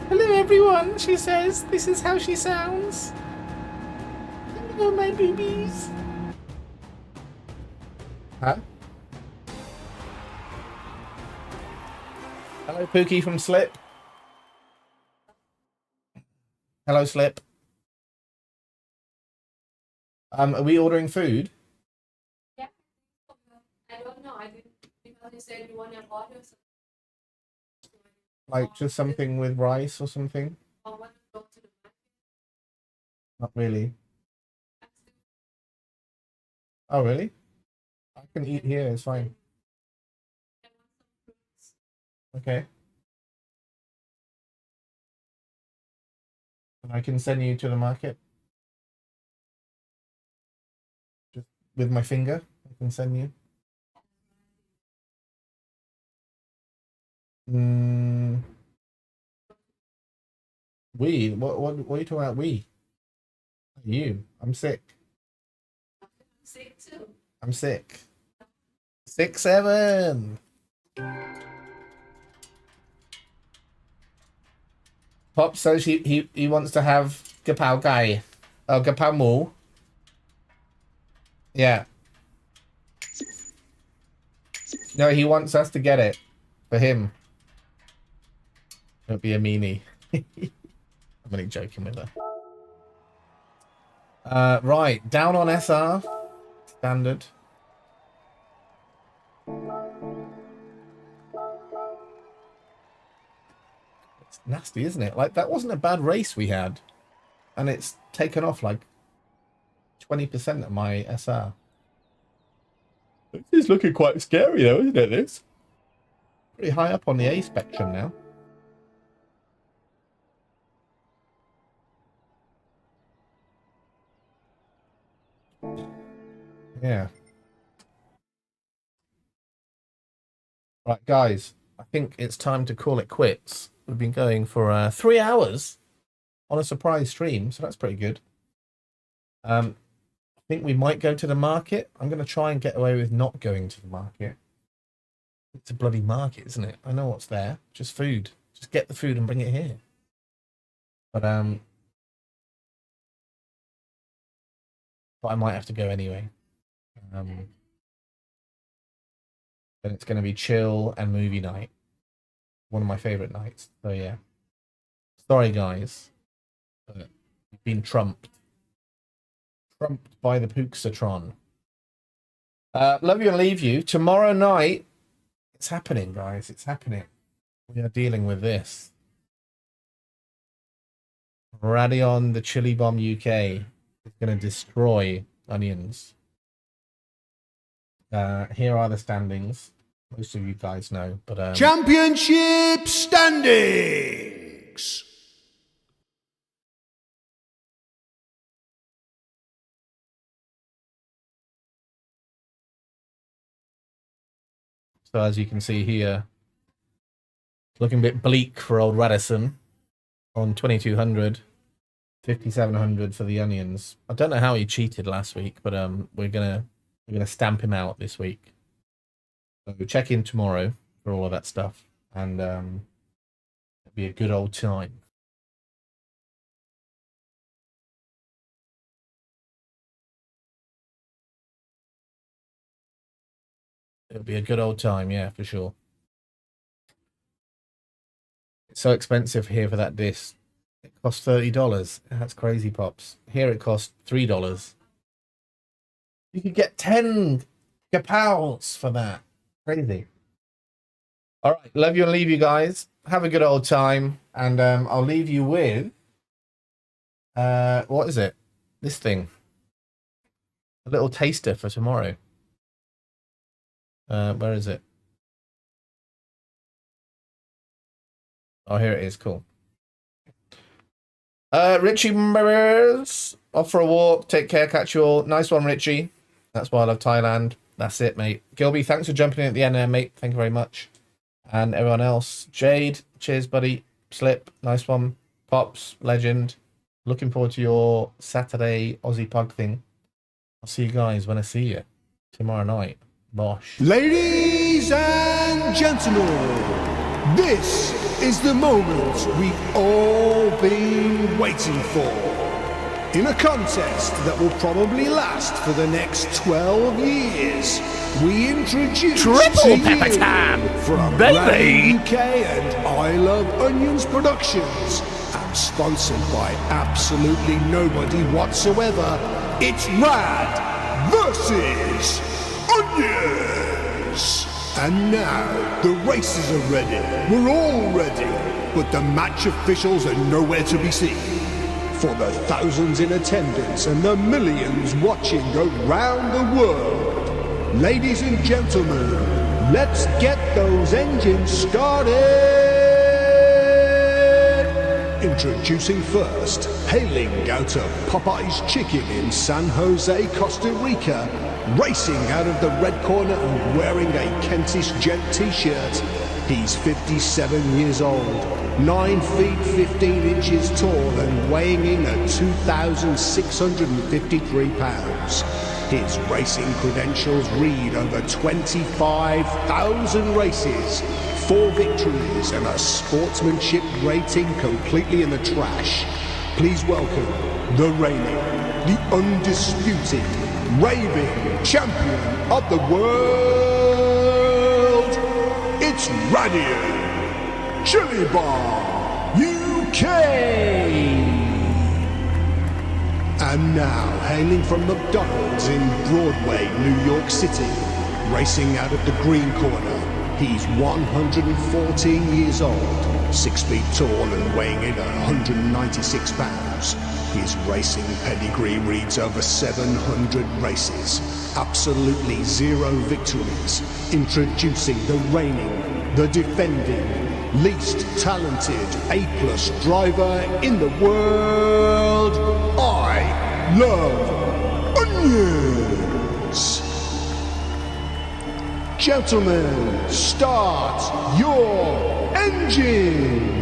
Hello everyone, she says. This is how she sounds. Hello my babies. Huh? Hello Pookie from Slip. Hello Slip. Are we ordering food? Yeah. I don't know. I didn't, because you said you want to order something. Like just something with rice or something? Or want to go to the market. Not really. Oh really? I can eat here, it's fine. Okay. And I can send you to the market. Just with my finger, I can send you. We? What are you talking about? We? You? I'm sick. I'm sick too. I'm sick. 6-7. Pop says he wants to have gapao gai. Oh, gapao mu. Yeah. No, he wants us to get it for him. It'll be a meanie. I'm only joking with her. Right, down on SR. Standard. Let's nasty, isn't it? Like, that wasn't a bad race we had. And it's taken off like 20% of my SR. This is looking quite scary though, isn't it, this? Pretty high up on the A spectrum now. Yeah. Right, guys. I think it's time to call it quits. We've been going for 3 hours on a surprise stream, so that's pretty good. I think we might go to the market. I'm going to try and get away with not going to the market. It's a bloody market, isn't it? I know what's there. Just food. Just get the food and bring it here. But I might have to go anyway. And it's going to be chill and movie night. One of my favorite nights. So yeah. Sorry, guys. But you've been trumped. Trumped by the Pooksatron. Love you and leave you. Tomorrow night, it's happening, guys. It's happening. We are dealing with this. Radion, the Chili Bomb UK, is going to destroy Onions. Here are the standings. Most of you guys know, but Championship standings. so as you can see here, looking a bit bleak for old Radisson on 2200, 5700 for the Onions. I don't know how he cheated last week, but we're gonna stamp him out this week. So check in tomorrow for all of that stuff, and it'll be a good old time. It'll be a good old time, yeah, for sure. It's so expensive here for that disc. It costs $30. That's crazy, Pops. Here it costs $3. You could get 10 kapows for that. Crazy. All right, love you and leave you guys. Have a good old time, and I'll leave you with what is it? This thing. A little taster for tomorrow. Where is it? Oh, here it is. Cool. Richie members, off for a walk. Take care. Catch you all. Nice one, Richie. That's why I love Thailand. That's it, mate. Gilby, thanks for jumping in at the end there, mate. Thank you very much. And everyone else. Jade, cheers, buddy. Slip, nice one. Pops, legend. Looking forward to your Saturday Aussie Pug thing. I'll see you guys when I see you tomorrow night. Bosh. Ladies and gentlemen, this is the moment we've all been waiting for. In a contest that will probably last for the next 12 years, we introduce Triple Pepper Time, from baby! RadionUK and I Love Onions Productions, and sponsored by absolutely nobody whatsoever, it's Rad versus Onions! And now, the races are ready. We're all ready. But the match officials are nowhere to be seen. For the thousands in attendance and the millions watching around the world, ladies and gentlemen, let's get those engines started! Introducing first, hailing out of Popeye's Chicken in San Jose, Costa Rica, racing out of the red corner and wearing a Kentish Gent t-shirt. He's 57 years old, 9 feet 15 inches tall and weighing in at 2,653 pounds. His racing credentials read over 25,000 races, 4 victories and a sportsmanship rating completely in the trash. Please welcome the reigning, the undisputed, raving champion of the world. It's Radio Chili Bomb UK. And now, hailing from McDonald's in Broadway, New York City, racing out of the green corner, he's 114 years old, 6 feet tall and weighing in 196 pounds. His racing pedigree reads over 700 races, absolutely 0 victories. Introducing the reigning, the defending, least talented A+ driver in the world. I love onions. Gentlemen, start your engines.